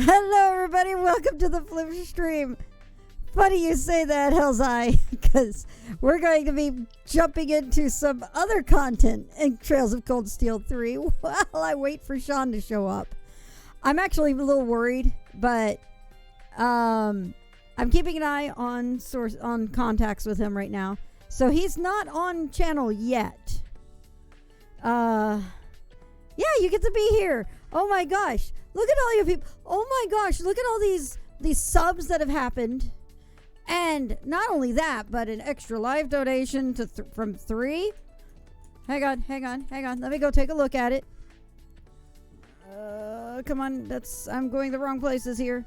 Hello, everybody. Welcome to the Flip Stream. Funny you say that, Hell's Eye, because we're going to be jumping into some other content in Trails of Cold Steel 3 while I wait for Sean to show up. I'm actually a little worried, but I'm keeping an eye on contacts with him right now. So he's not on channel yet. Yeah, you get to be here. Oh my gosh. Look at all you people. Oh my gosh, look at all these subs that have happened. And not only that, but an extra live donation to from 3. Hang on. Let me go take a look at it. Come on, I'm going the wrong places here.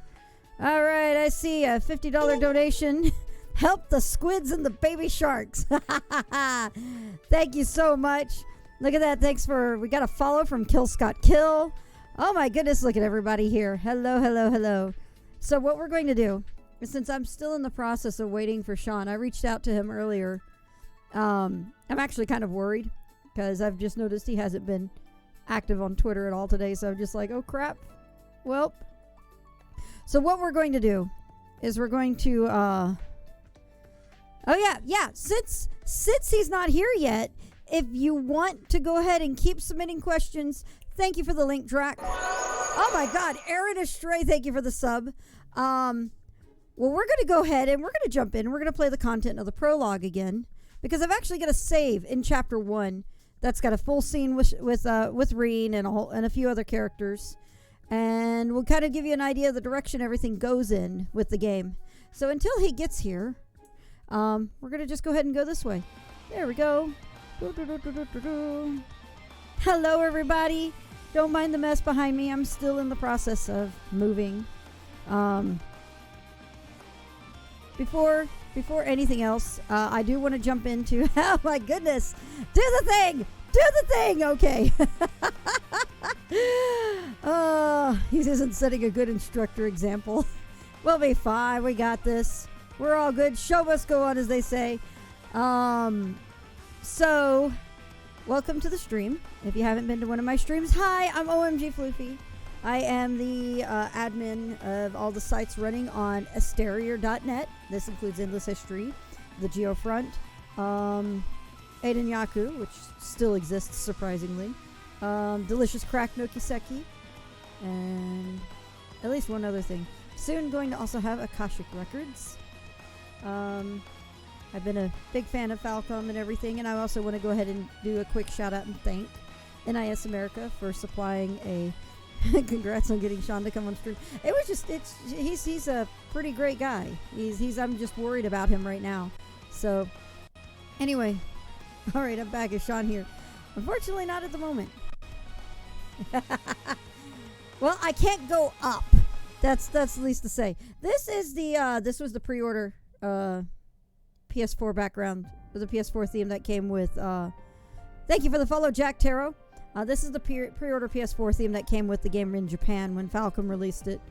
All right, I see a $50 donation. Help the squids and the baby sharks. Thank you so much. Look at that. We got a follow from Kill Scott Kill. Oh my goodness, look at everybody here. Hello. So what we're going to do is, since I'm still in the process of waiting for Sean, I reached out to him earlier. I'm actually kind of worried because I've just noticed he hasn't been active on Twitter at all today. So I'm just like, oh crap. Well, so what we're going to do is we're going to, since he's not here yet, if you want to go ahead and keep submitting questions, thank you for the link, Drac. Oh my God, Aaron Astray, thank you for the sub. Well, we're going to go ahead and we're going to jump in. We're going to play the content of the prologue again because I've actually got a save in chapter 1 that's got a full scene with Reen and a few other characters, and we'll kind of give you an idea of the direction everything goes in with the game. So until he gets here, we're going to just go ahead and go this way. There we go. Hello, everybody. Don't mind the mess behind me. I'm still in the process of moving. Before anything else, I do want to jump into, oh my goodness, do the thing, okay. He isn't setting a good instructor example. We'll be fine, we got this. We're all good, show must go on, as they say. So, welcome to the stream. If you haven't been to one of my streams, hi, I'm OMG Floofy. I am the admin of all the sites running on Asterior.net. This includes Endless History, the Geofront, Aiden Yaku, which still exists surprisingly, Delicious Crack no Kiseki, and at least one other thing. Soon going to also have Akashic Records. I've been a big fan of Falcom and everything, and I also want to go ahead and do a quick shout out and thank NIS America for supplying a congrats on getting Sean to come on stream. It was just, he's a pretty great guy. I'm just worried about him right now. So anyway, all right, I'm back. Is Sean here? Unfortunately not at the moment. Well, I can't go up. That's the least to say. This is this was the pre-order PS4 background, or the PS4 theme that came with thank you for the follow, Jack Taro. This is the pre-order PS4 theme that came with the game in Japan when Falcom released it.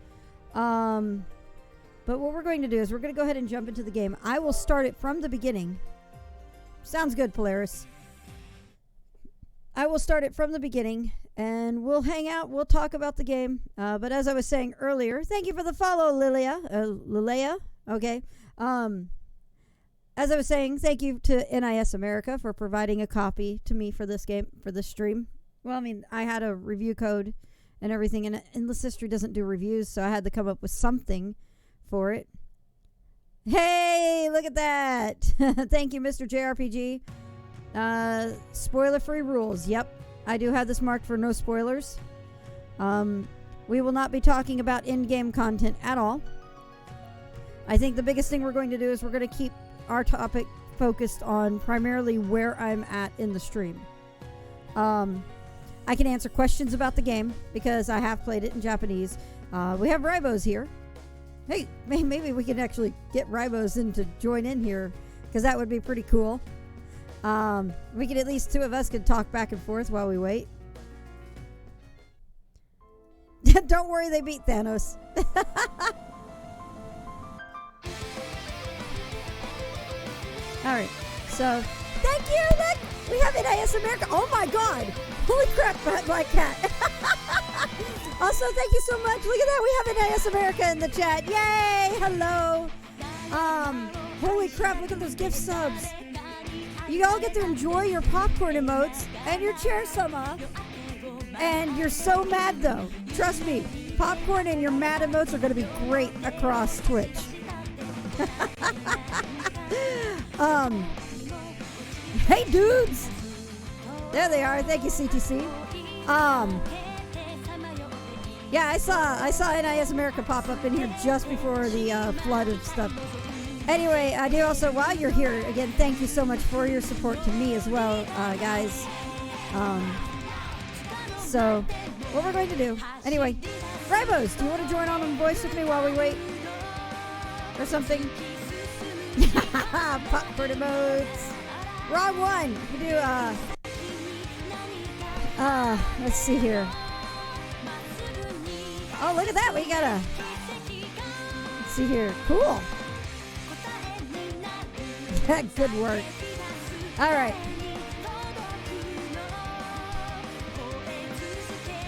But what we're going to do is we're going to go ahead and jump into the game. I will start it from the beginning. Sounds good, Polaris. I will start it from the beginning, and we'll hang out. We'll talk about the game. But as I was saying earlier, thank you for the follow, Lilia. Okay. As I was saying, thank you to NIS America for providing a copy to me for this game, for this stream. Well, I mean, I had a review code and everything, and Endless History doesn't do reviews, so I had to come up with something for it. Hey, look at that. Thank you, Mr. JRPG. Spoiler-free rules. Yep, I do have this marked for no spoilers. We will not be talking about in-game content at all. I think the biggest thing we're going to do is we're going to keep our topic focused on primarily where I'm at in the stream. I can answer questions about the game because I have played it in Japanese. We have Ribos here. Hey, maybe we can actually get Ribos in to join in here because that would be pretty cool. We could, at least 2 of us could talk back and forth while we wait. Don't worry, they beat Thanos. Alright, so thank you! Look! We have NIS America! Oh my god! Holy crap, Black Cat! Also, thank you so much. Look at that. We have NIS America in the chat. Yay! Hello. Holy crap, look at those gift subs. You all get to enjoy your popcorn emotes and your chair sama. And you're so mad though. Trust me, popcorn and your mad emotes are going to be great across Twitch. Hey dudes. There they are. Thank you, CTC. Yeah, I saw NIS America pop up in here just before the flood of stuff. Anyway, I do also, while you're here, again, thank you so much for your support to me as well, guys. So, what we're going to do. Anyway, Ribos, do you want to join on the voice with me while we wait? Or something? Popcorn emotes. Wrong one. We do, let's see here. Oh, look at that. We got a... Let's see here. Cool. Good work. All right.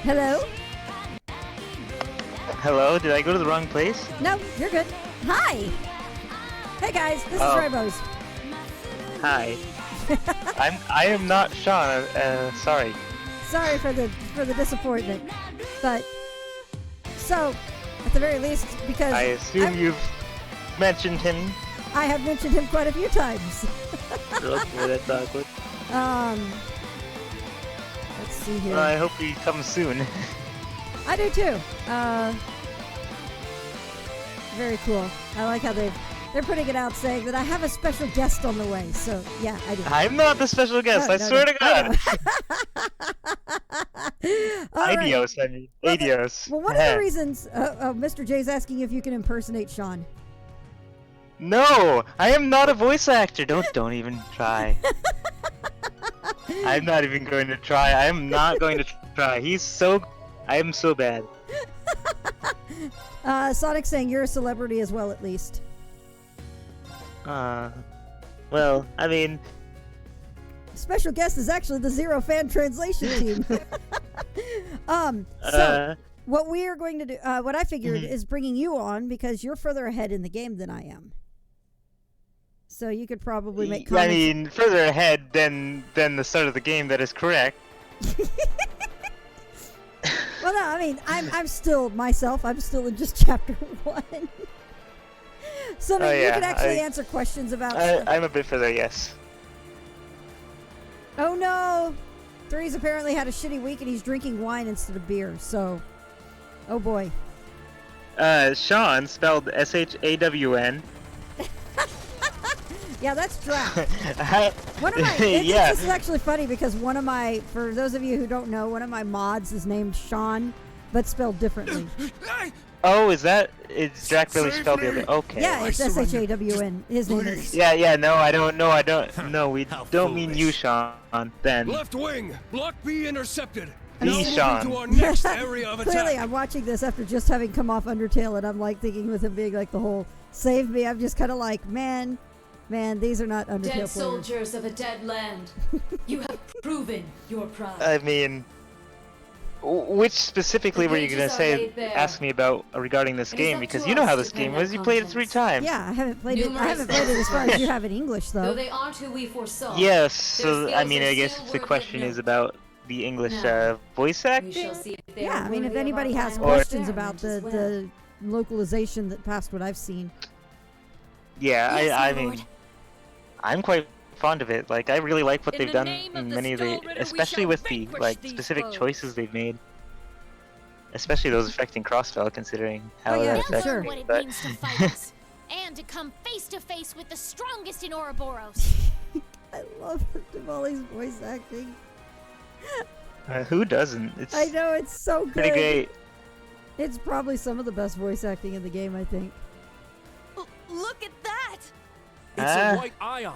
Hello? Hello? Did I go to the wrong place? No, you're good. Hi. Hey, guys. This is Ribos. Hi. I am not Sean. Sorry. Sorry for the disappointment. But... So, at the very least, because... I assume you've mentioned him. I have mentioned him quite a few times. Okay, that's awkward. Let's see here. Well, I hope he comes soon. I do too. Very cool. I like how they're putting it out saying that I have a special guest on the way. So, yeah, I do. I'm not the special guest, I swear to God. Adios, right. I mean. Adios. Well, one of the reasons Mr. J's asking if you can impersonate Sean. No! I am not a voice actor! Don't even try. I'm not even going to try. I am not going to try. I am so bad. Sonic's saying you're a celebrity as well, at least. Well, I mean... Special guest is actually the Zero Fan Translation team. So, what we are going to do, what I figured is bringing you on because you're further ahead in the game than I am. So you could probably make comments. I mean, further ahead than the start of the game, that is correct. Well, no, I mean, I'm still myself. I'm still in just chapter 1. So I mean, you can actually answer questions about stuff. I'm a bit further, yes. Oh no! 3's apparently had a shitty week and he's drinking wine instead of beer, so... Oh boy. Sean, spelled S-H-A-W-N. Yeah, that's draft. One of my... This is actually funny because one of my... For those of you who don't know, one of my mods is named Sean, but spelled differently. Oh, is that... It's Drac really spelled the other... Okay. Yeah, it's S-H-A-W-N. His name is... Yeah, no, I don't... No, we don't mean you, Sean, then. Left wing! Block B intercepted! The Sean. To our next area of attack. Clearly, I'm watching this after just having come off Undertale, and I'm like thinking with him being like the whole save me. I'm just kind of like, man, these are not Undertale dead players. soldiers of a dead land. You have proven your pride. I mean, which specifically were you gonna say? Ask me about regarding this game because you know how this game was. You played it 3 times. Yeah, I haven't played it. I haven't played it as far as you have in English, though. Though they aren't who we foresaw. Yes. So I mean, I guess the question is about the English voice acting. Yeah, I mean, if anybody has questions about the localization that past what I've seen. Yeah, I mean, I'm quite fond of it. Like, I really like what they've done in many of the, especially with the like specific choices they've made. Especially those affecting crossfell, considering how that affects sure. What it means to fight us, and to come face to face with the strongest in Ouroboros. I love Diwali's voice acting. Who doesn't? I know, it's so good. Pretty great. It's probably some of the best voice acting in the game, I think. Look at that! It's a white ion.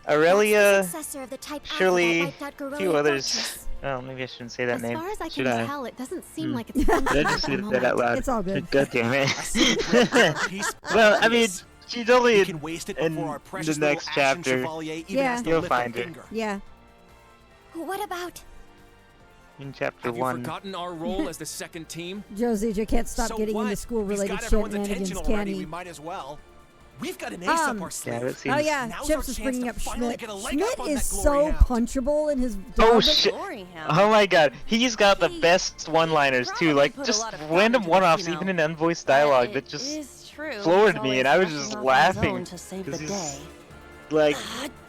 Aurelia, Successor of the type Shirley, alpha that a few others. Oh, maybe I shouldn't say that as name. far as I Should can I? tell, it doesn't seem like it's Did I just say that out loud? It's all good. God damn it. Well, I mean, she's only in the next chapter. Yeah. You'll find her. Yeah. What about in chapter Have you 1. forgotten our role as the second team? Josie J can't stop So getting what? into He's school-related got everyone's shenanigans, attention can already. We he? might as well. We've got an ace up our Yeah, sleeve. that seems... Oh yeah, Now's Chips our was chance bringing to up finally Schmidt. get a leg Schmidt up on is that glory so hound. punchable in his Oh dub. shit! Glory hound. Oh my god, he's got the Hey, best one-liners too, probably like put a just lot of thought random into this, one-offs, you know. even in unvoiced But dialogue it that just is true. floored He's me, and always I was rushing just off on his laughing. own to save the 'Cause he's- day. Like,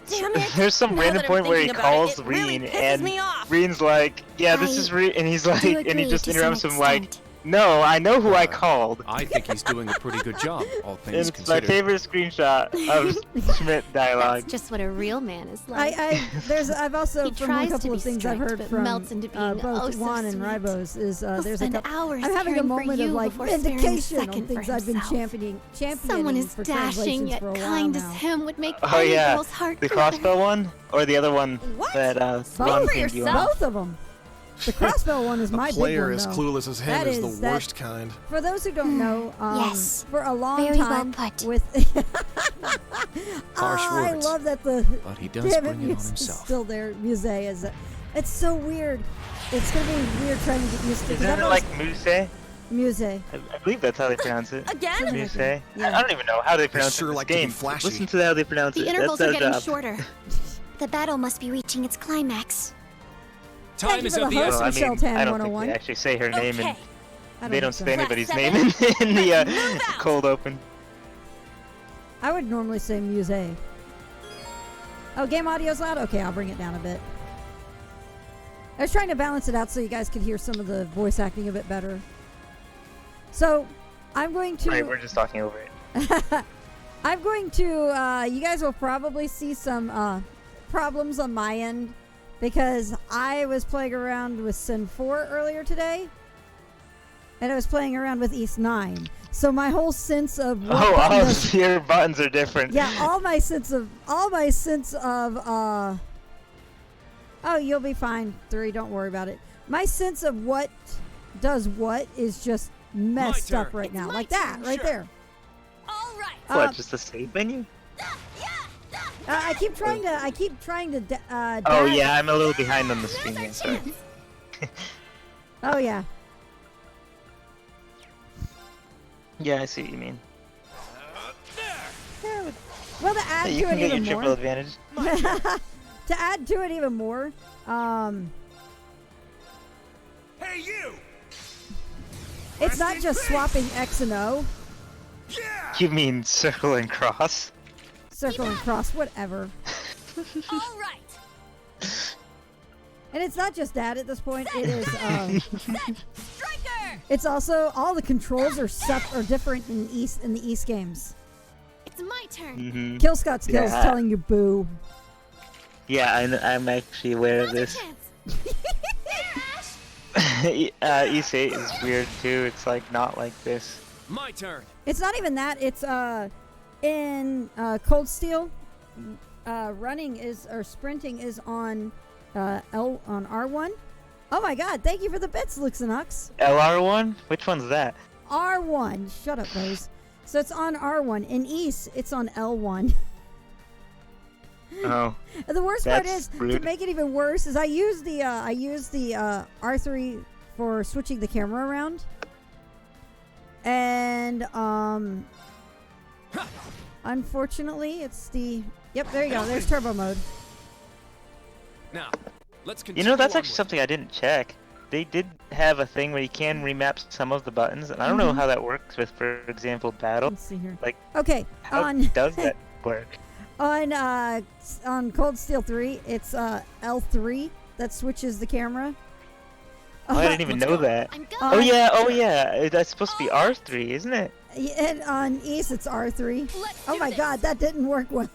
Damn it! there's some Now random that I'm point where he thinking about calls it really Reen, pisses and me off. Reen's like, "Yeah, this I is Reen," and he's like, do and he agree just to interrupts some him like, extent. "No, I know who I called." I think he's doing a pretty good job, all things It's my considered. favorite screenshot of Schmidt dialogue. That's just what a real man is like. I've also He from a tries to couple be of things I've strict, heard but from melts into being both oh so Juan and sweet. Ribos is He'll there's a spend couple. hours I'm having a caring for moment of you like before sparing a vindication on second things for I've been himself. championing Someone as for dashing translations yet for a while kind as now. him would make Oh any yeah, girl's heart the glad. crossbow one, or the other one What? that Both Ron for pinged you on. yourself? Both of them. The crossbow one is A my big player one, as though. clueless as him That is is- the that- worst kind. For those who don't know, Yes. for a long Very well time put. with Harsh I words. love that the But he does damn it, bring it on Muse is himself. still there. Muse is it's so weird. It's gonna be weird trying to get used to. 'cause Isn't I've it always- like Muse? Muse? I believe that's how they pronounce it. Again? Muse. Yeah. I don't even know how they pronounce sure it in this like to be game. flashy. Listen to how they pronounce The it. intervals That's are their getting job. shorter. The battle must be reaching its climax. Time you is for of the the host. Well, I essence. Michelle mean, Tan I don't think 101. they actually say her name, and I they don't think say so. anybody's Class name in the Move out. cold open. I would normally say Muse. Oh, game audio's loud? Okay, I'll bring it down a bit. I was trying to balance it out so you guys could hear some of the voice acting a bit better. So, I'm going to... Right, we're just talking over it. I'm going to... you guys will probably see some problems on my end because I was playing around with Sin 4 earlier today. And I was playing around with East 9. So my whole sense of what Oh, button all does- your buttons are different. yeah, all my sense of oh, you'll be fine, 3, don't worry about it. My sense of what does what is just messed My up turn. right now. my Like that, turn, right sure. there. All right. What, just a save menu? I keep trying to Oh dash- yeah, I'm a little behind on the screen here, sorry. Oh yeah. Yeah, I see what you mean. Well, to add You to can it get your even triple more, advantage. to add to it even more, Hey, you! it's not just swapping X and O, Yeah! You mean circle and cross? circle and cross, whatever. All right. And it's not just that at this point. It is. Striker. It's also all the controls are different in the East games. It's my turn. Mm-hmm. Kill Scott Skills Yeah. telling you boo. Yeah, I'm actually aware of Another this. chance. East 8 is weird too. It's like not like this. My turn. It's not even that. It's in Cold Steel, sprinting is on on R1. Oh my God! Thank you for the bits, Luxinox. LR1? Which one's that? R1. Shut up, Rose. So it's on R1. In East, it's on L1. Oh. And the worst part That's is, to rude. make it even worse, is I use the R3 for switching the camera around. And unfortunately, it's the there you go. There's turbo mode. Now, let's You continue know, that's onward. actually something I didn't check. They did have a thing where you can remap some of the buttons, and I don't know how that works with, for example, battle. Let's see here. Like, Okay, how on does that work? on Cold Steel 3, it's L3 that switches the camera. Oh, I didn't even let's know go. that. I'm Uh, going. Oh yeah, that's supposed to be R3, isn't it? And on East, it's R3. Let's Oh do my this. God, that didn't work well.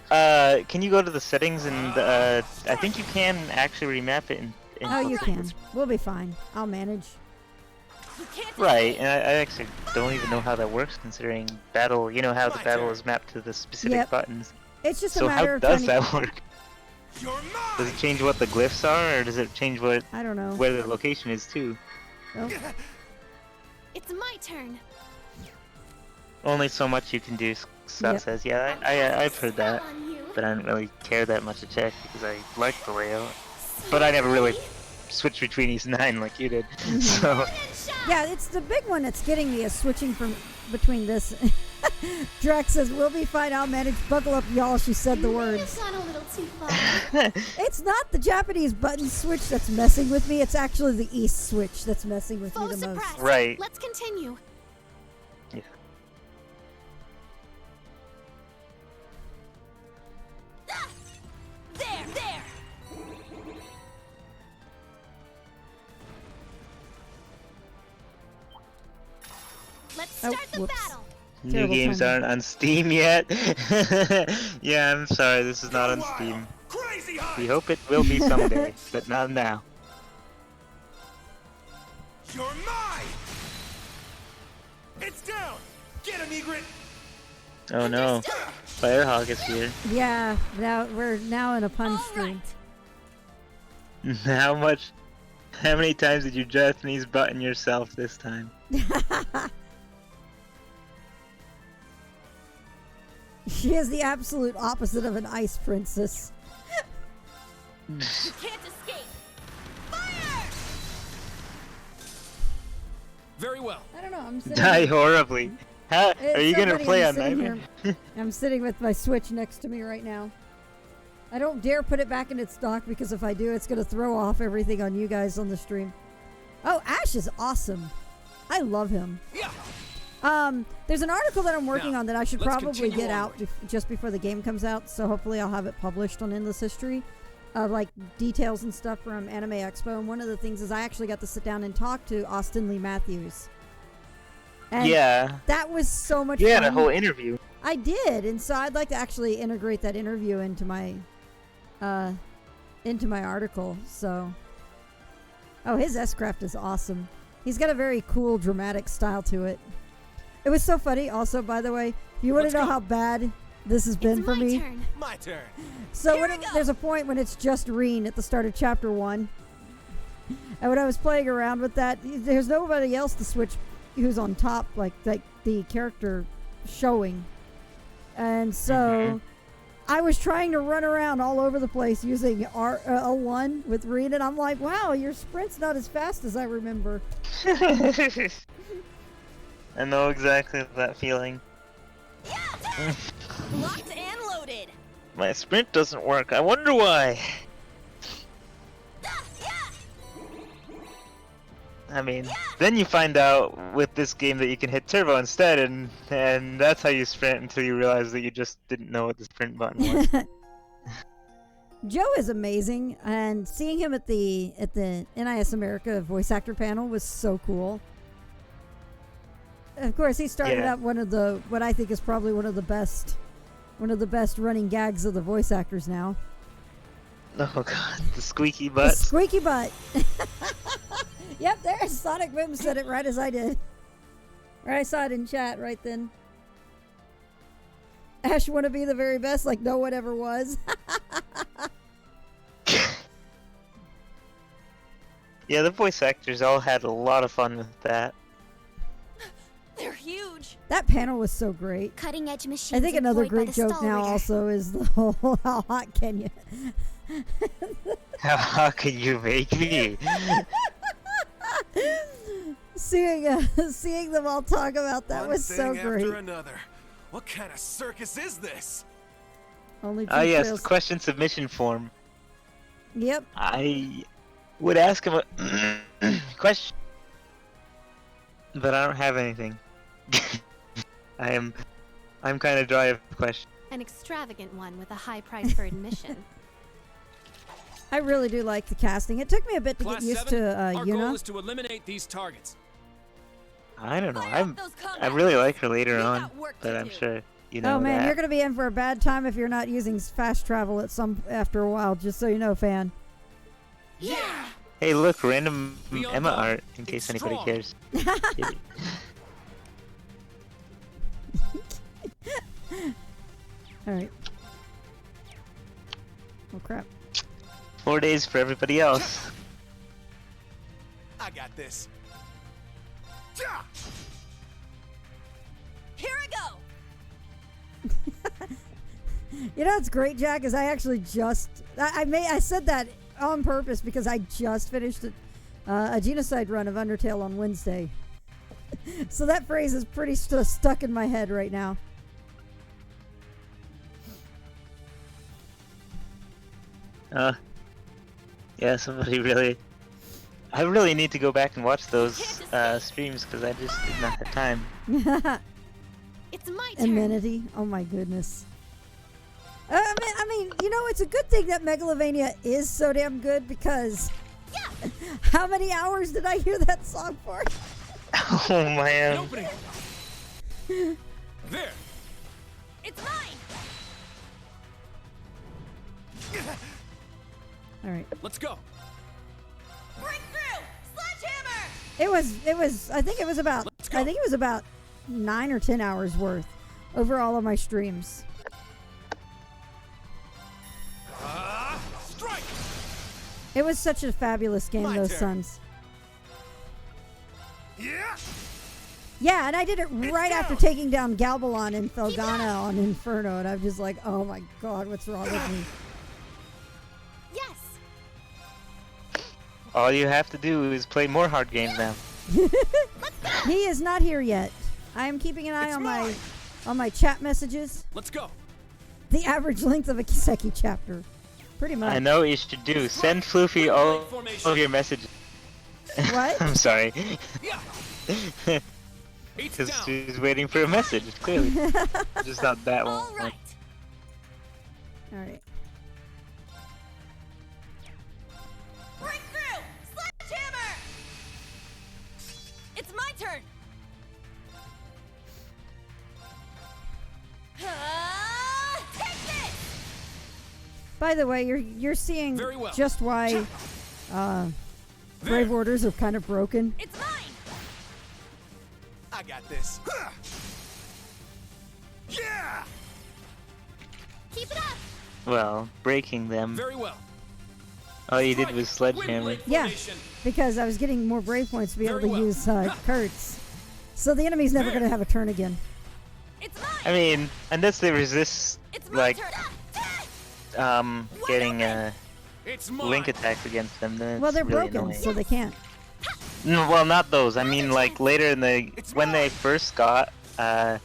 Can you go to the settings and, I think you can actually remap it in Oh, you Cold can. We'll be fine. I'll manage. You can't Right, and I actually don't even know how that works considering battle, you know how the battle is mapped to the specific Yep. buttons. It's just a So matter how of does trying that work? You're Does mine! it change what the glyphs are, or does it change what to... I don't know. where the location is too? Oh. It's my turn. Only so much you can do, Scott Yep. says. Yeah, I've heard that, On you. but I didn't really care that much to check because I like the layout. but I never really switched between East and 9 like you did. So Yeah, it's the big one that's getting me is switching from between this. Drax says, "We'll be fine. I'll manage. Buckle up, y'all." She said the words. Gone a little too far. It's not the Japanese button switch that's messing with me. It's actually the East switch that's messing with me Foe the most. suppressed. Right. Let's continue. yeah. Ah! There. Let's Oh, start the whoops. battle. New Terrible games timing. aren't on Steam yet. Yeah, I'm sorry, this is not on Steam. Crazy We high. hope it will be someday, but not now. You're mine. It's down. Get him, Egret. Oh no, Firehawk is here. Yeah, now we're now in a pun All stream. How many times did you Japanese button yourself this time? She is the absolute opposite of an ice princess. You can't escape. Fire! Very well. I don't know. I'm sitting. Die horribly. How It's are you so gonna funny, play I'm on sitting Nightmare? I'm sitting with my Switch next to me right now. I don't dare put it back in its dock because if I do, it's gonna throw off everything on you guys on the stream. Oh, Ash is awesome. I love him. Yeah. There's an article that I'm working Now, on that I should let's probably continue get out onward. just before the game comes out. So hopefully I'll have it published on Endless History, like details and stuff from Anime Expo. And one of the things is I actually got to sit down and talk to Austin Lee Matthews. And Yeah. that was so much You fun. had a whole interview. I did, and so I'd like to actually integrate that interview into my article. So, oh, his S-Craft is awesome. He's got a very cool, dramatic style to it. It was so funny. Also, by the way, if you want Let's to know go. how bad this has been It's for my me, turn. My turn. so Here we go. there's a point when it's just Reen at the start of chapter 1, and when I was playing around with that, there's nobody else to switch who's on top, like the character showing, and so I was trying to run around all over the place using L1 with Reen, and I'm like, wow, your sprint's not as fast as I remember. I know exactly that feeling. Locked and loaded. My sprint doesn't work. I wonder why. I mean, then you find out with this game that you can hit turbo instead, and that's how you sprint until you realize that you just didn't know what the sprint button was. Joe is amazing, and seeing him at the NIS America voice actor panel was so cool. Of course, he started Yeah. up what I think is probably one of the best running gags of the voice actors now. Oh god, the squeaky The butt. squeaky butt. Yep, there's Sonic Boom said it right as I did. Or I saw it in chat right then. Ash want to be the very best, like no one ever was. Yeah, the voice actors all had a lot of fun with that. They're huge. That panel was so great. Cutting edge machines. I think another employed by great the joke stall now rigger. also is the whole how hot can you? How can you make me? seeing them all talk about that One was so thing great. after another. What kind of circus is this? Only Ah two yes, trails. question submission form. Yep. I would ask him a question, but I don't have anything. I'm kind of dry of questions. An extravagant one with a high price for admission. I really do like the casting. It took me a bit to Class get used 7, to our goal Yuna. is to eliminate these targets. I don't know. Fire up those I combat really boots. like her later We on, got work but to I'm do. sure you know Oh man, that. you're gonna be in for a bad time if you're not using fast travel after a while. Just so you know, fan. Yeah! Hey, look, random We are Emma done. art in It's case anybody strong. cares. Kidding. All right. Oh crap. 4 days for everybody else. I got this. Ja! Here I go. You know what's great, Jack, is I actually just I said that on purpose because I just finished a genocide run of Undertale on Wednesday. So that phrase is pretty stuck in my head right now. Yeah, somebody really... I really need to go back and watch those streams because I just did not have time. It's my turn. Amenity. Oh my goodness. I mean, you know, it's a good thing that Megalovania is so damn good because how many hours did I hear that song for? Oh man. Opening. There. It's mine. All right. Let's go. Breakthrough. Sledgehammer. It was I think it was about Let's go. 9 or 10 hours worth over all of my streams. Strike. It was such a fabulous game, My those turn. sons. Yeah. Yeah, and I did it right after down. taking down Galbalon and Felgana on Inferno, and I'm just like, oh my god, what's wrong with me? Yes. All you have to do is play more hard games now. He is not here yet. I am keeping an eye It's on mine. my chat messages. Let's go. The average length of a Kiseki chapter. Pretty much. I know what you should do. Send Floofy all of your messages. What? I'm sorry. Yeah. Eight's Because down. she's waiting for a message, clearly. Just not that one. All right. Alright. Breakthrough. Sledgehammer. It's my turn. Take this. By the way, you're seeing Very well. just why Brave There. Orders are kind of broken. It's mine. I got this. Yeah. Keep it up. Well, breaking them. Very well. All you did Strike. was sledgehammer. Win-win Yeah. formation. Because I was getting more Brave points to be able Very to well. use Kurtz. So the enemy's never There. going to have a turn again. It's mine. I mean, unless they resist, It's my like, turn. getting It's mine. link attacks against them, then it's Well, they're really broken, annoying. so they can't. No, well, not those. I mean, like, later in the... It's when they mine. first got, the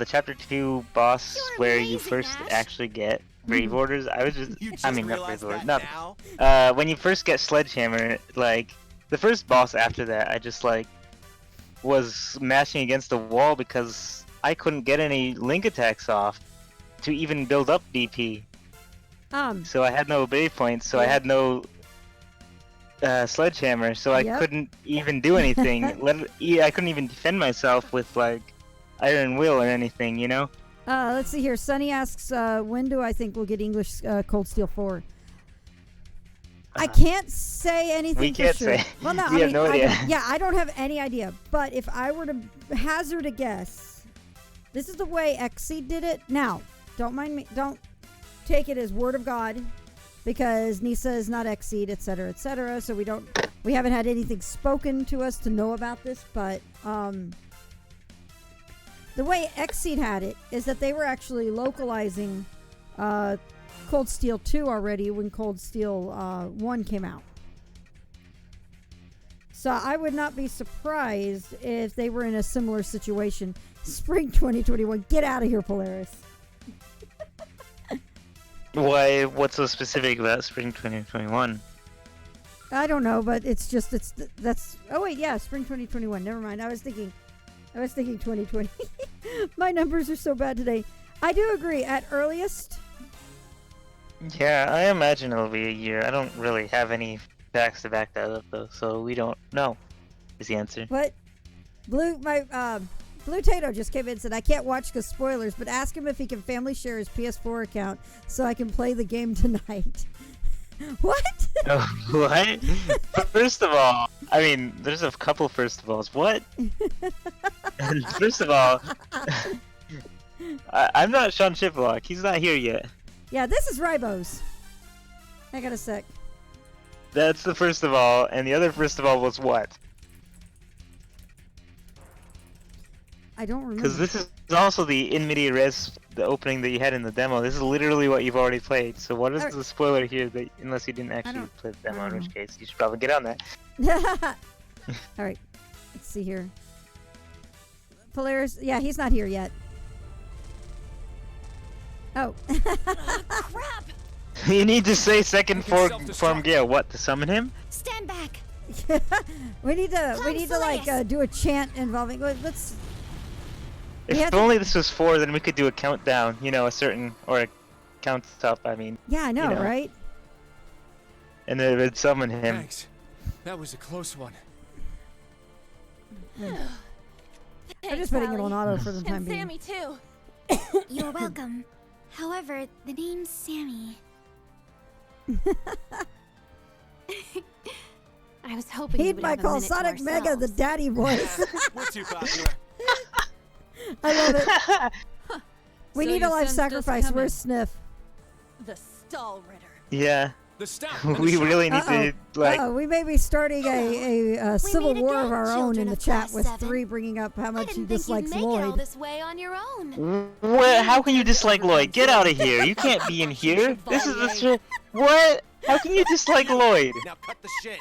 Chapter 2 boss You're where you amazing, first Ash. actually get Brave Orders, I was just... You just I mean, not realized Brave Orders, that not... now? when you first get Sledgehammer, like, the first boss after that, I just, like, was mashing against the wall because I couldn't get any link attacks off to even build up DP. So I had no Brave points, so I had no Sledgehammer, so I Yep. couldn't even do anything. I couldn't even defend myself with, like, Iron Will or anything, you know? Let's see here. Sunny asks, when do I think we'll get English Cold Steel 4? I can't say anything We for can't sure. say. Well, no, We I have mean, no idea. I don't have any idea. But if I were to hazard a guess, this is the way Xseed did it. Now, don't mind me. Don't take it as word of God, because Nisa is not Xseed, etc., etc. So we haven't had anything spoken to us to know about this. But the way Xseed had it is that they were actually localizing Cold Steel 2 already when Cold Steel 1 came out. So I would not be surprised if they were in a similar situation. Spring 2021. Get out of here, Polaris. Why? What's so specific about Spring 2021? I don't know, but that's. Oh wait, yeah, Spring 2021. Never mind. I was thinking 2020. My numbers are so bad today. I do agree. At earliest, Yeah, I imagine it'll be a year. I don't really have any facts to back that up, though, so we don't know, is the answer. what? Blue Tato just came in and said, I can't watch because spoilers, but ask him if he can family share his PS4 account so I can play the game tonight. What? Oh, what? First of all, I mean, there's a couple first of alls. What? First of all, I'm not Sean Chiplock. He's not here yet. Yeah, this is Ribos. Hang on a sec. That's the first of all, and the other first of all was what? I don't remember. Because this is also the in media res the opening that you had in the demo. This is literally what you've already played. So what is Alright. the spoiler here that unless you didn't actually don't- play the demo, I in don't which case you should probably get on that. All right, let's see here. Polaris, yeah, he's not here yet. Oh. Crap! You need to say second form self-destruct. Gale. What, to summon him? Stand back. we need to like Solace. do a chant involving. Let's. We If have to- only this was 4, then we could do a countdown. You know, a certain or a count up. I mean, Yeah, I know, know. right? and then it would summon him. Thanks. That was a close one. I'm just putting it on auto for the time being. Sammy too. You're welcome. However, the name's Sammy. I was hoping you He would might have a call minute to Sonic Mega the ourselves. daddy voice. We're too popular. I love it. We So need a your life son's just sacrifice. coming. Where's Sniff? The stall ritter. Yeah, The stout. and the we short. really need to like. We may be starting a civil meet war of again, our own children in the of chat Class with 7. 3 bringing up how I much he didn't think you'd dislikes make it all Lloyd. this way on your own. What? How can you dislike Lloyd? Get out of here! You can't be in here. This is the shit. What? How can you dislike Lloyd? Now cut the shit.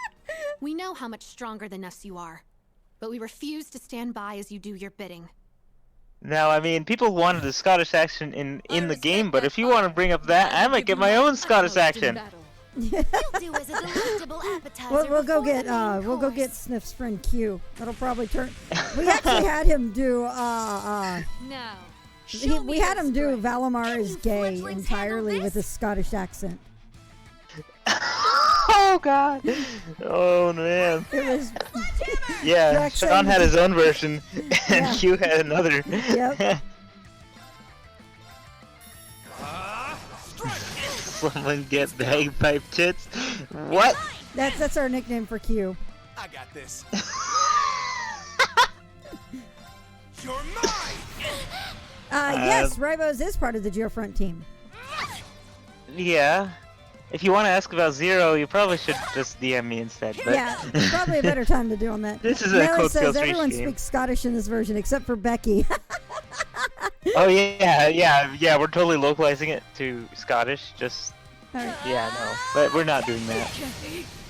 We know how much stronger than us you are, but we refuse to stand by as you do your bidding. Now, I mean, people wanted the Scottish accent in the respect game, but that if you want to bring up that, I might get my own Scottish accent. You'll do as a delectable appetizer. We'll go before get the main we'll go get course. Sniff's friend Q. That'll probably turn. We actually had him do No. we had him do Valimar is you gay fledglings entirely handle with his Scottish accent. Oh God! Oh man! It was Yeah, Jack Sean saying- had his own version, and Yeah. Q had another. Yep. Someone get bagpipe tits? What? that's our nickname for Q. I got this. You're mine. Yes, Ribos is part of the Geofront team. Yeah. If you want to ask about Zero, you probably should just DM me instead. But Yeah, it's probably a better time to do on that. This is a Nelly Code says Skills 3 everyone stream. speaks Scottish in this version except for Becky. Oh yeah, we're totally localizing it to Scottish. Just Alright. yeah, no, but we're not doing that.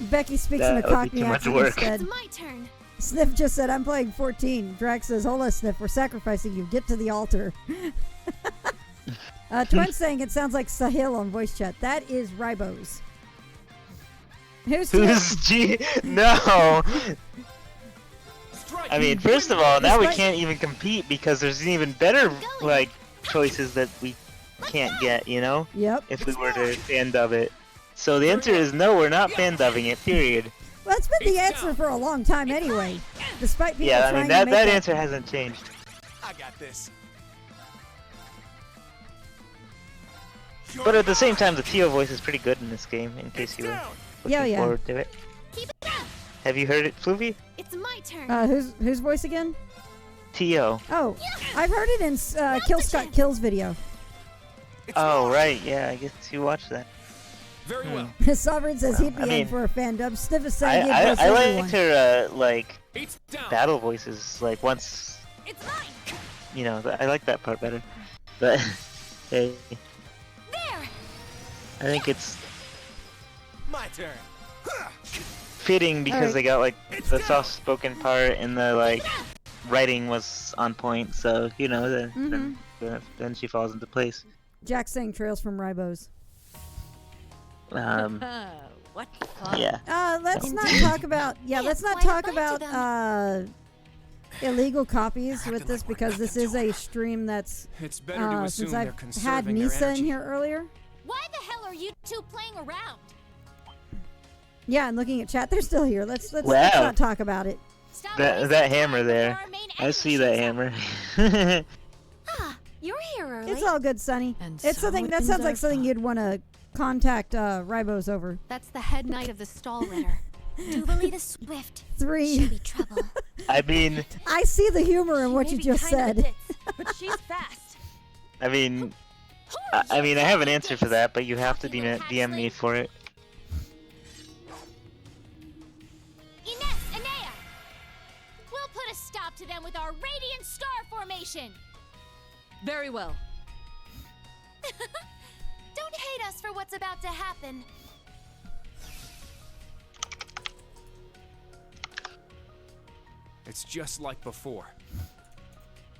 Becky speaks in a That would be Cockney too much accent work. instead. It's my turn. Sniff just said, I'm playing 14. Drax says, hold on, Sniff, we're sacrificing you. Get to the altar. Twin's saying it sounds like Sahil on voice chat. That is Ribos. Who's Who's G? No. Strike. I mean, first of all, now we Despite- can't even compete because there's even better like choices that we can't get. You know, Yep. if we were to fan dub it. So the answer is no, we're not fan dubbing it. Period. Well, that's been the answer for a long time anyway. Despite people Yeah, I trying mean to that make that it. answer hasn't changed. I got this. But at the same time, the Tio voice is pretty good in this game. In case you were looking Yeah. forward to it. Keep it up. Have you heard it, Floovy? It's my turn. Whose voice again? Tio. Oh, I've heard it in Kill Scott Kills video. Oh right, yeah. I guess you watched that. Very well. Sovereign says he'd be I in mean, for a fan dub. Sniff is I saying he'd voice I everyone. liked her like It's down. battle voices like once. It's mine. You know, I like that part better. But hey, There. I think it's My turn. fitting because Alright. they got like the soft-spoken part and the like writing was on point. So you know, then she falls into place. Jack saying trails from Ribos. What fun. Yeah. Let's not talk about. Yeah, let's not quite a talk bunch of about illegal copies with this because this is a stream that's It's better to assume since they're I've had conserving their Nisa in energy. here earlier. Why the hell are you two playing around? Yeah, and looking at chat, they're still here. Let's Wow. not talk about it. Stop That wasting that time hammer before there. our main I enemy see that shows up. hammer. You're here early. It's all good, Sonny. And It's something that sounds like something you'd want to contact Ribos over. That's the head knight of the stall ritter. Duvalie the Swift. 3. Should be trouble. I mean, I see the humor in what you just said. But she's fast. I mean, I mean, I have an answer for that, but you have to DM me for it. Ines, Anea! We'll put a stop to them with our Radiant Star Formation! Very well. Don't hate us for what's about to happen. It's just like before.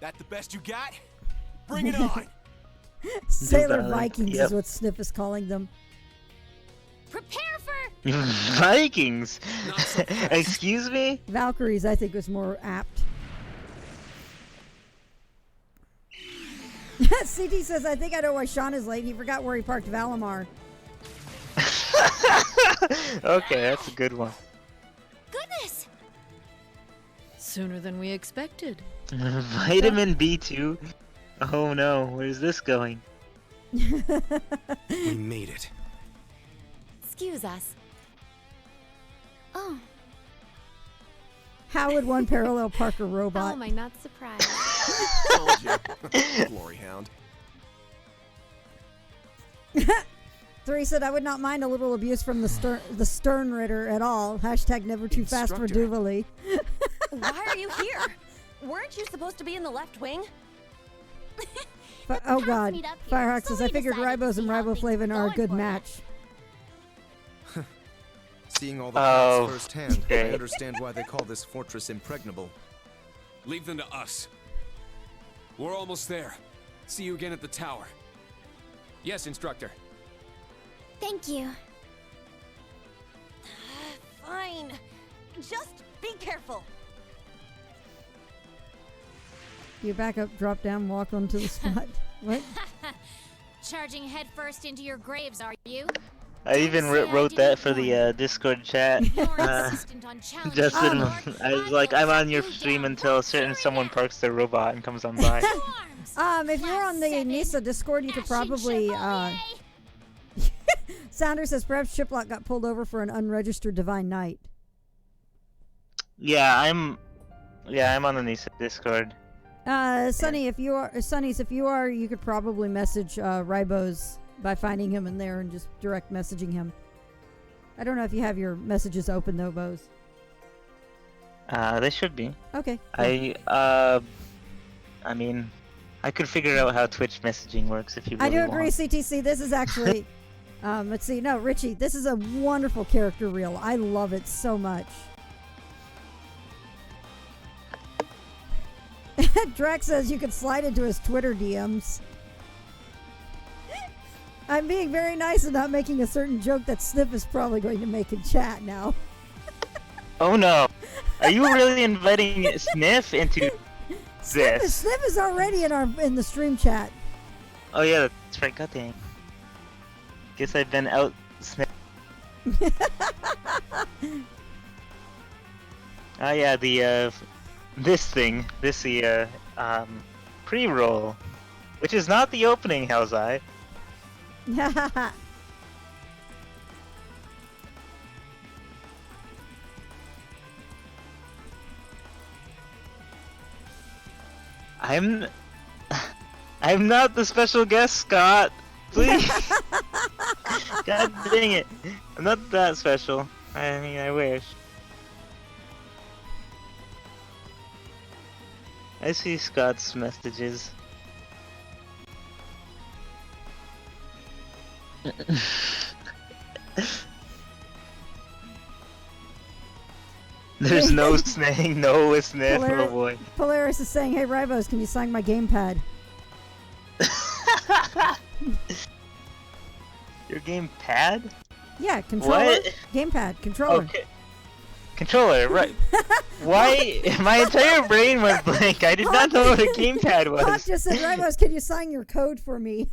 That the best you got? Bring it on! Sailor Valid. Vikings Yep. is what Sniff is calling them. Prepare for... Vikings. Not so fast. Excuse me. Valkyries, I think, was more apt. CT says, I think I know why Sean is late. He forgot where he parked Valimar. Okay, that's a good one. Goodness! Sooner than we expected. Vitamin B2. Oh no, where's this going? We made it. Excuse us. Oh. How would one parallel park a How robot? am I not surprised? Told you. Glory hound. 3 said, I would not mind a little abuse from the Stern Ritter at all. Hashtag never too fast for Instructor. Duvali. Why are you here? Weren't you supposed to be in the left wing? Oh paths god. meet up here, Firehawk so says, we I figured decided to Ribos and see how things Riboflavin are a going good for you." match. Seeing all the Oh, facts firsthand, I okay. understand why they call this fortress impregnable. Leave them to us. We're almost there. See you again at the tower. Yes, instructor. Thank you. Fine. Just be careful. You back up, drop down, walk onto the spot. What? Charging headfirst into your graves, are you? I even wrote that for the Discord chat. You're insistent on challenging Justin, Lord. I was like, I'm on your Take you stream down. until a certain someone parks their robot and comes on by. Arms. If you're on the Class NISA Discord, you could probably, Sounder says, perhaps Chiplock got pulled over for an unregistered Divine Knight. Yeah, I'm on the NIS Discord. Sonny's, if you are, you could probably message Ribos by finding him in there and just direct messaging him. I don't know if you have your messages open though, Bose. They should be. Okay. I mean, I could figure out how Twitch messaging works if you really I do agree, want. CTC. This is actually, let's see. No, Richie, this is a wonderful character reel. I love it so much. Drax says you could slide into his Twitter DMs. I'm being very nice and not making a certain joke that Sniff is probably going to make in chat now. Oh no! Are you really inviting Sniff into this? Sniff is already in the stream chat. Oh yeah, that's right. God dang. Guess I've been out Sniff. Oh yeah, the pre-roll, which is not the opening, hell's eye. I'm not the special guest, Scott. Please. God dang it. I'm not that special. I mean, I wish. I see Scott's messages. There's no snang, no sniff, oh boy. Polaris is saying, hey Ribos, can you sign my gamepad? Your gamepad? Yeah, controller. What? Gamepad, controller. Okay. Controller, right. Why? My entire brain went blank. I did not know what a gamepad Hawk was. just said, Ribos, can you sign your code for me?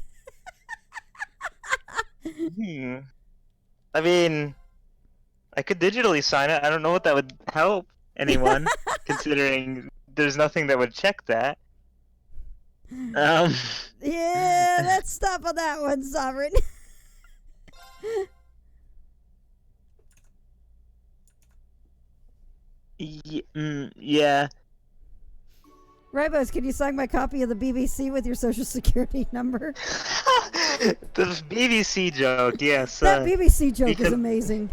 I mean, I could digitally sign it. I don't know what that would help anyone, considering there's nothing that would check that. Yeah, let's stop on that one, Sovereign. Yeah. Ribos, can you sign my copy of the BBC with your social security number? The BBC joke, yes. That BBC joke is because- amazing.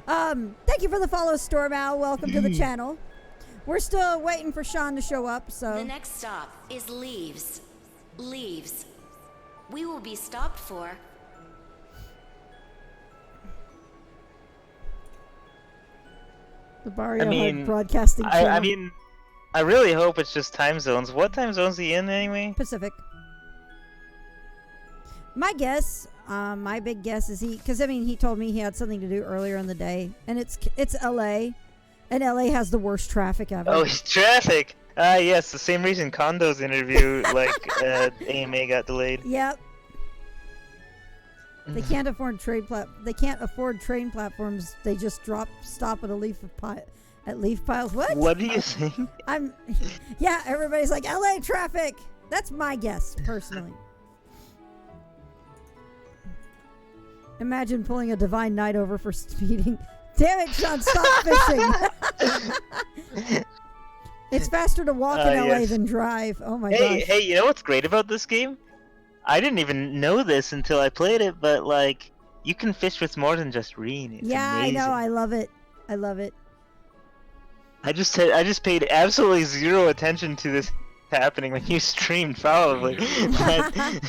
Thank you for the follow, Stormow. Welcome to the channel. We're still waiting for Sean to show up, so... The next stop is Leaves. Leaves. we will be stopped for. The Barrio I mean, Hard Broadcasting Channel. I mean, I really hope it's just time zones. What time zone's he in anyway? Pacific. My guess, my big guess is because I mean he told me he had something to do earlier in the day, and it's L.A. and L.A. has the worst traffic ever. Oh, traffic. Yes, the same reason Kondo's interview, AMA got delayed. Yep. They can't afford They can't afford train platforms. They just stop at leaf piles. What? What are you saying? Yeah, everybody's like LA traffic. That's my guess, personally. Imagine pulling a Divine Knight over for speeding. Damn it, Sean, stop fishing. It's faster to walk in LA than drive. Oh my gosh. Hey, you know what's great about this game? I didn't even know this until I played it, but like, you can fish with more than just Reen. It's amazing. I know. I love it. I just paid absolutely zero attention to this happening when you streamed, probably. But,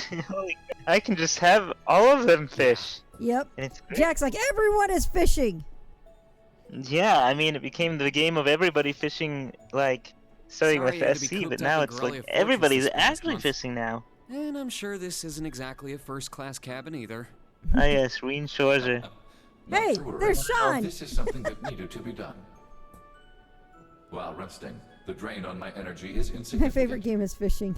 I can just have all of them fish. Yep. And it's great. Jack's like, everyone is fishing. Yeah, I mean, it became the game of everybody fishing, like, starting with SC, but now it's like everybody's actually fishing now. And I'm sure this isn't exactly a first-class cabin either. Ah yes, Reen Schwarzer. Hey, there's Sean! This is something that needed to be done. While resting, the drain on my energy is insignificant. My favorite game is fishing.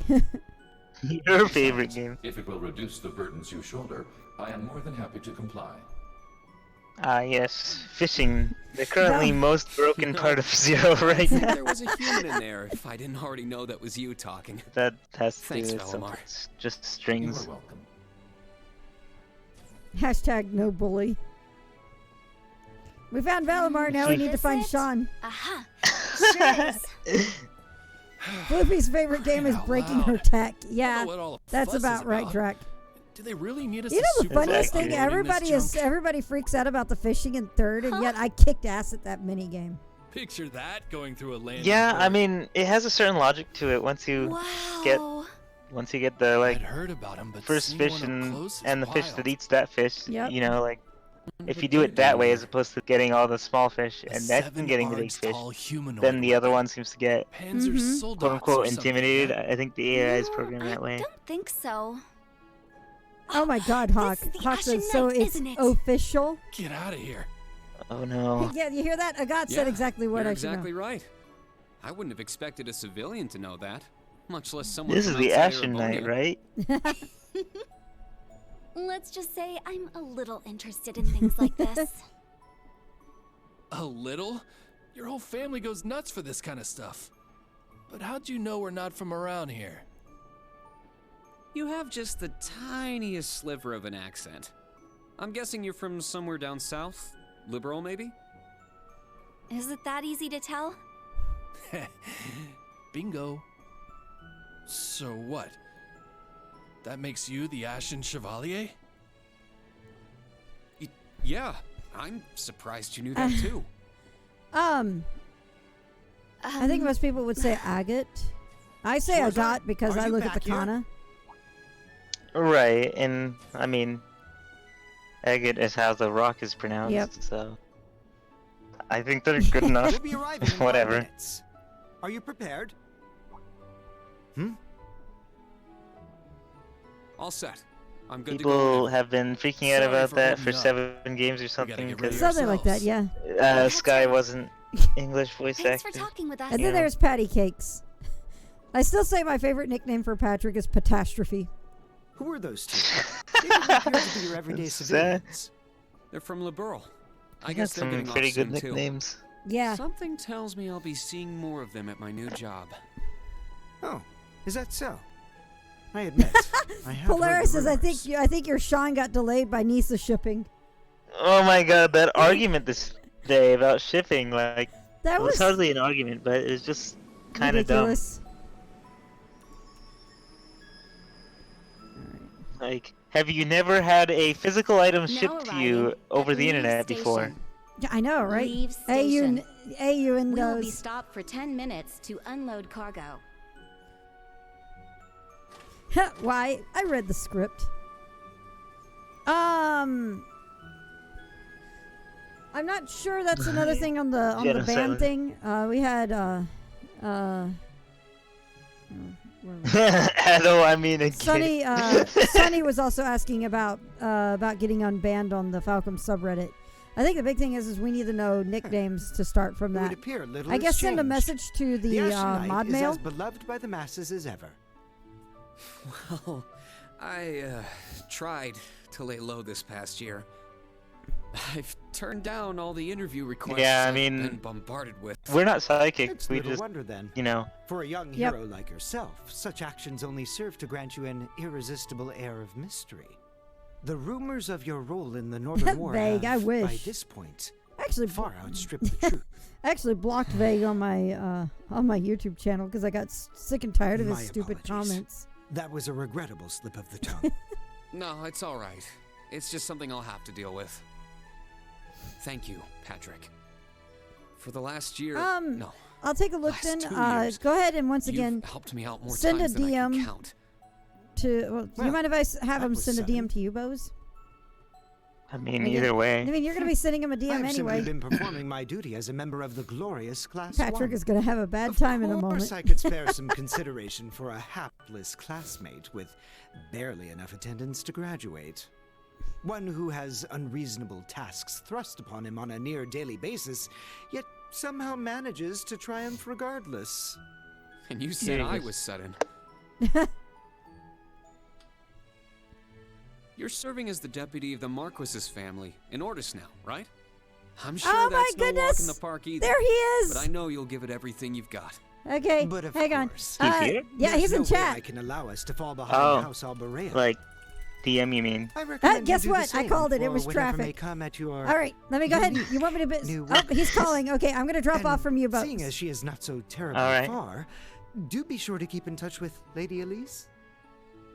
Your favorite game. If it will reduce the burdens you shoulder, I am more than happy to comply. Ah yes, fishing. The currently most broken part of Zero right now. There was a human in there, if I didn't already know that was you talking. That has to Thanks, do with Valimar. just strings. You are welcome. Hashtag no bully. We found Valimar, now we need to find Sean. Aha. Sure is. Bloopy's favorite game is breaking her tech. Yeah, that's about right, Drac. Do they really need us? You know the funniest thing? Everybody freaks out about the fishing in third, and yet I kicked ass at that mini game. Picture that going through a land. Yeah, I mean, it has a certain logic to it once you get the like first fish and the fish that eats that fish. Yep. You know, like if you do it that way as opposed to getting all the small fish and then getting the big fish, then the other one seems to get quote unquote intimidated. I think the AI is programmed that way. I don't think so. Oh my God, Hawk! Hawk says so. It's official. Get out of here! Oh no! Yeah, you hear that? Agat said exactly what I should know. Exactly right. I wouldn't have expected a civilian to know that, much less someone. This is the Ashen Knight, right? Let's just say I'm a little interested in things like this. A little? Your whole family goes nuts for this kind of stuff. But how'd you know we're not from around here? You have just the tiniest sliver of an accent. I'm guessing you're from somewhere down south? Liberal, maybe? Is it that easy to tell? Bingo. So what? That makes you the Ashen Chevalier? Yeah, I'm surprised you knew that too. I think most people would say agate. I say Agat because I look at the kana. Right, and I mean, agate is how the rock is pronounced. Yep. So I think they're good enough. We'll be arriving in 5 Whatever. minutes. Are you prepared? All set. I'm good People to go. have been freaking out about that for 7 games or something. Something like that, yeah. Sky wasn't English voice Thanks actor. for talking with us. And then there's Patty Cakes. I still say my favorite nickname for Patrick is Catastrophe. Who are those two? They don't appear to be your everyday civilians. They're from Liberal. I guess they're some pretty good nicknames. Yeah. Something tells me I'll be seeing more of them at my new job. Oh, is that so? I admit, I have Polaris says, heard the I think your Sean got delayed by Nisa shipping. Oh my God, that argument this day about shipping, like, that was hardly an argument, but it was just kind of dumb. Like, have you never had a physical item shipped to you over the internet before? Yeah, I know, right? Leave AU and We will be those. stopped for 10 minutes to unload cargo. Why? I read the script. I'm not sure that's another thing on the band thing. We had Hello, I mean a Sunny. Sunny was also asking about getting unbanned on the Falcom subreddit. I think the big thing is we need to know nicknames to start from that. It would appear little I guess has send a changed. message to the Ashen Knight mod is mail. as beloved by the masses as ever. Well, I tried to lay low this past year. I've turned down all the interview requests I've been bombarded with. We're not psychic. It's We little just, wonder then. you know. For a young hero like yourself, such actions only serve to grant you an irresistible air of mystery. The rumors of your role in the Northern War Vague, have, I wish. by this point, Actually, far outstripped the truth. I actually blocked Vague on my YouTube channel because I got sick and tired of his My stupid apologies. comments. That was a regrettable slip of the tongue. No, it's all right. It's just something I'll have to deal with. Thank you, Patrick. For the last year, no. I'll take a look last then. 2 years, Go ahead and once again you've helped me out more send a times than I can DM count. to. Do you mind if I have him send a DM to you, Bose? I mean, either way. I mean, you're going to be sending him a DM I've anyway. simply been performing my duty as a member of the glorious Class Patrick 1. is going to have a bad time in a Of moment. course I could spare some consideration for a hapless classmate with barely enough attendance to graduate. One who has unreasonable tasks thrust upon him on a near daily basis, yet somehow manages to triumph regardless. And you said I was sudden. You're serving as the deputy of the Marquis's family in Ordis now, right? I'm sure Oh my that's no walk in goodness! the park either. There he is! But I know you'll give it everything you've got. Okay, But of hang on. course. He's here? Yeah, he's in There's no way chat. I can allow us to fall behind House Alberea. Like, DM you mean? I recommend Guess you do the what? I same called it. It for was whatever may traffic. come at your All right, let me go ahead. You want me to? new Oh, he's calling. Okay, I'm gonna drop off from you, but seeing as she is not so terribly All right. far, do be sure to keep in touch with Lady Elise.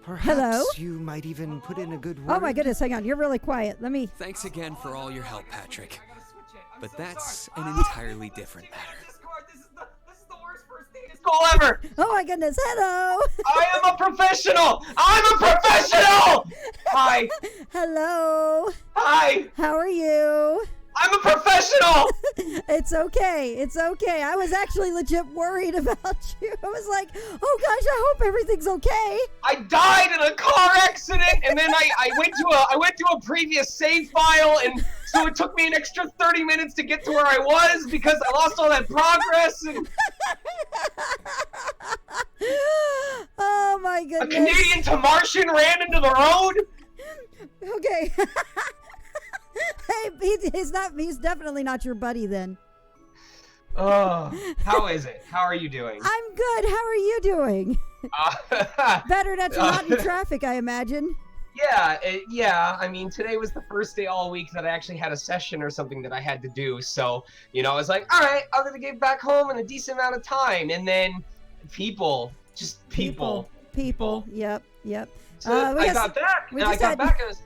Perhaps Hello? you might even put in a good word. oh my goodness, hang on. You're really quiet. Let me. Thanks again for all your help, Patrick. But that's an entirely different matter. School ever. Oh my goodness. Hello. I am a professional. I'm a professional. Hi. Hello. Hi. How are you? I'm a professional. It's okay. It's okay. I was actually legit worried about you. I was like, oh gosh, I hope everything's okay. I died in a car accident, and then I went to a previous save file, and so it took me an extra 30 minutes to get to where I was because I lost all that progress. And oh my goodness. a Canadian to Martian ran into the road. Okay. Hey, he's definitely not your buddy then. Oh, how is it? How are you doing? I'm good. How are you doing? Better that you're not in traffic, I imagine. Yeah. I mean, today was the first day all week that I actually had a session or something that I had to do. So, I was like, all right, I'm gonna get back home in a decent amount of time. And then people. Yep. So I got back, and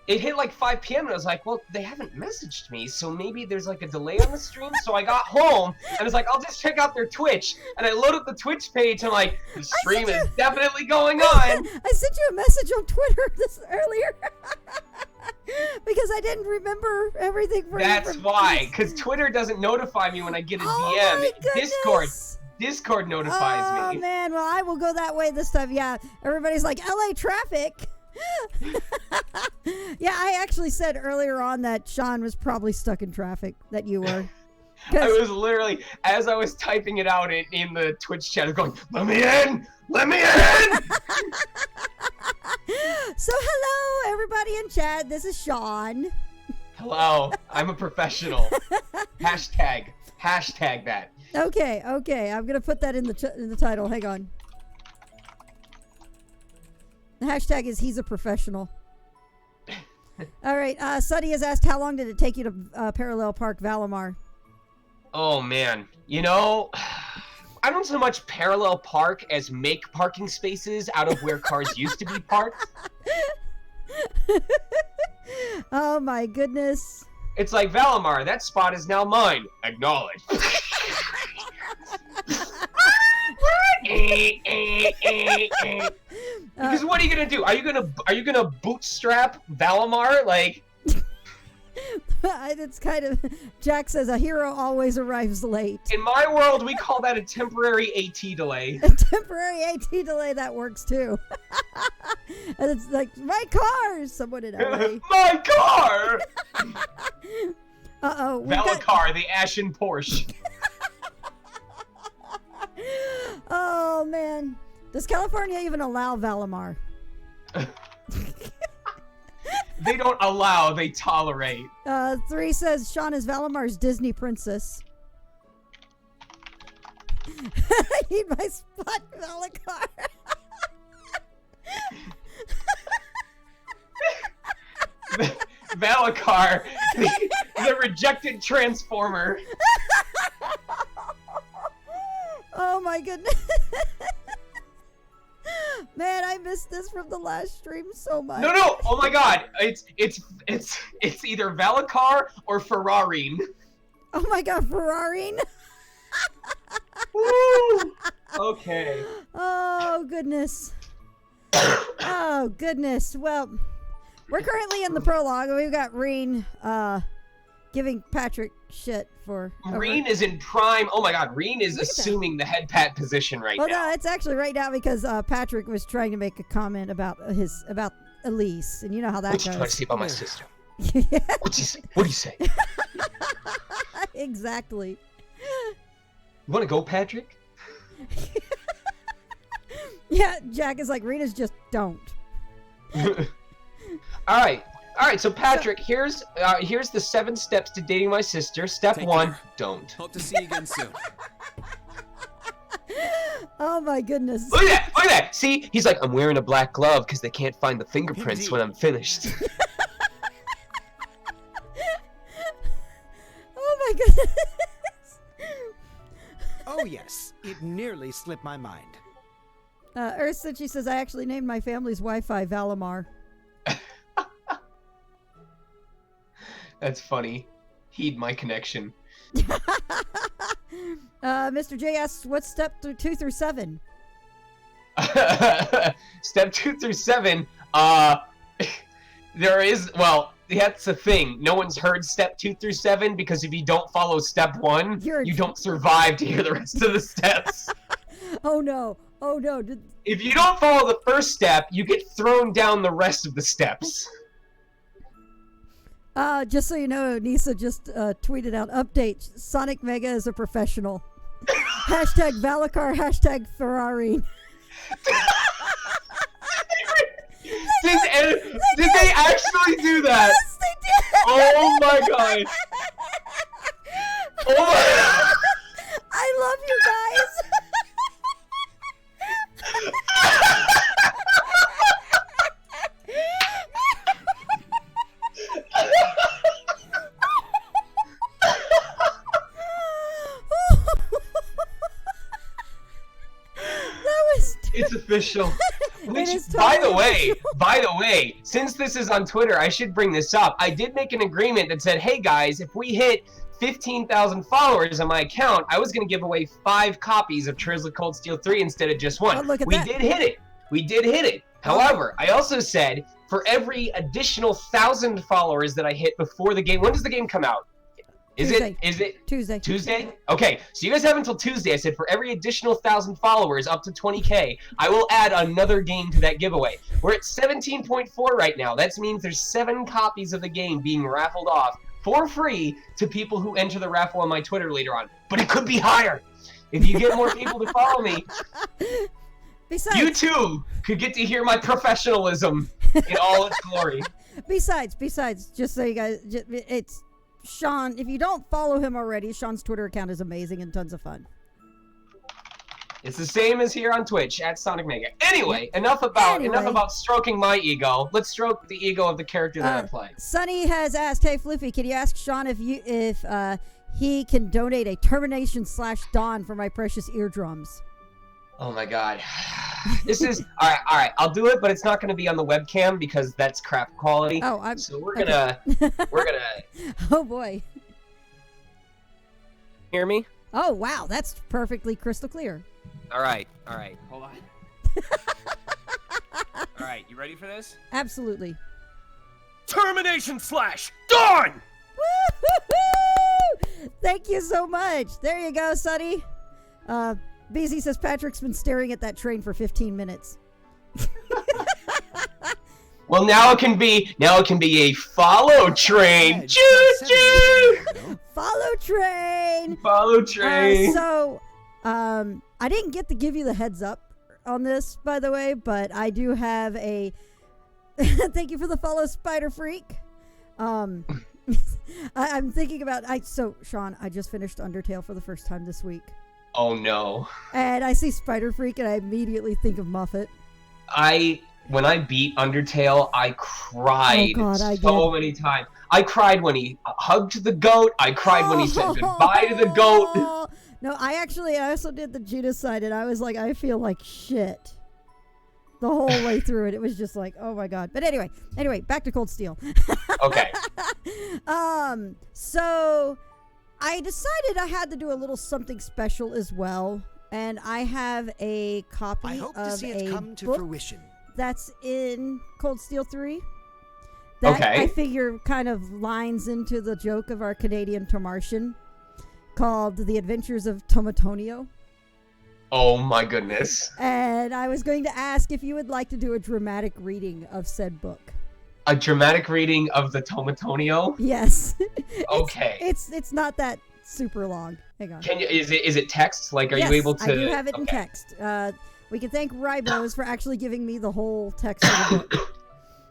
it hit like 5 p.m. and I was like, well, they haven't messaged me, so maybe there's like a delay on the stream. So I got home and I was like, I'll just check out their Twitch. And I load up the Twitch page and I'm like, the stream is definitely going on. I sent you a message on Twitter earlier because I didn't remember everything. That's why, because Twitter doesn't notify me when I get a DM. Discord notifies me. Oh man, well I will go that way this time. Yeah, everybody's like LA traffic. Yeah, I actually said earlier on that Sean was probably stuck in traffic, that you were. I was literally, as I was typing it out in the Twitch chat, I was going, let me in! Let me in! So hello, everybody in chat. This is Sean. Hello, I'm a professional. Hashtag that. Okay. I'm going to put that in the title. Hang on. The hashtag is he's a professional. All right. Suddy has asked, how long did it take you to Parallel Park Valimar? Oh, man. I don't so much parallel park as make parking spaces out of where cars used to be parked. Oh, my goodness. It's like, Valimar, that spot is now mine. Acknowledge. Because what are you gonna do? Are you gonna bootstrap Valimar? Like, it's kind of. Jack says a hero always arrives late. in my world, we call that a temporary AT delay. A temporary AT delay that works too. And it's like my car. Someone in LA. My car. Uh-oh. Valacar, the Ashen Porsche. Oh man, does California even allow Valimar? They don't allow, they tolerate. 3 says Sean is Valamar's Disney princess. I need my spot, Valacar. Valacar, the rejected transformer. Oh my goodness. Man, I missed this from the last stream so much. No! Oh my God! It's either Valacar or Ferrarine. Oh my God, Ferrarine. Woo! Okay. Oh goodness. Oh goodness. Well, we're currently in the prologue. We've got Reen giving Patrick shit for. Reen is in prime. Oh my God, Reen is assuming the head pat position right now. No, it's actually right now because Patrick was trying to make a comment about Elise, and you know how that goes. What you trying to say about my sister? What do you say? Exactly. You want to go, Patrick? Yeah, Jack is like, Rena's just don't. All right. So Patrick, here's the 7 steps to dating my sister. Step 1, don't. Hope to see you again soon. Oh my goodness. Look at that. See, he's like, I'm wearing a black glove because they can't find the fingerprints when I'm finished. Oh my goodness. Oh yes, it nearly slipped my mind. Earth said, she says, I actually named my family's Wi-Fi Valimar. That's funny. Heed my connection. Mr. J asks, what's step 2 through 7? Step 2 through 7, there is, well, that's the thing. No one's heard step 2 through 7 because if you don't follow step 1, you don't survive to hear the rest of the steps. Oh no. If you don't follow the first step, you get thrown down the rest of the steps. Just so you know, Nisa just tweeted out, update, Sonic Mega is a professional. Hashtag Valacar, hashtag Ferrari. Did they actually do that? Yes, they did! Oh my God. Oh my. I love you guys! It's official. Which, It is by totally the way, since this is on Twitter, I should bring this up. I did make an agreement that said, hey guys, if we hit 15,000 followers on my account, I was going to give away 5 copies of Trails of Cold Steel 3 instead of just 1. Oh, look at we that. did hit it. However, I also said, for every additional 1,000 followers that I hit before the game, when does the game come out? Is it Tuesday? Tuesday? Okay, so you guys have until Tuesday. I said for every additional 1,000 followers up to 20K, I will add another game to that giveaway. We're at 17.4 right now. That means there's 7 copies of the game being raffled off for free to people who enter the raffle on my Twitter later on. But it could be higher. If you get more people to follow me, Besides, you too could get to hear my professionalism in all its glory. Besides, just so you guys, it's Sean. If you don't follow him already, Sean's Twitter account is amazing and tons of fun. It's the same as here on Twitch at Sonic Mega. Anyway, enough about stroking my ego. Let's stroke the ego of the character that I play. Sunny has asked, "Hey Floofy, can you ask Sean if he can donate a termination/Dawn for my precious eardrums?" Oh my God, this is all right. I'll do it, but it's not going to be on the webcam because that's crap quality. Oh, so we're gonna. Oh boy. Hear me? Oh wow, that's perfectly crystal clear. All right. Hold on. Alright, you ready for this? Absolutely. Termination slash done! Woo-hoo-hoo! Thank you so much. There you go, Sonny. BZ says Patrick's been staring at that train for 15 minutes. Well, now it can be a follow train. Choo choo! Follow train. Follow train. I didn't get to give you the heads up on this, by the way, but I do have a. Thank you for the follow, Spider Freak. I'm thinking about. Sean, I just finished Undertale for the first time this week. Oh no! And I see Spider Freak, and I immediately think of Muffet. When I beat Undertale, I cried many times. I cried when he hugged the goat. I cried when he said goodbye to the goat. No, I also did the genocide, and I was like, I feel like shit the whole way through it. It was just like, oh my god. But anyway, back to Cold Steel. Okay. So I decided I had to do a little something special as well, and I have a copy I hope of to see it come to fruition. That's in Cold Steel 3. That, okay. I figure kind of lines into the joke of our Canadian Tomartian called The Adventures of Tomatonio. Oh my goodness. And I was going to ask if you would like to do a dramatic reading of said book. A dramatic reading of the Tomatonio? Yes. Okay. It's not that super long. Hang on. Can you? Is it text? Like, are yes, you able to? I do have it in text. We can thank Ribos for actually giving me the whole text of the book.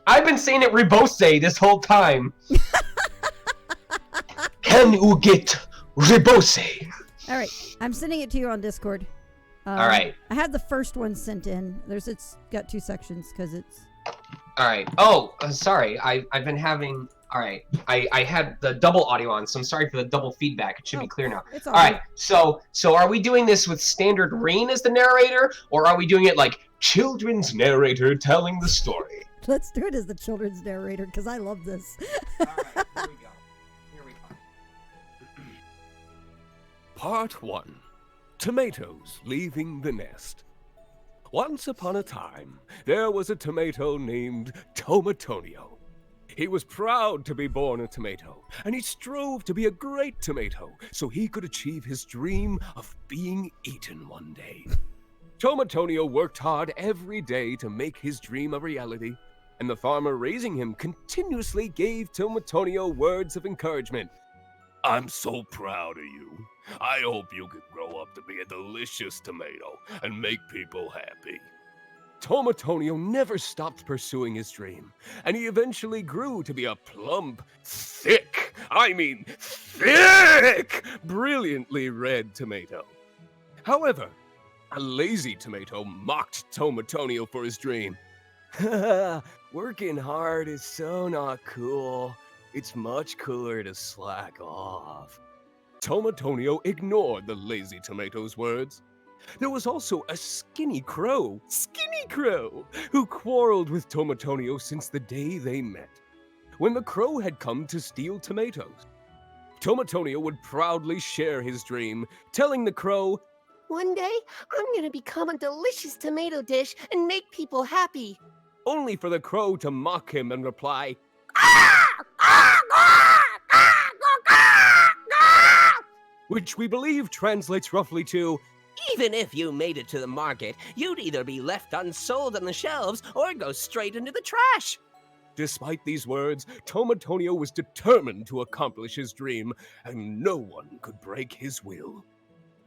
I've been saying it Ribose this whole time. Can you get Ribose? All right, I'm sending it to you on Discord. All right. I had the first one sent in. It's got 2 sections because it's. All right. Oh, sorry. I've been having. All right. I had the double audio on, so I'm sorry for the double feedback. It should be clear now. It's all right. So are we doing this with standard Reen as the narrator, or are we doing it like children's narrator telling the story? Let's do it as the children's narrator because I love this. All right. Here we go. Part 1. Tomatoes leaving the nest. Once upon a time, there was a tomato named Tomatonio. He was proud to be born a tomato, and he strove to be a great tomato so he could achieve his dream of being eaten one day. Tomatonio worked hard every day to make his dream a reality, and the farmer raising him continuously gave Tomatonio words of encouragement. I'm so proud of you. I hope you can grow up to be a delicious tomato and make people happy. Tomatonio never stopped pursuing his dream, and he eventually grew to be a plump, thick, brilliantly red tomato. However, a lazy tomato mocked Tomatonio for his dream. Working hard is so not cool. It's much cooler to slack off. Tomatonio ignored the lazy tomato's words. There was also a Skinny Crow, who quarreled with Tomatonio since the day they met. When the crow had come to steal tomatoes, Tomatonio would proudly share his dream, telling the crow, "One day, I'm gonna become a delicious tomato dish and make people happy." Only for the crow to mock him and reply, which we believe translates roughly to, "Even if you made it to the market, you'd either be left unsold on the shelves or go straight into the trash." Despite these words, Tomatonio was determined to accomplish his dream, and no one could break his will.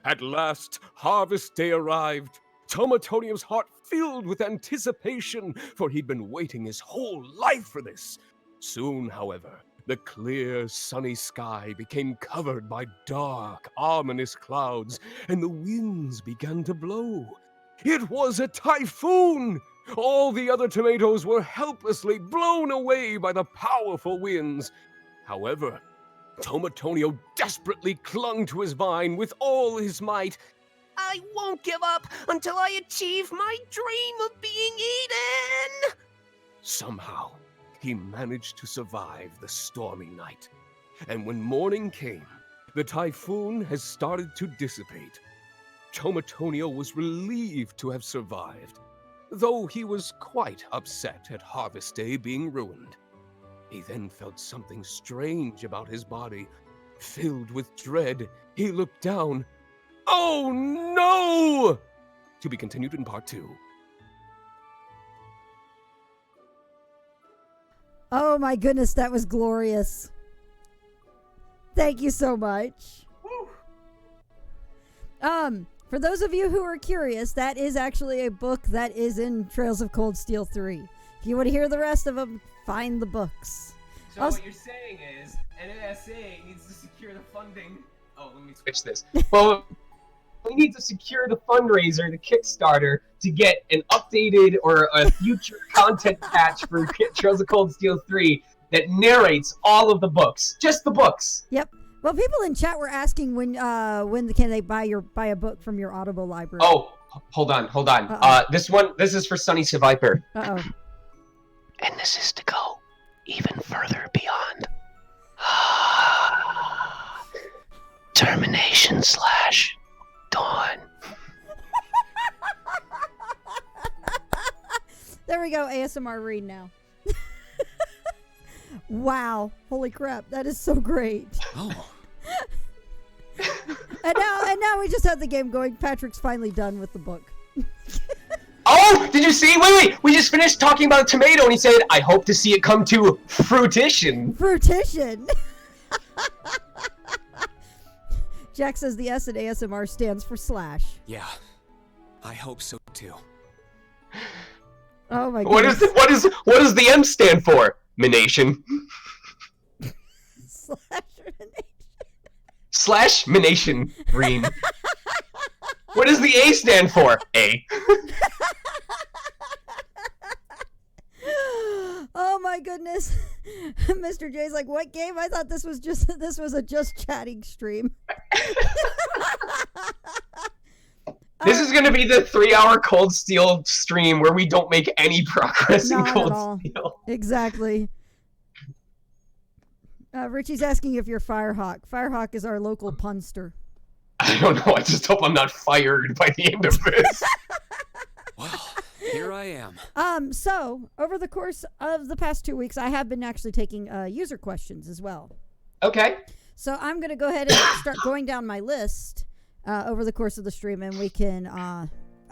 At last, harvest day arrived. Tomatonio's heart filled with anticipation, for he'd been waiting his whole life for this. Soon, however, the clear, sunny sky became covered by dark, ominous clouds, and the winds began to blow. It was a typhoon! All the other tomatoes were helplessly blown away by the powerful winds. However, Tomatonio desperately clung to his vine with all his might. "I won't give up until I achieve my dream of being eaten!" Somehow, he managed to survive the stormy night. And when morning came, the typhoon has started to dissipate. Tomatonio was relieved to have survived. though he was quite upset at Harvest Day being ruined. He then felt something strange about his body. Filled with dread, he looked down. Oh no! To be continued in part 2. Oh my goodness, that was glorious. Thank you so much. For those of you who are curious, that is actually a book that is in Trails of Cold Steel 3. If you want to hear the rest of them, find the books. So what you're saying is, NNSA needs to secure the funding. Oh, let me switch this. Well, we need to secure the fundraiser, the Kickstarter, to get an updated or a future content patch for Trails of Cold Steel 3 that narrates all of the books. Just the books. Yep. Well, people in chat were asking when can they buy a book from your Audible library. Oh, hold on. This is for Sunny Viper. Uh-oh. And this is to go even further beyond. Termination / dawn. There we go. ASMR read now. Wow. Holy crap. That is so great. Oh. And now we just have the game going. Patrick's finally done with the book. Oh, did you see? Wait. We just finished talking about a tomato and he said, I hope to see it come to fruition. Fruition. Jack says the S in ASMR stands for slash. Yeah. I hope so too. Oh my goodness. What does the M stand for? Mination. Slash Mination Green. What does the A stand for? A. Oh my goodness. Mr. J's like, what game? I thought this was a just chatting stream. This is gonna be the 3-hour Cold Steel stream where we don't make any progress in Not Cold at all. Steel. Exactly. Richie's asking if you're Firehawk. Firehawk is our local punster. I don't know. I just hope I'm not fired by the end of this. Well, here I am. So over the course of the past 2 weeks, I have been actually taking user questions as well. Okay. So I'm going to go ahead and start going down my list over the course of the stream, and we can I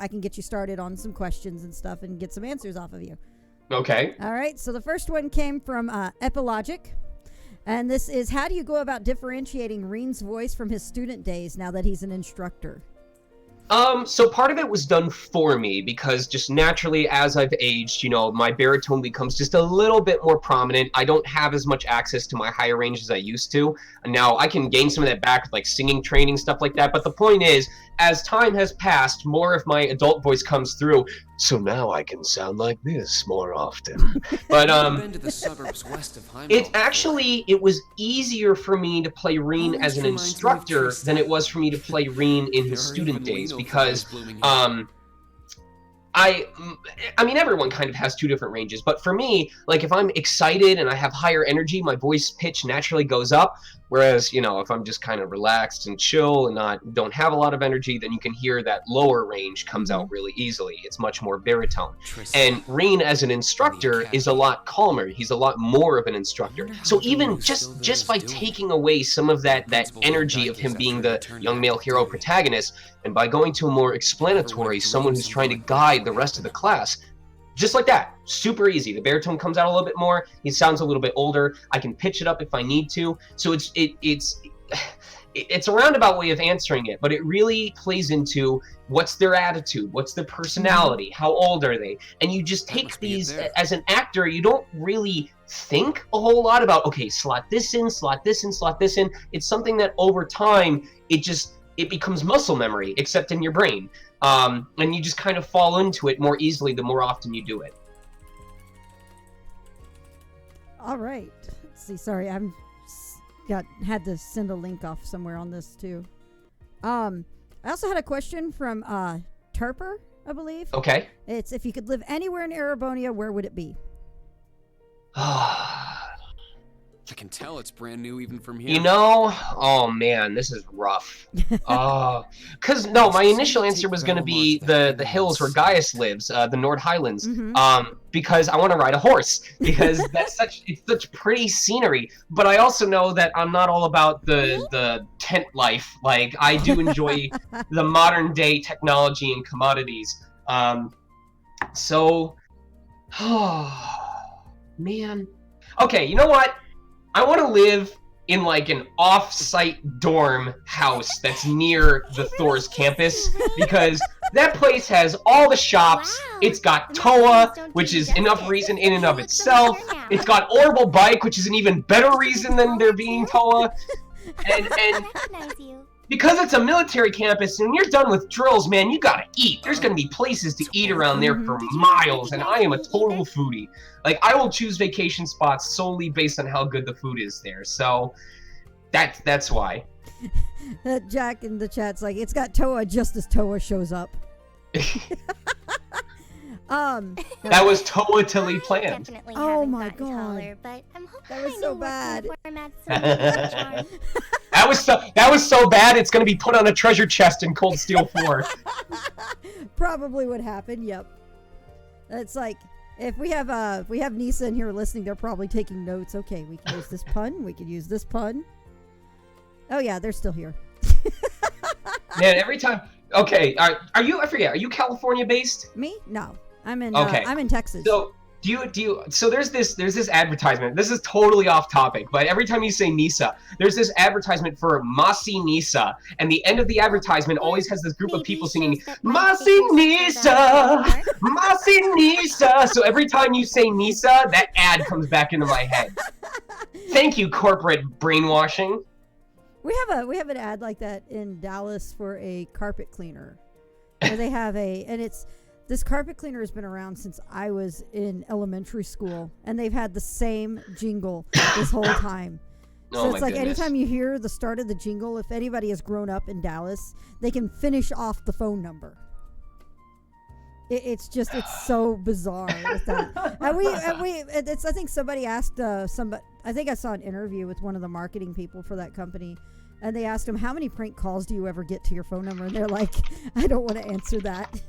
can get you started on some questions and stuff and get some answers off of you. Okay. All right. So the first one came from Epilogic. And this is, how do you go about differentiating Reen's voice from his student days now that he's an instructor? So part of it was done for me because just naturally as I've aged, my baritone becomes just a little bit more prominent. I don't have as much access to my higher range as I used to. And now I can gain some of that back with like singing training, stuff like that. But the point is, as time has passed, more of my adult voice comes through. So now I can sound like this more often. But been to the suburbs west of it was easier for me to play Reen as an instructor than it was for me to play Reen in his student days because I mean, everyone kind of has two different ranges, but for me, like if I'm excited and I have higher energy, my voice pitch naturally goes up. Whereas, if I'm just kind of relaxed and chill and don't have a lot of energy, then you can hear that lower range comes out really easily. It's much more baritone. And Reen as an instructor is a lot calmer. He's a lot more of an instructor. So even just by taking away some of that energy of him being the young male hero protagonist, and by going to a more explanatory, someone who's trying to guide the rest of the class, just like that, super easy. The baritone comes out a little bit more. He sounds a little bit older. I can pitch it up if I need to. So it's a roundabout way of answering it, but it really plays into what's their attitude, what's their personality, how old are they, and you just take these as an actor. You don't really think a whole lot about, okay, slot this in, slot this in, slot this in. It's something that over time it becomes muscle memory, except in your brain. And you just kind of fall into it more easily the more often you do it. All right. Let's see. Sorry, had to send a link off somewhere on this too. I also had a question from Terper, I believe. Okay. It's, if you could live anywhere in Erebonia, where would it be? I can tell it's brand new even from here. You know, oh man, this is rough. Cause no, my initial answer was gonna be the hills where Gaius lives, the Nord Highlands. Because I want to ride a horse, because it's such pretty scenery. But I also know that I'm not all about the tent life. Like, I do enjoy the modern day technology and commodities. So, man. Okay, you know what? I want to live in like an off-site dorm house that's near the Thor's campus, because that place has all the shops. It's got Toa, which is enough reason in and of itself. It's got Orbital Bike, which is an even better reason than there being Toa. And because it's a military campus, and when you're done with drills, man, you gotta eat. There's gonna be places to eat around there for miles, and I am a total foodie. Like, I will choose vacation spots solely based on how good the food is there. So, that's why. Jack in the chat's like, it's got Toa just as Toa shows up. That was totally planned. Oh my god, taller, but that was so bad. That was so bad. It's gonna be put on a treasure chest in Cold Steel 4. Probably would happen. Yep. It's like, if we have Nisa in here listening, they're probably taking notes. Okay, we can use this pun. We can use this pun. Oh yeah, they're still here. Man, every time. Okay, are you? I forget. Are you California based? Me? No, I'm in. Okay. I'm in Texas. So do you? So there's this advertisement. This is totally off topic, but every time you say Nisa, there's this advertisement for Masi Nisa, and the end of the advertisement always has this group of people singing Masi Nisa, Masi Nisa. So every time you say Nisa, that ad comes back into my head. Thank you, corporate brainwashing. We have an ad like that in Dallas for a carpet cleaner, where they have this carpet cleaner has been around since I was in elementary school, and they've had the same jingle this whole time. So it's like, anytime you hear the start of the jingle, if anybody has grown up in Dallas, they can finish off the phone number. It's so bizarre with that. I think somebody asked I think I saw an interview with one of the marketing people for that company, and they asked him, how many prank calls do you ever get to your phone number? And they're like, I don't want to answer that.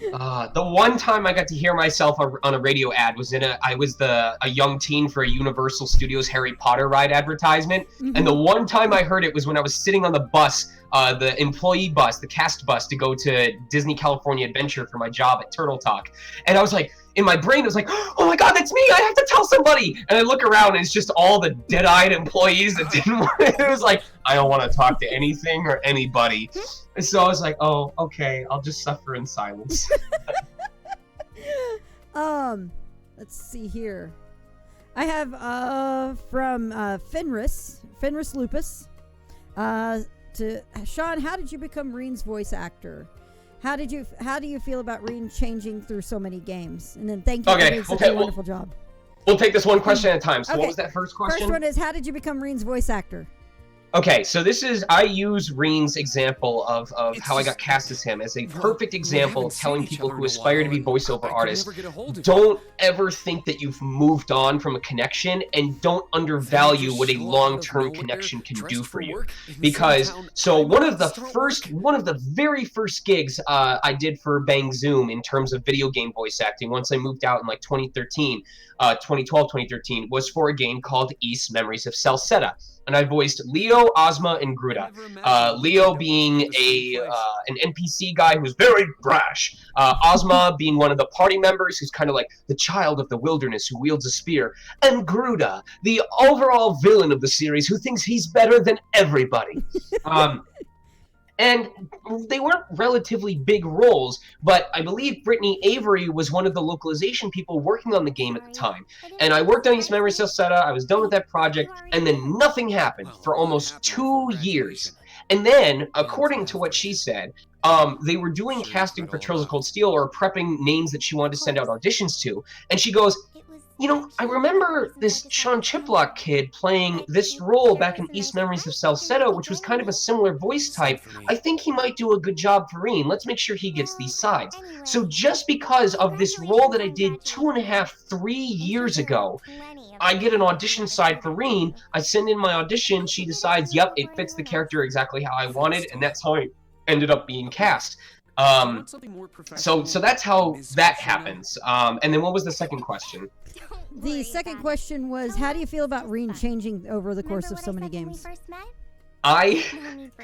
The one time I got to hear myself on a radio ad was I was a young teen for a Universal Studios Harry Potter ride advertisement, and the one time I heard it was when I was sitting on the bus, the employee bus, the cast bus, to go to Disney California Adventure for my job at Turtle Talk, and I was like, in my brain, it was like, oh my god, that's me! I have to tell somebody! And I look around, and it's just all the dead-eyed employees that didn't want it. It was like, I don't want to talk to anything or anybody. And so I was like, oh, okay, I'll just suffer in silence. Let's see here. I have from Fenris Lupus to Sean. How did you become Reen's voice actor? How do you feel about Reen changing through so many games? And then thank you for doing such a wonderful job. We'll take this one question at a time. So what was that first question? First one is, how did you become Reen's voice actor? Okay, so I use Reen's example of how I got cast as him as a perfect example of telling people who aspire to be voiceover artists, don't ever think that you've moved on from a connection, and don't undervalue what a long-term connection can do for you. Because, so one of the very first gigs I did for Bang Zoom in terms of video game voice acting, once I moved out in like 2012, 2013, was for a game called NIS Memories of Celceta. And I voiced Leo, Ozma, and Gruda. Leo being an NPC guy who's very brash. Ozma being one of the party members who's kind of like the child of the wilderness who wields a spear. And Gruda, the overall villain of the series who thinks he's better than everybody. And they weren't relatively big roles, but I believe Brittany Avery was one of the localization people working on the game at the time. And I worked on NIS Memories of Celceta, I was done with that project, and then nothing happened for almost 2 years. And then, according to what she said, they were doing casting for Trails of Cold Steel, or prepping names that she wanted to send out auditions to, and she goes, you know, I remember this Sean Chiplock kid playing this role back in East Memories of Salcedo, which was kind of a similar voice type. I think he might do a good job for Reen. Let's make sure he gets these sides. So just because of this role that I did 2.5, 3 years ago, I get an audition side for Reen, I send in my audition, she decides, yep, it fits the character exactly how I wanted, and that's how I ended up being cast. So that's how that happens. And then what was the second question? The second question was, how do you feel about Reen changing over the course of so many games?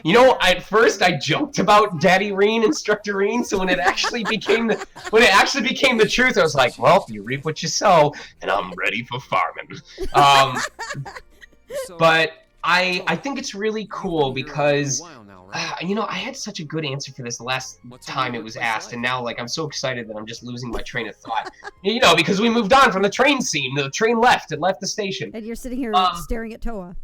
You know, at first I joked about Daddy Reen, Instructor Reen, so when it actually became the truth, I was like, well, you reap what you sow, and I'm ready for farming. But I think it's really cool because you know, I had such a good answer for this the last time it was asked, and now, like, I'm so excited that I'm just losing my train of thought. You know, because we moved on from the train scene. The train left. It left the station. And you're sitting here staring at Toa.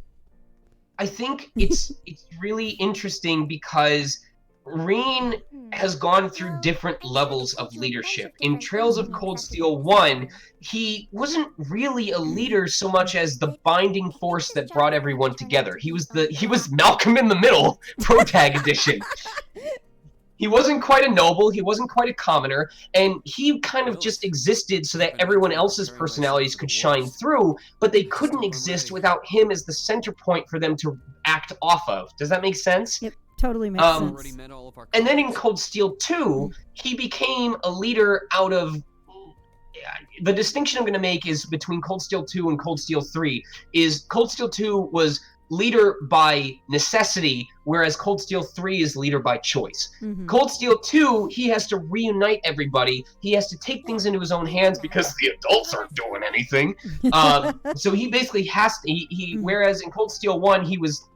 I think it's really interesting because Reen has gone through different levels of leadership. In Trails of Cold Steel 1, he wasn't really a leader so much as the binding force that brought everyone together. He was Malcolm in the Middle, Protag Edition. He wasn't quite a noble, he wasn't quite a commoner, and he kind of just existed so that everyone else's personalities could shine through, but they couldn't exist without him as the center point for them to act off of. Does that make sense? Yep. Totally makes sense. And then in Cold Steel 2, he became a leader out of... The distinction I'm going to make is between Cold Steel 2 and Cold Steel 3 is Cold Steel 2 was leader by necessity, whereas Cold Steel 3 is leader by choice. Cold Steel 2, he has to reunite everybody. He has to take things into his own hands because the adults aren't doing anything. So he basically has to... Whereas in Cold Steel 1, he was...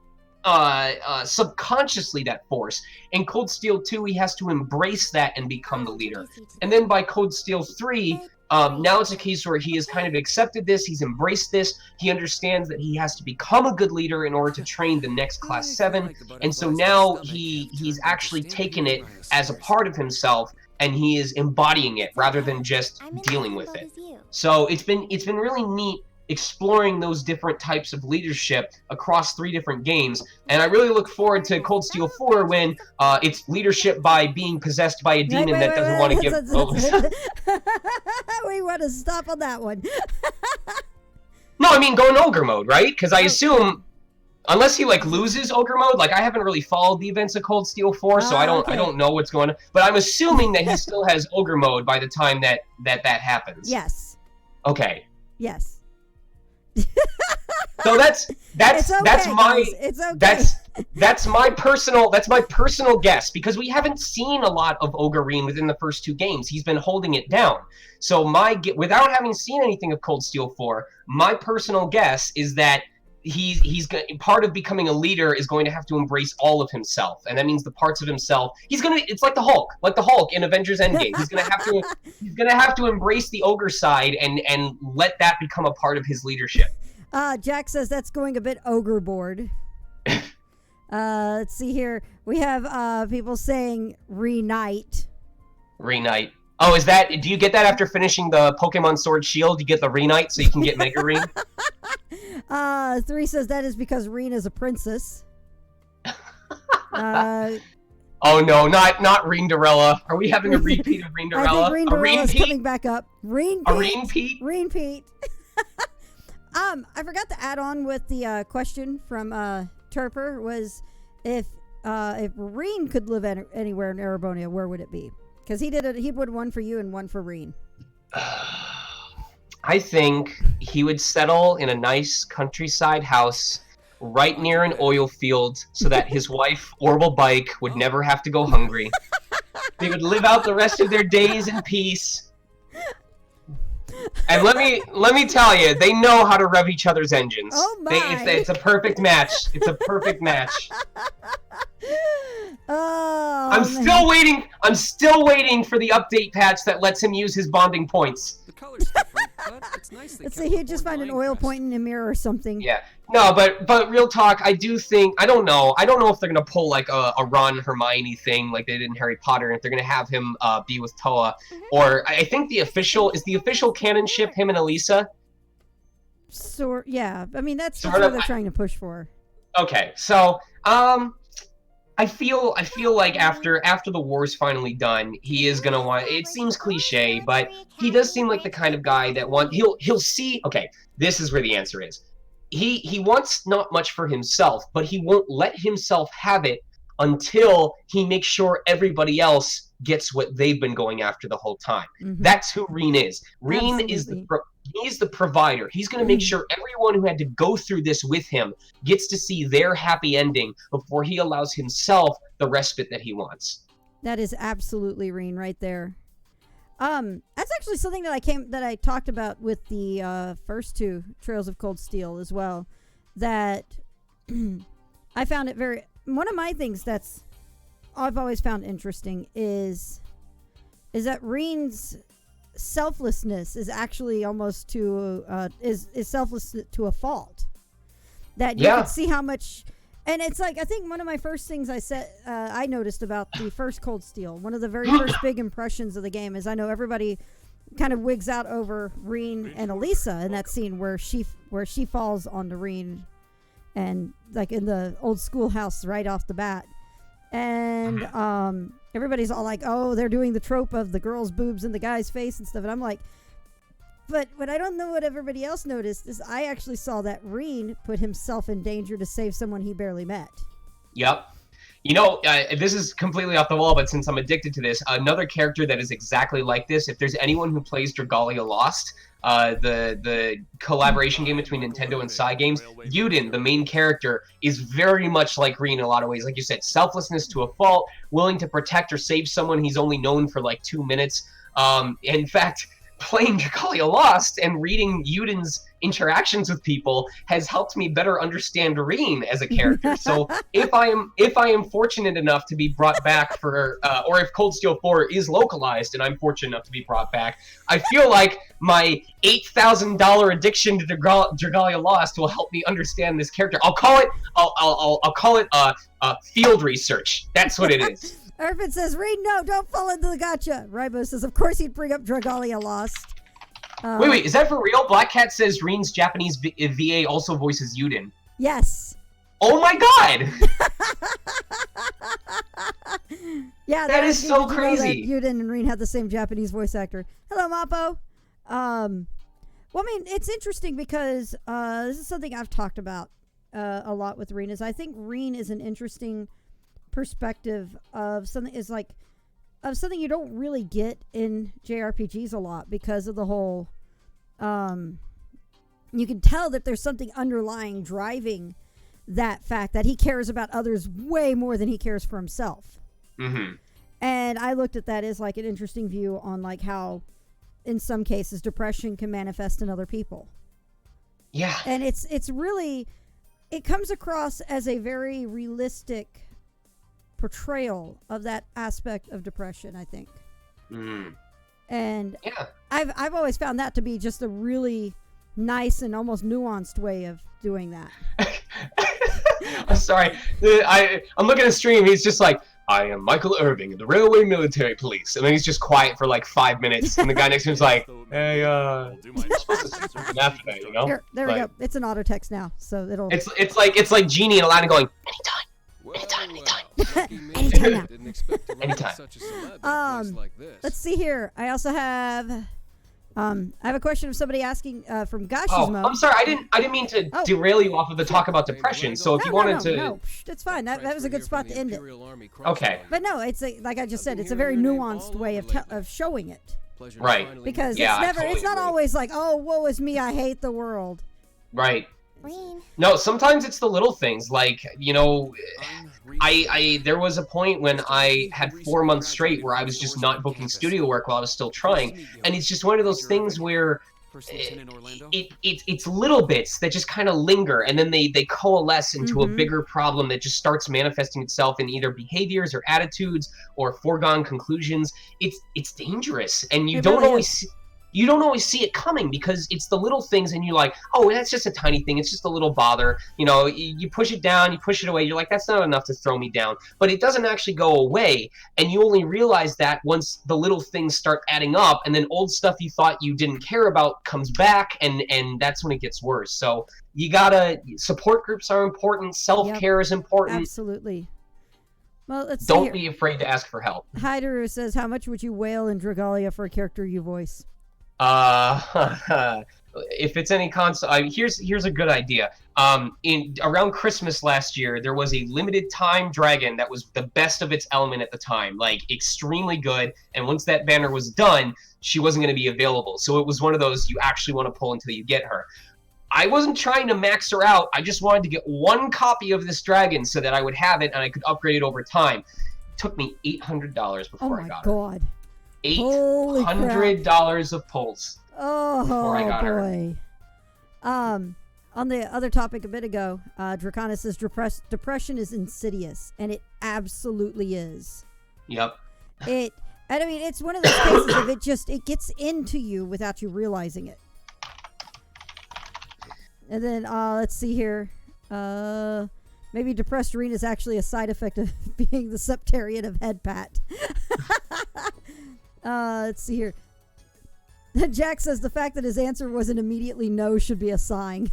subconsciously that force. In Cold Steel 2, he has to embrace that and become the leader. And then by Cold Steel 3, now it's a case where he has kind of accepted this, he's embraced this, he understands that he has to become a good leader in order to train the next Class 7, and so now he's actually taken it as a part of himself, and he is embodying it rather than just dealing with it. So it's been really neat exploring those different types of leadership across 3 different games, and I really look forward to Cold Steel 4 when it's leadership by being possessed by a demon that doesn't want to give... We want to stop on that one. No, I mean going ogre mode, right? Because I assume, unless he like loses ogre mode, like I haven't really followed the events of Cold Steel 4, so I don't know what's going on, but I'm assuming that he still has ogre mode by the time that happens. Yes. Okay. Yes. So that's my personal guess, because we haven't seen a lot of Ogurine within the first 2 games. He's been holding it down. So without having seen anything of Cold Steel 4, my personal guess is that part of becoming a leader is going to have to embrace all of himself, and that means the parts of himself it's like the Hulk in Avengers Endgame. He's gonna have to embrace the ogre side and let that become a part of his leadership. Jack says that's going a bit ogre board. Let's see here. We have people saying Renite. Renite. Oh, do you get that after finishing the Pokemon Sword Shield? You get the Renite so you can get Mega Reen? 3 says that is because Reen is a princess. Oh no, not Reenderella. Are we having a repeat of Reenderella? I think Reenderella's coming back up. Reen Pete. I forgot to add on with the question from Terper was if Reen could live anywhere in Erebonia, where would it be? Because he would one for you and one for Reen. I think he would settle in a nice countryside house right near an oil field so that his wife, Orbital Bike, would never have to go hungry. They would live out the rest of their days in peace. And let me tell you, they know how to rev each other's engines. Oh my! It's a perfect match. It's a perfect match. Oh, I'm still waiting for the update patch that lets him use his bonding points. The color's different, but it's nice. Let's see, he'd just find an oil point in a mirror or something. Yeah. No, but real talk, I don't know if they're gonna pull like a Ron Hermione thing like they did in Harry Potter, and if they're gonna have him be with Toa, or I think the official canon ship him and Elisa. Yeah. I mean, that's Sort what of, they're trying to push for. Okay, so I feel like after the war's finally done, he is gonna want. It seems cliche, but he does seem like the kind of guy that he'll see. Okay, this is where the answer is. He wants not much for himself, but he won't let himself have it until he makes sure everybody else gets what they've been going after the whole time. Mm-hmm. That's who Reen is. Reen is he's the provider. He's going to make sure everyone who had to go through this with him gets to see their happy ending before he allows himself the respite that he wants. That is absolutely Reen right there. That's actually something that I talked about with the first two Trails of Cold Steel as well. That I found it very. One of my things that's I've always found interesting is that Reen's selflessness is actually almost to is selfless to a fault. That you can see how much. And it's like, I think one of my first things I noticed about the first Cold Steel, one of the very first big impressions of the game is I know everybody kind of wigs out over Reen and Elisa in that scene where she falls onto Reen and like in the old schoolhouse right off the bat. And everybody's all like, oh, they're doing the trope of the girl's boobs in the guy's face and stuff. And I'm like, but what I don't know what everybody else noticed is I actually saw that Reen put himself in danger to save someone he barely met. Yep. You know, this is completely off the wall, but since I'm addicted to this, another character that is exactly like this, if there's anyone who plays Dragalia Lost, the collaboration game between Nintendo and Cygames, Yuden, the main character, is very much like Reen in a lot of ways. Like you said, selflessness to a fault, willing to protect or save someone he's only known for like 2 minutes. In fact, playing Dragalia Lost and reading Yuden's interactions with people has helped me better understand Reen as a character. So if I am fortunate enough to be brought back for, or if Cold Steel 4 is localized and I'm fortunate enough to be brought back, I feel like my $8,000 addiction to Dragalia Lost will help me understand this character. I'll call it field research. That's what it is. Irvin says, Reen, no, don't fall into the gotcha. Raibo says, of course he'd bring up Dragalia Lost. Wait, is that for real? Black Cat says Reen's Japanese VA also voices Yuden. Yes. Oh my god! Yeah, that is so crazy. Yuden and Reen had the same Japanese voice actor. Hello, Mappo. Well, I mean, it's interesting because this is something I've talked about a lot with Reen. Is I think Reen is an interesting perspective of something you don't really get in JRPGs a lot because of the whole you can tell that there's something underlying driving that fact that he cares about others way more than he cares for himself. Mm-hmm. And I looked at that as like an interesting view on like how in some cases depression can manifest in other people. Yeah. And it's really, it comes across as a very realistic portrayal of that aspect of depression, I think. And I've always found that to be just a really nice and almost nuanced way of doing that. I'm sorry. I'm looking at the stream. He's just like, I am Michael Irving of the Railway Military Police. And then he's just quiet for like 5 minutes. And the guy next to him's like, hey, I'm supposed to say something after that, you know? There we go. It's an auto text now, so it'll... It's like Genie in Aladdin going, anytime. Anytime. Let's see here. I also have... I have a question of somebody asking from Gashimo. Oh, I'm sorry. I didn't mean to derail you off of the talk about depression. So if you wanted to, no, that's fine. That was a good spot to end it. Okay. But no, it's like I just said, it's a very nuanced way of showing it. Right. Because it's not always like, oh, woe is me, I hate the world. Right. No, sometimes it's the little things, like, you know, there was a point when I had 4 months straight where I was just not booking studio work while I was still trying, and it's just one of those things where it's little bits that just kind of linger, and then they coalesce into a bigger problem that just starts manifesting itself in either behaviors or attitudes or foregone conclusions. It's dangerous, and you don't always you don't always see it coming because it's the little things and you're like, oh, that's just a tiny thing. It's just a little bother. You know, you push it down, you push it away. You're like, that's not enough to throw me down. But it doesn't actually go away. And you only realize that once the little things start adding up, and then old stuff you thought you didn't care about comes back, and that's when it gets worse. So you gotta, support groups are important. Self-care is important. Absolutely. Well, let's Don't see be afraid to ask for help. Hyderu says, how much would you wail in Dragalia for a character you voice? If it's any console, here's a good idea. Around Christmas last year, there was a limited time dragon that was the best of its element at the time, like extremely good. And once that banner was done, she wasn't going to be available. So it was one of those you actually want to pull until you get her. I wasn't trying to max her out. I just wanted to get one copy of this dragon so that I would have it and I could upgrade it over time. It took me $800 before I got her. $800 of pulls. Oh, before I got boy. Her. On the other topic a bit ago, Dracana says depression is insidious, and it absolutely is. Yep. And I mean, it's one of those cases of it gets into you without you realizing it. And then let's see here. Maybe depressed Reen is actually a side effect of being the septarian of Headpat. Let's see here. Jack says the fact that his answer wasn't immediately no should be a sign.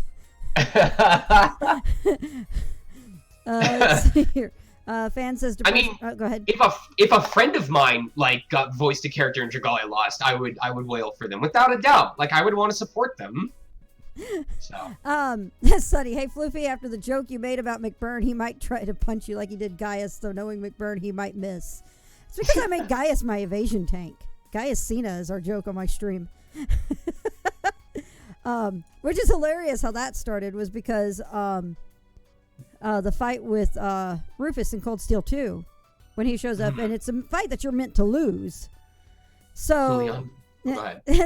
Let's see here. Fan says I mean, go ahead. If a friend of mine like got voiced a character in Dragalia Lost, I would wail for them without a doubt. Like I would want to support them. So. Sonny, hey Floofy, after the joke you made about McBurn, he might try to punch you like he did Gaius, though knowing McBurn he might miss. It's because I made Gaius my evasion tank. Gaius Cena is our joke on my stream. Which is hilarious how that started was because the fight with Rufus in Cold Steel 2 when he shows up, and it's a fight that you're meant to lose. So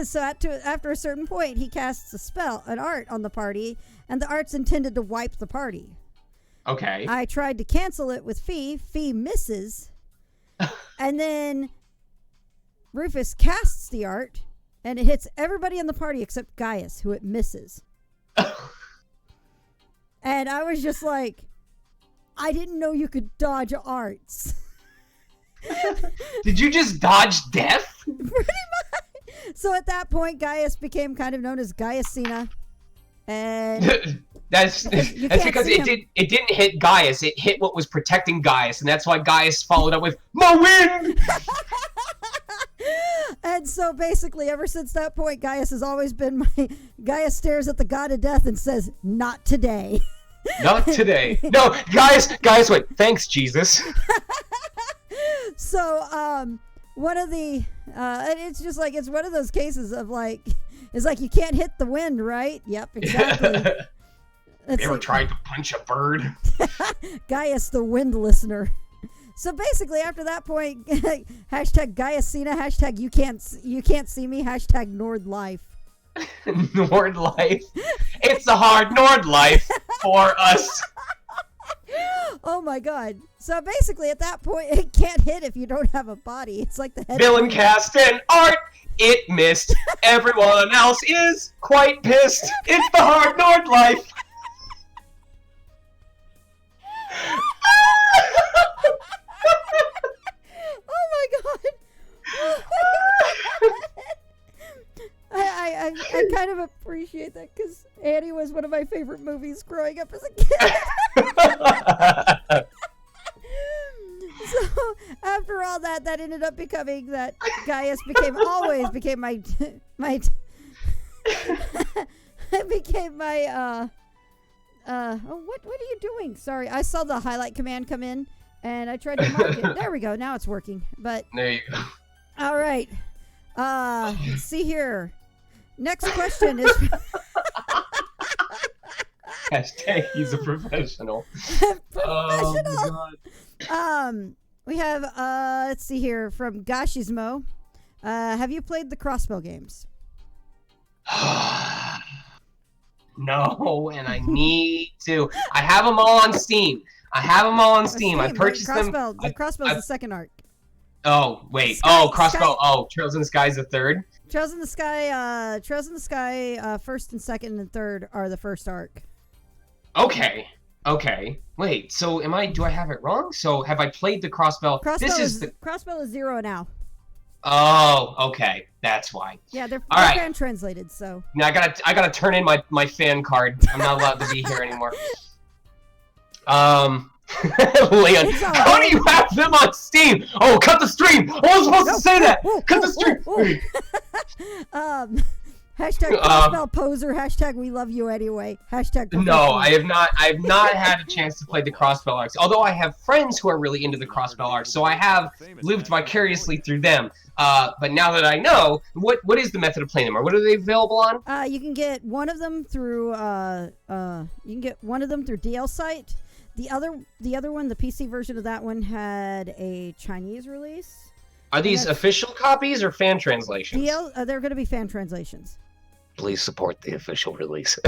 so after a certain point, he casts an art on the party, and the art's intended to wipe the party. Okay. I tried to cancel it with Fee. Fee misses. And then Rufus casts the art, and it hits everybody in the party except Gaius, who it misses. And I was just like, I didn't know you could dodge arts. Did you just dodge death? Pretty much. So at that point, Gaius became kind of known as Gaius Cena. And that's because it didn't hit Gaius. It hit what was protecting Gaius, and that's why Gaius followed up with "My win." And so basically, ever since that point, Gaius has always been Gaius stares at the god of death and says, "Not today." Not today. No, Gaius went, "Thanks, Jesus." So, one of the, and it's just like, it's one of those cases of like, it's like you can't hit the wind, right? Yep, exactly. You ever tried to punch a bird? Gaius the wind listener. So basically, after that point, hashtag Gaius Cena, hashtag you can't see me, hashtag Nord life. Nord life. It's a hard Nord life for us. Oh my god. So basically at that point it can't hit if you don't have a body. It's like the head villain cast and art. It missed. Everyone else is quite pissed. It's the hard Nord life. Oh my god. I kind of appreciate that because Annie was one of my favorite movies growing up as a kid. So after all that ended up becoming that Gaius always became my what are you doing? Sorry, I saw the highlight command come in and I tried to mark it. There we go. Now it's working. But there you go. All right. Let's see here. Next question is hashtag he's a professional. Oh my god. We have let's see here from Gashismo. Have you played the Crossbow games? No, and I need to. I have them all on Steam. I purchased them. The Crossbow is the second arc. Oh, wait. Crossbow. Trails in the Sky is the third? Trails in the Sky, first and second and third are the first arc. Okay. Wait, so do I have it wrong? So have I played the Crossbell? Crossbell is 0 now. Oh, okay. That's why. Yeah, they're right. fan translated, so. Now I gotta turn in my fan card. I'm not allowed to be here anymore. Leon, how do you have them on Steam? Oh, cut the stream! I wasn't supposed to say that! Cut the stream! Hashtag Crossbell poser, hashtag we love you anyway, hashtag No, I have not had a chance to play the Crossbell arcs, although I have friends who are really into the Crossbell arcs, so I have lived vicariously through them. But now that I know, what is the method of playing them, or what are they available on? You can get one of them through DL site. The other one, the PC version of that one, had a Chinese release. Are these official copies or fan translations? They're going to be fan translations. Please support the official release.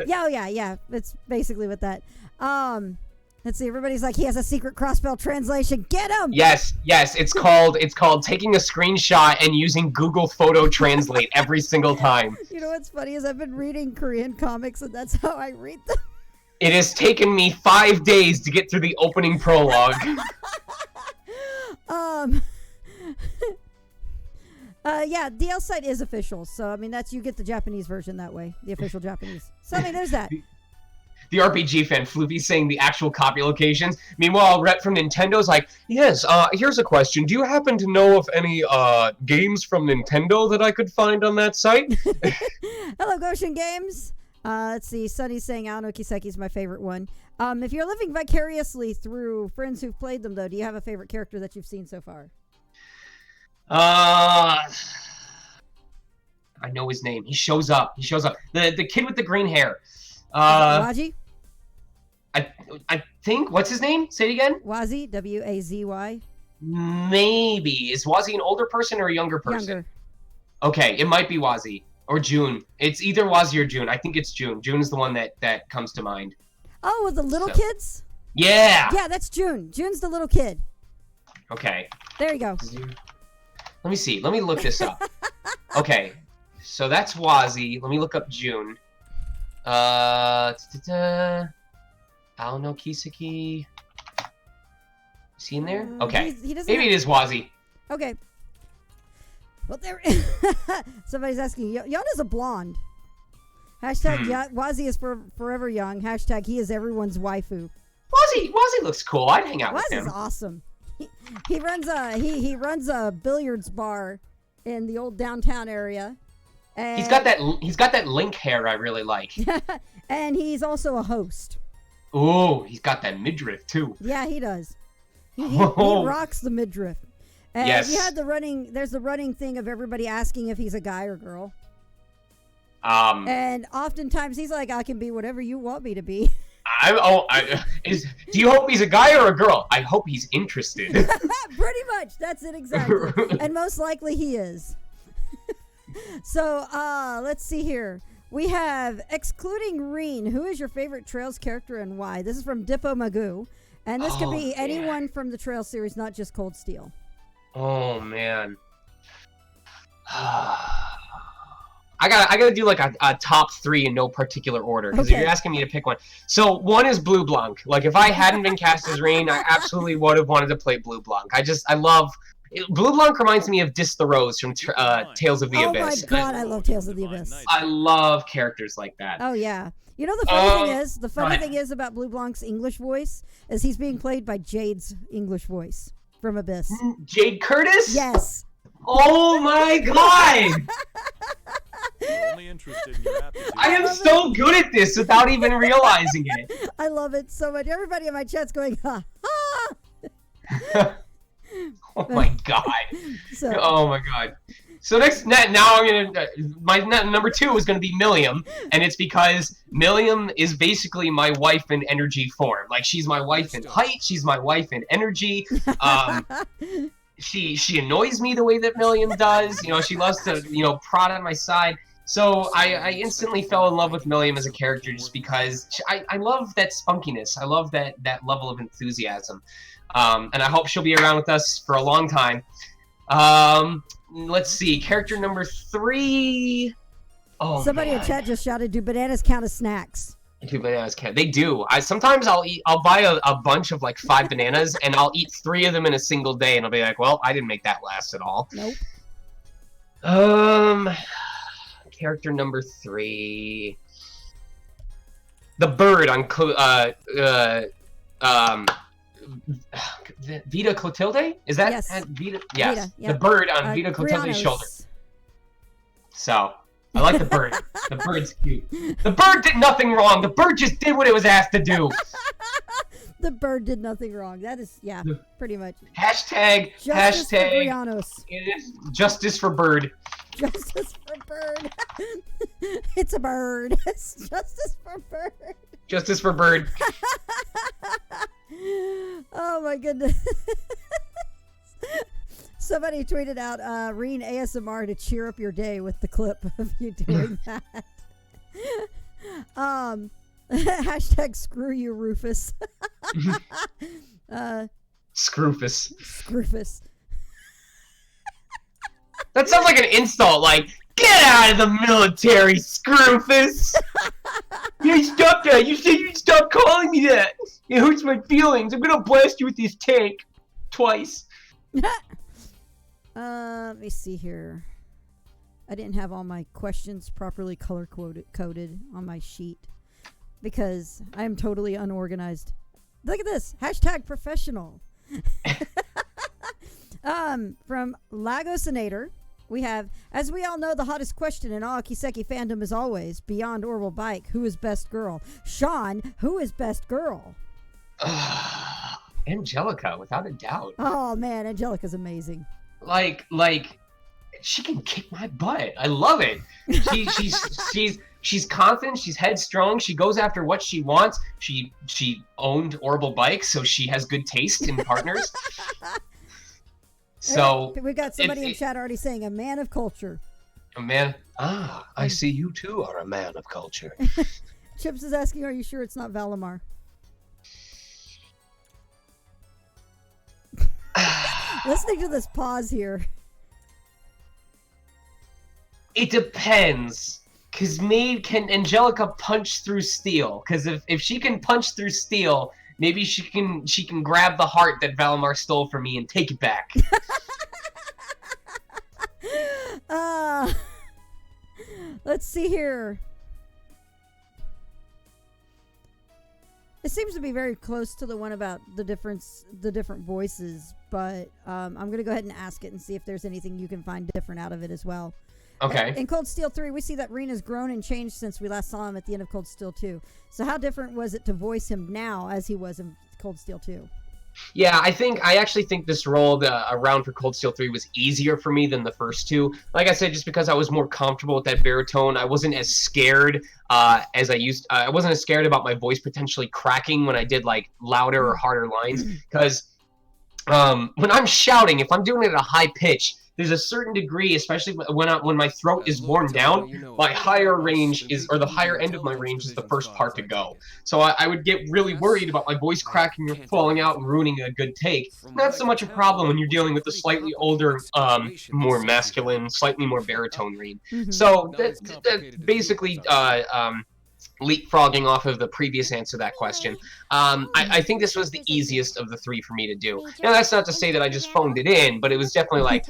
Yeah. It's basically what that. Let's see. Everybody's like, he has a secret Crossbell translation. Get him! Yes. It's called taking a screenshot and using Google Photo Translate every single time. You know what's funny is I've been reading Korean comics, and that's how I read them. It has taken me 5 days to get through the opening prologue. Yeah, DL site is official, so I mean you get the Japanese version that way, the official Japanese. So I mean, there's that. The RPG fan Floopy saying the actual copy locations. Meanwhile, Rhett from Nintendo's like, yes. Here's a question: do you happen to know of any games from Nintendo that I could find on that site? Hello, Goshen Games. Let's see. Sunny's saying Ano Kiseki is my favorite one. If you're living vicariously through friends who've played them, though, do you have a favorite character that you've seen so far? I know his name. He shows up. The kid with the green hair. Wazi? I think. What's his name? Say it again. Wazi. W-A-Z-Y. Maybe. Is Wazi an older person or a younger person? Younger. Okay, it might be Wazi. Or June. It's either Wazi or June. I think it's June. June is the one that comes to mind. Oh, with the little kids? Yeah! Yeah, that's June. June's the little kid. Okay. There you go. Let me see. Let me look this up. Okay. So that's Wazi. Let me look up June. Aono Kiseki. Is he in there? Okay. He doesn't Maybe it is Wazi. Okay. Well, there. Somebody's asking. Yona's a blonde. Hashtag Wazi is forever young. Hashtag he is everyone's waifu. Wazi looks cool. I'd hang out with him. Wazi's awesome. He runs a billiards bar in the old downtown area. And he's got that Link hair I really like. And he's also a host. Ooh, he's got that midriff too. Yeah, he does. He rocks the midriff. And yes. There's the running thing of everybody asking if he's a guy or girl. And oftentimes he's like, I can be whatever you want me to be. Do you hope he's a guy or a girl? I hope he's interested. Pretty much. That's it exactly. And most likely he is. So, let's see here. We have, excluding Reen, who is your favorite Trails character and why? This is from Dippo Magoo. And this could be anyone from the Trails series, not just Cold Steel. Oh, man. I gotta do like a top 3 in no particular order, because if you're asking me to pick one. So 1 is Blue Blanc. Like if I hadn't been cast as Reen, I absolutely would have wanted to play Blue Blanc. I love Blue Blanc reminds me of Dis the Rose from Tales of the Abyss. Oh my god, I love Tales of the Abyss. I love characters like that. Oh yeah. You know the funny thing is about Blue Blanc's English voice is he's being played by Jade's English voice from Abyss. Jade Curtis? Yes. Oh my god! Only interested in your aptitude. I am so good at this without even realizing it. I love it so much. Everybody in my chat's going, ha ha. Oh my god. Oh my god. So now I'm gonna my number 2 is gonna be Milliam, and it's because Milliam is basically my wife in energy form. Like she's my wife in height, she's my wife in energy. She annoys me the way that Milliam does. You know, she loves to prod on my side. So I instantly fell in love with Milliam as a character just because I love that spunkiness. I love that level of enthusiasm. And I hope she'll be around with us for a long time. Let's see, character number 3. Oh, somebody in chat just shouted, "Do bananas count as snacks?" Do bananas count? They do. Sometimes I'll buy a bunch of like 5 bananas, and I'll eat 3 of them in a single day, and I'll be like, well, I didn't make that last at all. Nope. Character number 3. The bird on Vita Clotilde? Is that Vita? Yes. Vita, yep. The bird on Vita Clotilde's shoulder. So, I like the bird. The bird's cute. The bird did nothing wrong. The bird just did what it was asked to do. The bird did nothing wrong. That is, yeah, pretty much. Hashtag. Justice for Brianos. Justice for bird. Justice for bird. It's a bird. It's justice for bird. Justice for bird. Oh my goodness. Somebody tweeted out Reen ASMR to cheer up your day with the clip of you doing that. Hashtag screw you, Rufus. Scroofus. Scroofus. That sounds like an insult, like, get out of the military, Scroofus! You stop that! You said you'd stop calling me that! It hurts my feelings! I'm gonna blast you with this tank! Twice. Let me see here. I didn't have all my questions properly color-coded on my sheet because I am totally unorganized. Look at this. Hashtag professional. From Lagosinator, we have, as we all know, the hottest question in all Kiseki fandom is always, beyond Orbital Bike, who is best girl? Sean, who is best girl? Angelica, without a doubt. Oh man, Angelica's amazing. Like, she can kick my butt. I love it. She's confident. She's headstrong. She goes after what she wants. She owned Orbital Bike, so she has good taste in partners. So we've got somebody in chat already saying a man of culture. A man. I see you too are a man of culture. Chips is asking, are you sure it's not Valimar? Listening to this pause here. It depends. Because can Angelica punch through steel? Because if she can punch through steel, maybe she can grab the heart that Valimar stole from me and take it back. Let's see here. It seems to be very close to the one about the different voices, but I'm going to go ahead and ask it and see if there's anything you can find different out of it as well. Okay. In Cold Steel 3, we see that Reen has grown and changed since we last saw him at the end of Cold Steel 2. So how different was it to voice him now as he was in Cold Steel 2? Yeah, I actually think this role around for Cold Steel 3 was easier for me than the first two. Like I said, just because I was more comfortable with that baritone, I wasn't as scared as I used. I wasn't as scared about my voice potentially cracking when I did like louder or harder lines. Because when I'm shouting, if I'm doing it at a high pitch, there's a certain degree, especially when my throat is worn down, my higher range or the higher end of my range is the first part to go. So I would get really worried about my voice cracking or falling out and ruining a good take. Not so much a problem when you're dealing with a slightly older, more masculine, slightly more baritone Reen. So that basically leapfrogging off of the previous answer to that question. I think this was the easiest of the three for me to do. Now, that's not to say that I just phoned it in, but it was definitely like,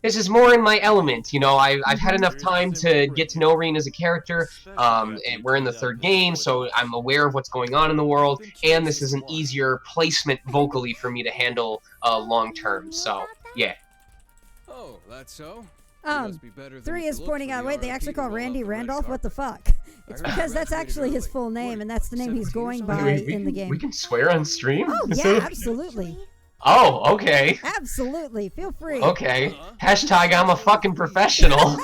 this is more in my element. You know, I've had enough time to get to know Reen as a character. And we're in the third game, so I'm aware of what's going on in the world, and this is an easier placement vocally for me to handle long term. So, yeah. Oh, that's so? 3 is pointing out, wait, they actually call Randy Randolph? What the fuck? It's because that's actually his full name, and that's the name he's going by in the game. We can swear on stream? Oh, yeah, absolutely. Oh, okay. Absolutely. Feel free. Okay. Hashtag I'm a fucking professional.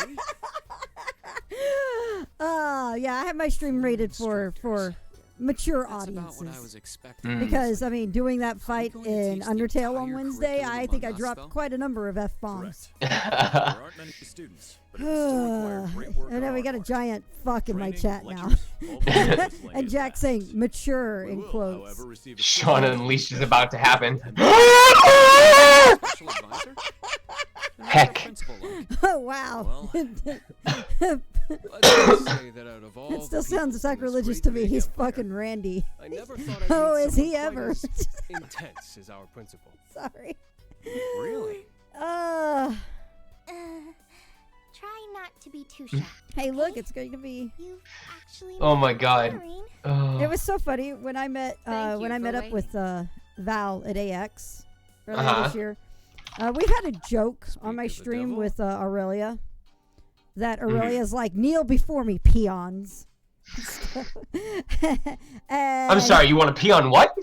Yeah, I have my stream rated for mature audiences. Because, I mean, doing that fight in Undertale on Wednesday, I think I dropped quite a number of F-bombs. There aren't many students, but it still require And then we got a giant fuck in my chat now. And Jack saying mature in quotes. Sean Unleashed is about to happen. Heck. Oh, wow. It still sounds sacrilegious to me. He's fucking Randy. Oh, is he ever? Intense is our principal. Sorry. Really? Try not to be too shy. Hey, look, it's going to be. Oh my god. It was so funny when I met up with Val at AX earlier this year. We've had a joke on my stream with Aurelia that Aurelia's like, kneel before me, peons. I'm sorry, you want to pee on what?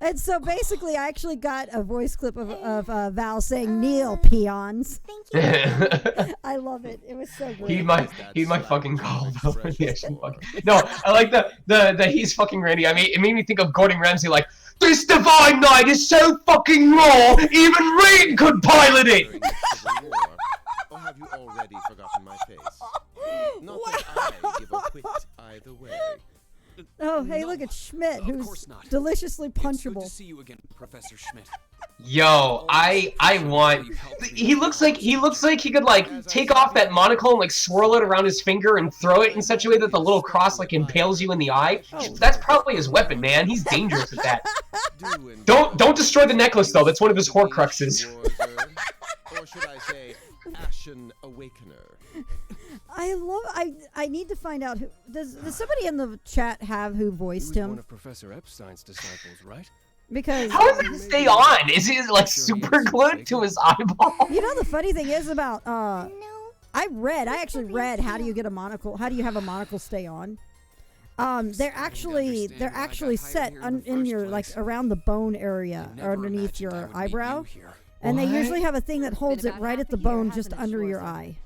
And so basically, I actually got a voice clip of Val saying, kneel, peons. I love it. It was so great. He's my fucking call. No, I like the he's fucking Randy. I mean, it made me think of Gordon Ramsay like, this divine night is so fucking raw, even Rain could pilot it! Or have you already forgotten my face? Not that I give a quit either way. Oh, hey, look at Schmidt, who's deliciously punchable. Good to see you again, Professor Schmidt. Yo, I want. He looks like he could like take off that monocle and like swirl it around his finger and throw it in such a way that the little cross like impales you in the eye. That's probably his weapon, man. He's dangerous at that. Don't destroy the necklace though. That's one of his Horcruxes. Or should I say, Ashen Awakener? I need to find out who does somebody in the chat have who voiced him? One of Professor Epstein's disciples, right? Because how does it stay on? Is he like super glued to his eyeball? You know the funny thing is about I actually read how do you get a monocle? How do you have a monocle stay on? They're actually set in your like around the bone area or underneath your eyebrow, and they usually have a thing that holds it right at the bone just under your eye.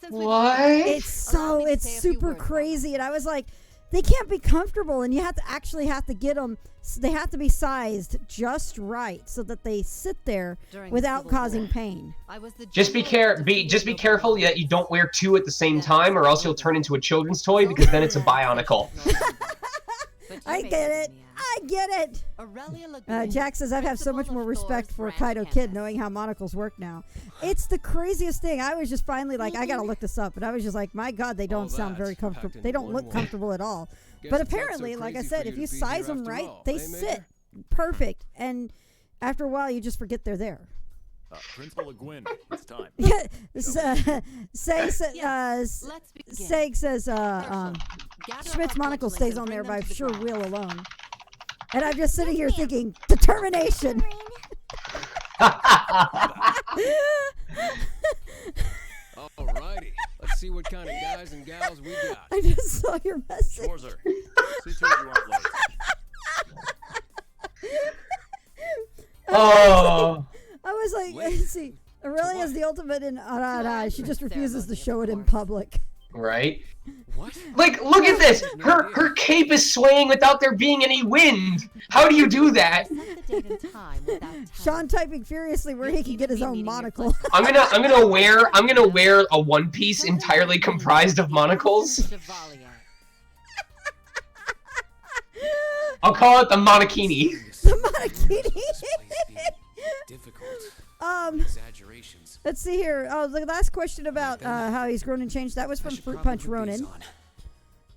What? It's super crazy, and I was like, they can't be comfortable, and you have to get them. They have to be sized just right so that they sit there without causing pain. Just be careful that you don't wear two at the same time, or else you'll turn into a children's toy because then it's a bionicle. I get it. Jack says, I have so much more respect for Kaido Kid knowing how monocles work now. It's the craziest thing. I was just finally like, I gotta look this up. And I was just like, my God, they don't sound very comfortable. They don't look comfortable at all. But apparently, like I said, if you size them right, they sit perfect. And after a while, you just forget they're there. Principal Gwyn, it's time. Yeah, Seg says Schmidt's monocle stays on there by sheer will alone. And I'm just sitting here thinking, determination. Alrighty, let's see what kind of guys and gals we got. I just saw your message. Sure, sir. See to it you aren't late. Oh. I was like, see, Aurelia's the ultimate in she just refuses to show it in public. Right? What? Like, look at this! Her cape is swaying without there being any wind! How do you do that? Sean typing furiously where he can get his own monocle. I'm gonna wear a one piece entirely comprised of monocles. I'll call it the monokini. The monokini. Exaggerations. Let's see here. Oh, the last question about how he's grown and changed. That was from Fruit Punch Ronin.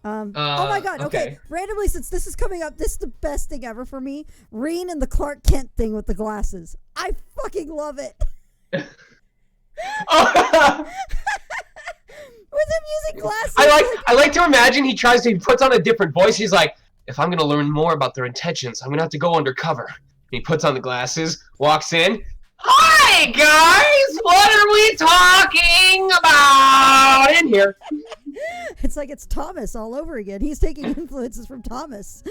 Oh my God. Okay. Randomly, since this is coming up, this is the best thing ever for me. Reen and the Clark Kent thing with the glasses. I fucking love it. With him using glasses. I like to imagine he puts on a different voice. He's like, if I'm gonna learn more about their intentions, I'm gonna have to go undercover. And he puts on the glasses, walks in. Hi guys, what are we talking about in here? It's like it's Thomas all over again. He's taking influences from Thomas.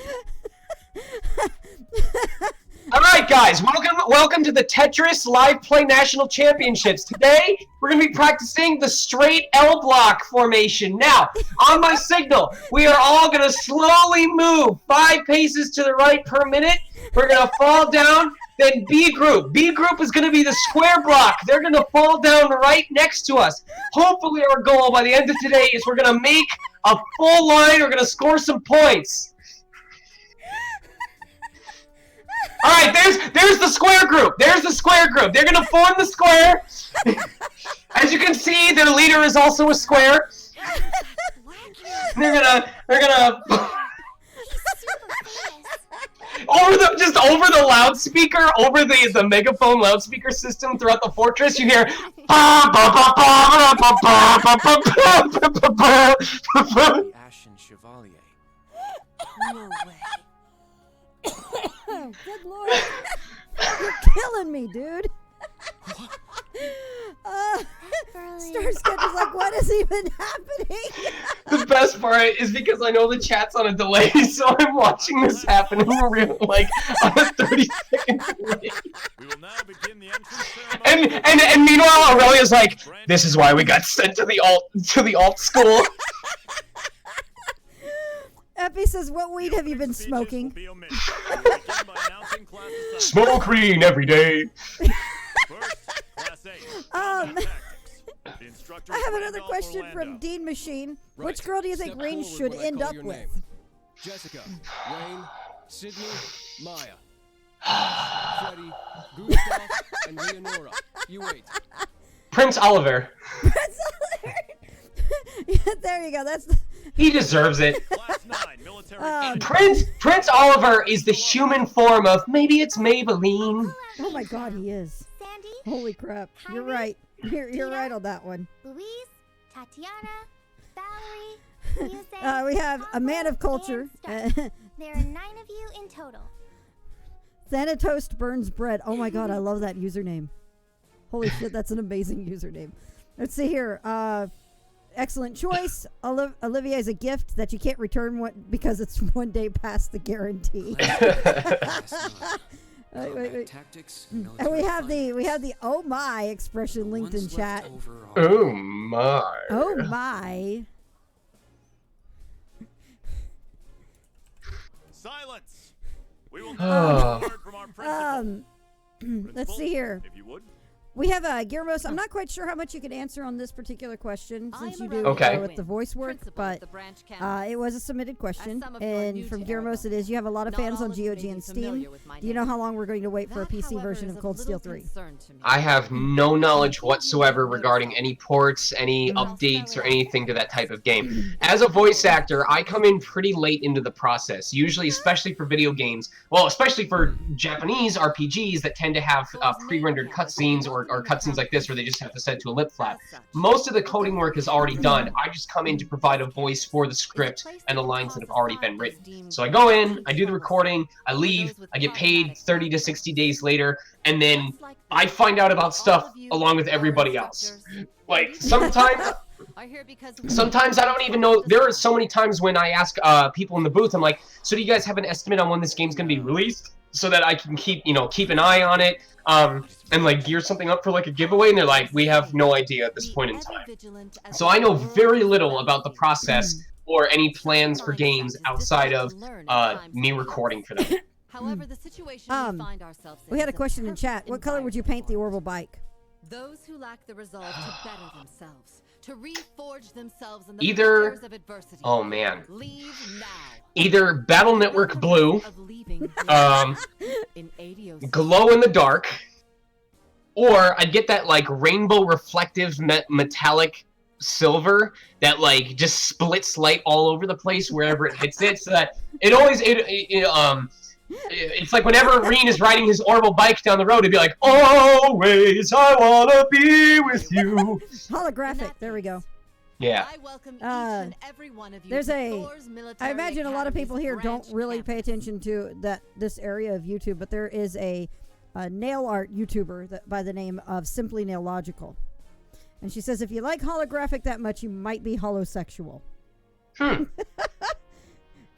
All right, guys, welcome to the Tetris Live Play National Championships. Today, we're going to be practicing the straight L block formation. Now, on my signal, we are all going to slowly move 5 paces to the right per minute. We're going to fall down. Then B group. B group is going to be the square block. They're going to fall down right next to us. Hopefully our goal by the end of today is we're going to make a full line. We're going to score some points. Alright, there's the square group. There's the square group. They're going to form the square. As you can see, their leader is also a square. They're gonna over the loudspeaker, over the megaphone loudspeaker system throughout the fortress, you hear Ashen Chevalier. No way. Good lord. You're killing me, dude. Starsketch is like, what is even happening? The best part is because I know the chat's on a delay, so I'm watching this happen in real, like, on a 30-second delay. We will now begin the entrance ceremony. And meanwhile, Aurelia's like, this is why we got sent to the alt school. Epi says, what weed have you been smoking? Smoke green every day. I have another question from Dean Machine. Right. Which girl do you think Step Rain forward should when I end call up your with? name. Jessica, Rain, Sydney, Maya, Freddy, Gustav, and Leonora. You wait. Prince Oliver. Prince Oliver. Yeah, there you go. That's. He deserves it. Class 9, military. Prince Oliver is the human form of maybe it's Maybelline. Oh my God, he is. Sandy, Holy crap! You're right. You're right on that one. Louise, Tatiana, Valerie, Yusei, We have a man of culture. and Stark. There are 9 of you in total. Thanatos burns bread. Oh my God, I love that username. Holy shit, that's an amazing username. Let's see here. Excellent choice. Olivia is a gift that you can't return because it's one day past the guarantee. Wait. Tactics, And we have the oh my expression linked in chat. Oh my. Oh my. Silence. We will now hear from our principal. Let's see here. If you would. We have Guillermo's. I'm not quite sure how much you can answer on this particular question since you do Okay. with the voice work, but it was a submitted question. And from Guillermo's, it is, you have a lot of fans on GOG and Steam. Do you know how long we're going to wait for a PC version of Cold Steel 3? I have no knowledge whatsoever regarding any ports, any updates, or anything to that type of game. As a voice actor, I come in pretty late into the process, usually, especially for video games, well, especially for Japanese RPGs that tend to have pre-rendered cutscenes or cutscenes like this where they just have to set it to a lip flap. Most of the coding work is already done. I just come in to provide a voice for the script and the lines that have already been written. So I go in, I do the recording, I leave, I get paid 30 to 60 days later, and then I find out about stuff along with everybody else. Like, sometimes I don't even know. There are so many times when I ask people in the booth, I'm like, so do you guys have an estimate on when this game's going to be released? So that I can keep an eye on it, and like gear something up for like a giveaway, and they're like, we have no idea at this point in time. So I know very little about the process or any plans for games outside of me recording for them. However, the situation we find ourselves in We had a is question in chat. What color would you paint the orbital bike? Those who lack the resolve to better themselves, to reforge themselves in the Either, fires of adversity. oh man, Leave now. either Battle Network Blue, Glow in the Dark, or I'd get that like rainbow reflective metallic silver that like just splits light all over the place wherever it hits it, so that it always it's like whenever Reen is riding his orbital bike down the road, it'd be like, always I wanna be with you. Holographic. There we go. Yeah. I welcome each and every one of you There's to a. Thor's Military I imagine a lot of people here Academy's don't really pay attention to this area of YouTube, but there is a nail art YouTuber by the name of Simply Nailogical, and she says if you like holographic that much, you might be holosexual.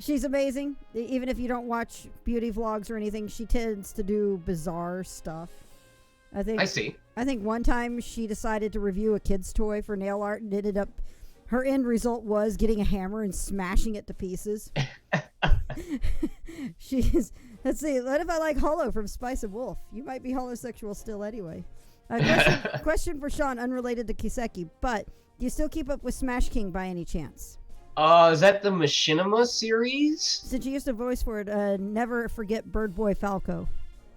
She's amazing. Even if you don't watch beauty vlogs or anything, she tends to do bizarre stuff. I see. I think one time she decided to review a kid's toy for nail art and ended up, her end result was getting a hammer and smashing it to pieces. She's Let's see. What if I like Hollow from Spice and Wolf? You might be holosexual still anyway. Question for Sean, unrelated to Kiseki, but do you still keep up with Smash King by any chance? Is that the Machinima series? Since you used to voice for it, never forget Bird Boy Falco.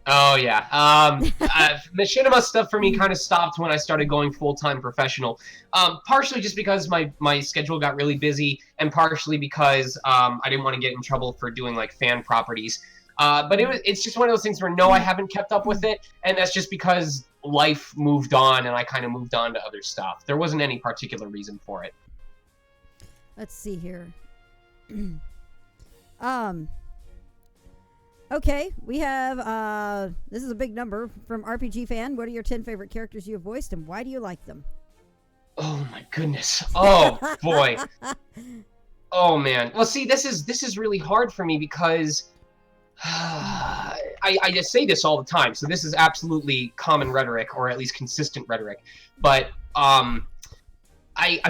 Oh, yeah. Machinima stuff for me kind of stopped when I started going full-time professional. Partially just because my schedule got really busy, and partially because I didn't want to get in trouble for doing, like, fan properties. But it's just one of those things where, no, I haven't kept up with it, and that's just because life moved on, and I kind of moved on to other stuff. There wasn't any particular reason for it. Let's see here. Okay, we have, this is a big number from RPG Fan. What are your 10 favorite characters you have voiced, and why do you like them? Oh, my goodness. Oh, boy. Oh, man. Well, see, this is really hard for me because I just say this all the time, so this is absolutely common rhetoric, or at least consistent rhetoric. But I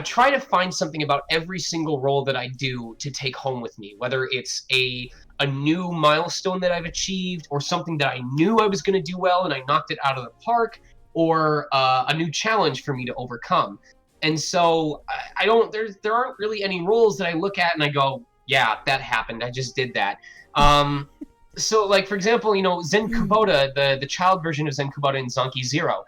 try to find something about every single role that I do to take home with me, whether it's a new milestone that I've achieved, or something that I knew I was going to do well and I knocked it out of the park, or a new challenge for me to overcome. And so there aren't really any roles that I look at and I go, yeah, that happened. I just did that. So, like, for example, Zen Kubota, the child version of Zen Kubota in Zonky Zero,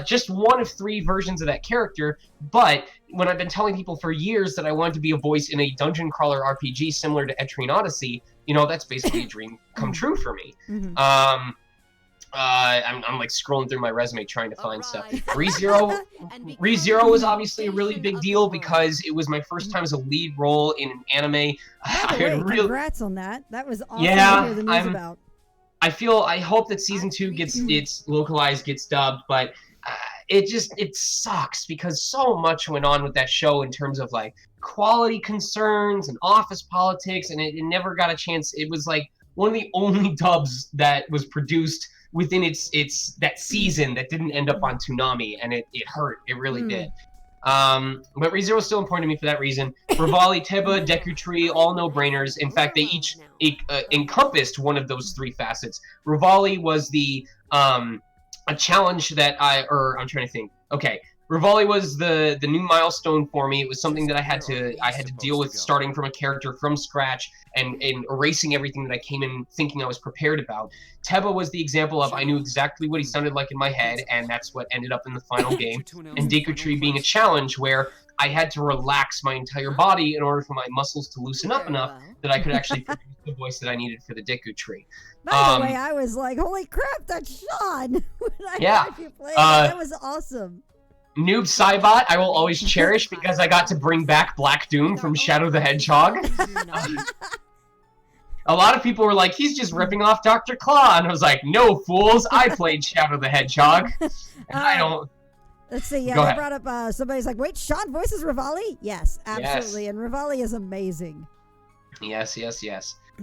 just one of 3 versions of that character, but when I've been telling people for years that I wanted to be a voice in a dungeon crawler RPG similar to Etrian Odyssey, that's basically a dream come true for me. Mm-hmm. I'm like scrolling through my resume trying to find stuff. ReZero was obviously a really big deal because it was my first time as a lead role in an anime. Congrats on that. That was awesome to hear the news about. I hope that season 2 gets localized, gets dubbed, but it sucks because so much went on with that show in terms of like quality concerns and office politics, and it never got a chance. It was like one of the only dubs that was produced within its that season that didn't end up on Toonami, and it hurt. It really did. But ReZero is still important to me for that reason. Rivali, Teba, Deku Tree, all no-brainers. In fact, they each encompassed one of those 3 facets. Rivali was a challenge that I'm trying to think. Okay, Rivali was the new milestone for me. It was something that I had to deal with, starting from a character from scratch and erasing everything that I came in thinking I was prepared about. Teba was the example of I knew exactly what he sounded like in my head, and that's what ended up in the final game. And Deku Tree being a challenge where I had to relax my entire body in order for my muscles to loosen up enough that I could actually produce the voice that I needed for the Deku Tree. By the way, I was like, holy crap, that's Sean! When I heard you play that was awesome. Noob Saibot, I will always cherish because I got to bring back Black Doom from Shadow the Hedgehog. A lot of people were like, he's just ripping off Dr. Claw, and I was like, no, fools, I played Shadow the Hedgehog. And I don't... Let's see, yeah, they brought up, somebody's like, wait, Sean voices Rivali? Yes, absolutely, yes. And Rivali is amazing. Yes. No,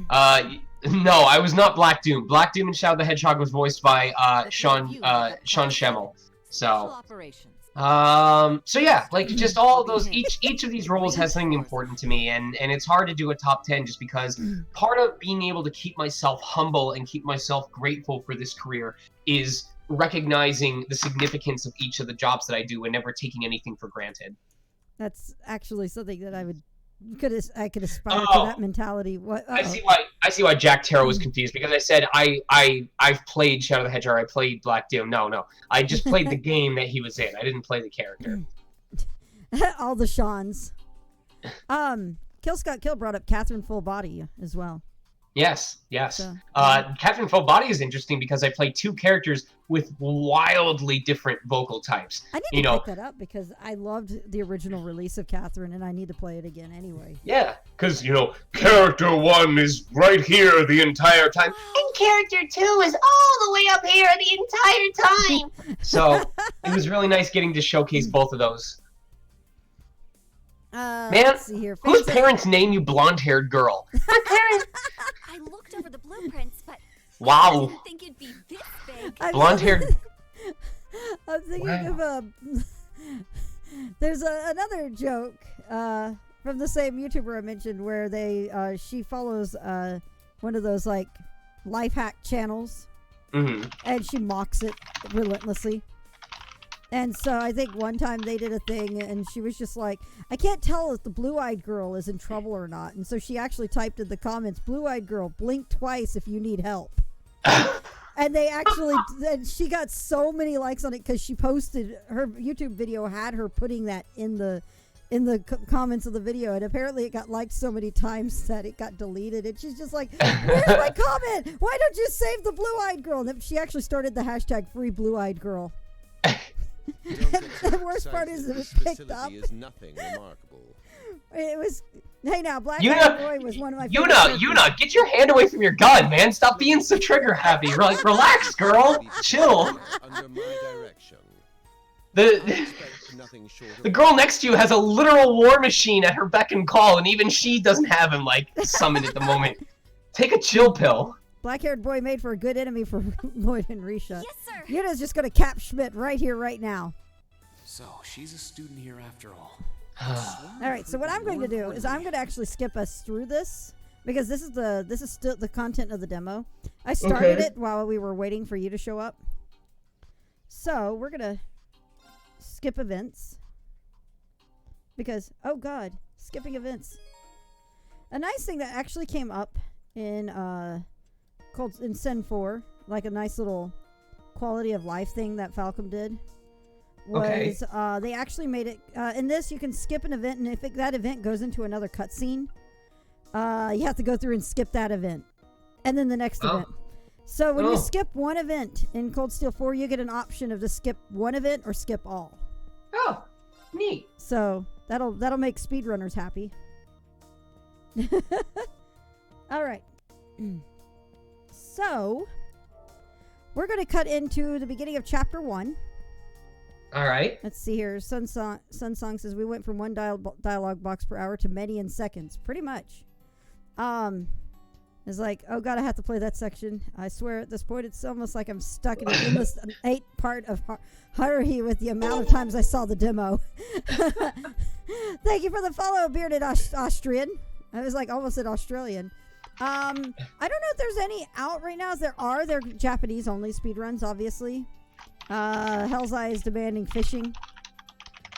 I was not Black Doom. Black Doom and Shadow the Hedgehog was voiced by Sean Schemmel. So yeah, like just all of those, each of these roles has something important to me, and it's hard to do a top 10 just because part of being able to keep myself humble and keep myself grateful for this career is recognizing the significance of each of the jobs that I do and never taking anything for granted. That's actually something that I could aspire to that mentality. I see why Jack Terrell was confused because I said I've played Shadow the Hedgehog. I played Black Doom. No, I just played the game that he was in. I didn't play the character. All the Seans. Kill Scott Kill brought up Catherine Full Body as well. Yes. So, Catherine Full Body is interesting because I play 2 characters with wildly different vocal types. I need to pick that up because I loved the original release of Catherine, and I need to play it again anyway. Yeah, because, character 1 is right here the entire time. And character 2 is all the way up here the entire time. So, it was really nice getting to showcase both of those. Man, let's see here. Whose parents name you blonde-haired girl? My parents. I looked over the blueprints, but wow. I didn't think it'd be this big. Blonde-haired. I'm thinking of there's another joke from the same YouTuber I mentioned where she follows one of those like life hack channels. Mm-hmm. And she mocks it relentlessly. And so I think one time they did a thing and she was just like, I can't tell if the blue-eyed girl is in trouble or not. And so she actually typed in the comments, blue-eyed girl, blink twice if you need help. And they actually, and she got so many likes on it because she posted, her YouTube video had her putting that in the comments of the video, and apparently it got liked so many times that it got deleted. And she's just like, where's my comment? Why don't you save the blue-eyed girl? And then she actually started the hashtag free blue-eyed girl. The worst part is it was picked up. Is nothing remarkable. It was, hey now, Black Boy was one of my favorite Yuna, get your hand away from your gun, man. Stop being so trigger happy. Like, relax, girl. Chill. Under my direction. The girl next to you has a literal war machine at her beck and call, and even she doesn't have him, like, summoned at the moment. Take a chill pill. Black-haired boy made for a good enemy for Lloyd and Risha. Yes, sir. Yuna's just going to cap Schmidt right here, right now. So, she's a student here after all. All right, so what I'm going to do is I'm going to actually skip us through this because this is still the content of the demo. I started it while we were waiting for you to show up. So, we're going to skip events because, oh god, skipping events. A nice thing that actually came up in in Sen 4, like a nice little quality of life thing that Falcom did, was they actually made it in this you can skip an event, and if that event goes into another cutscene, you have to go through and skip that event and then the next event. So when you skip one event in Cold Steel 4, you get an option of to skip one event or skip all. Oh, neat. So that'll make speedrunners happy. All right. So we're going to cut into the beginning of chapter 1. All right. Let's see here. Sun Song says we went from one dialogue box per hour to many in seconds. Pretty much. It's like, oh god, I have to play that section. I swear at this point it's almost like I'm stuck in an endless 8 part of Haruhi with the amount of times I saw the demo. Thank you for the follow, bearded Austrian. I was like almost an Australian. I don't know if there's any out right now. They're Japanese only speedruns, obviously. Hell's Eye is demanding fishing.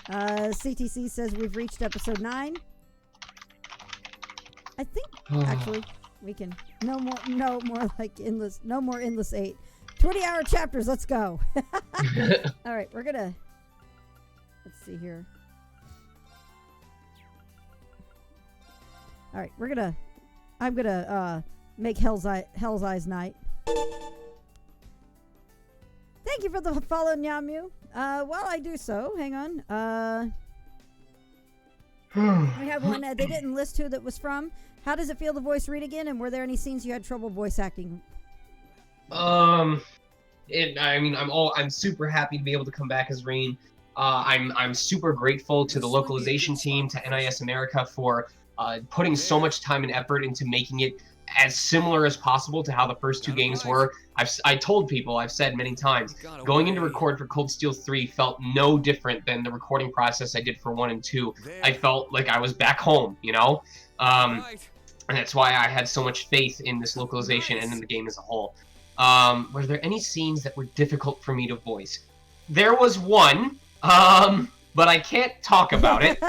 CTC says we've reached episode 9. I think actually we can no more like endless 8. 20-hour chapters, let's go. All right, let's see here. All right, I'm gonna make Hell's Eye's night. Thank you for the follow, Nyamu. While I do so, hang on. We have one. They didn't list who that was from. How does it feel to voice read again? And were there any scenes you had trouble voice acting? I'm super happy to be able to come back as Rain. I'm super grateful to the localization team, to NIS America for putting so much time and effort into making it as similar as possible to how the first 2 games were. I told people, I've said many times, going into record for Cold Steel 3 felt no different than the recording process I did for 1 and 2. I felt like I was back home, you know? And that's why I had so much faith in this localization and in the game as a whole. Were there any scenes that were difficult for me to voice? There was one, but I can't talk about it.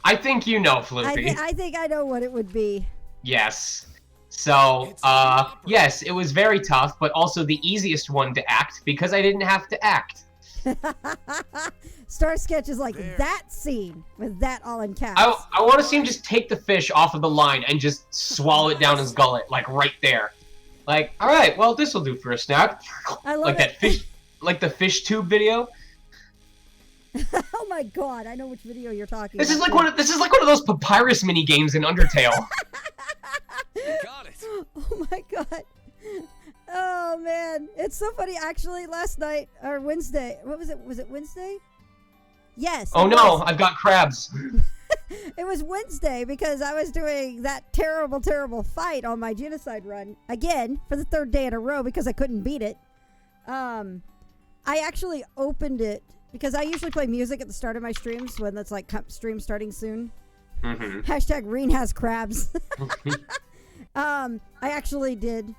I think you know, Floopy. I think I know what it would be. Yes. So, yes, it was very tough, but also the easiest one to act because I didn't have to act. Star Sketch is like that scene with that all in caps. I want to see him just take the fish off of the line and just swallow it down his gullet, like right there. Like, all right, well, this will do for a snack. I love like it. that fish, like the fish tube video. Oh my god, I know which video you're talking This about. is like one of those papyrus mini games in Undertale. Got it. Oh my god. Oh man, it's so funny. Actually, last night or Wednesday, what was it? Was it Wednesday? Yes. Oh no, I've got crabs. It was Wednesday because I was doing that terrible fight on my genocide run again for the 3rd day in a row because I couldn't beat it. I actually opened it because I usually play music at the start of my streams when that's like stream starting soon. Mm-hmm. Hashtag Reen has crabs. I actually did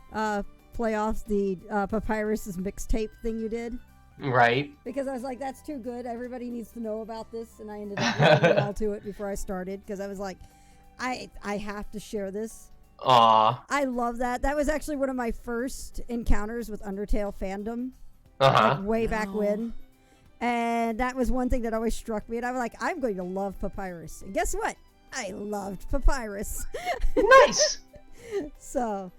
play off the Papyrus's mixtape thing you did. Right. Because I was like, that's too good. Everybody needs to know about this. And I ended up linking all to it before I started. Because I was like, I have to share this. Aw. I love that. That was actually one of my first encounters with Undertale fandom. Uh-huh. Like way back when. And that was one thing that always struck me. And I was like, I'm going to love Papyrus. And guess what? I loved Papyrus. Nice. So,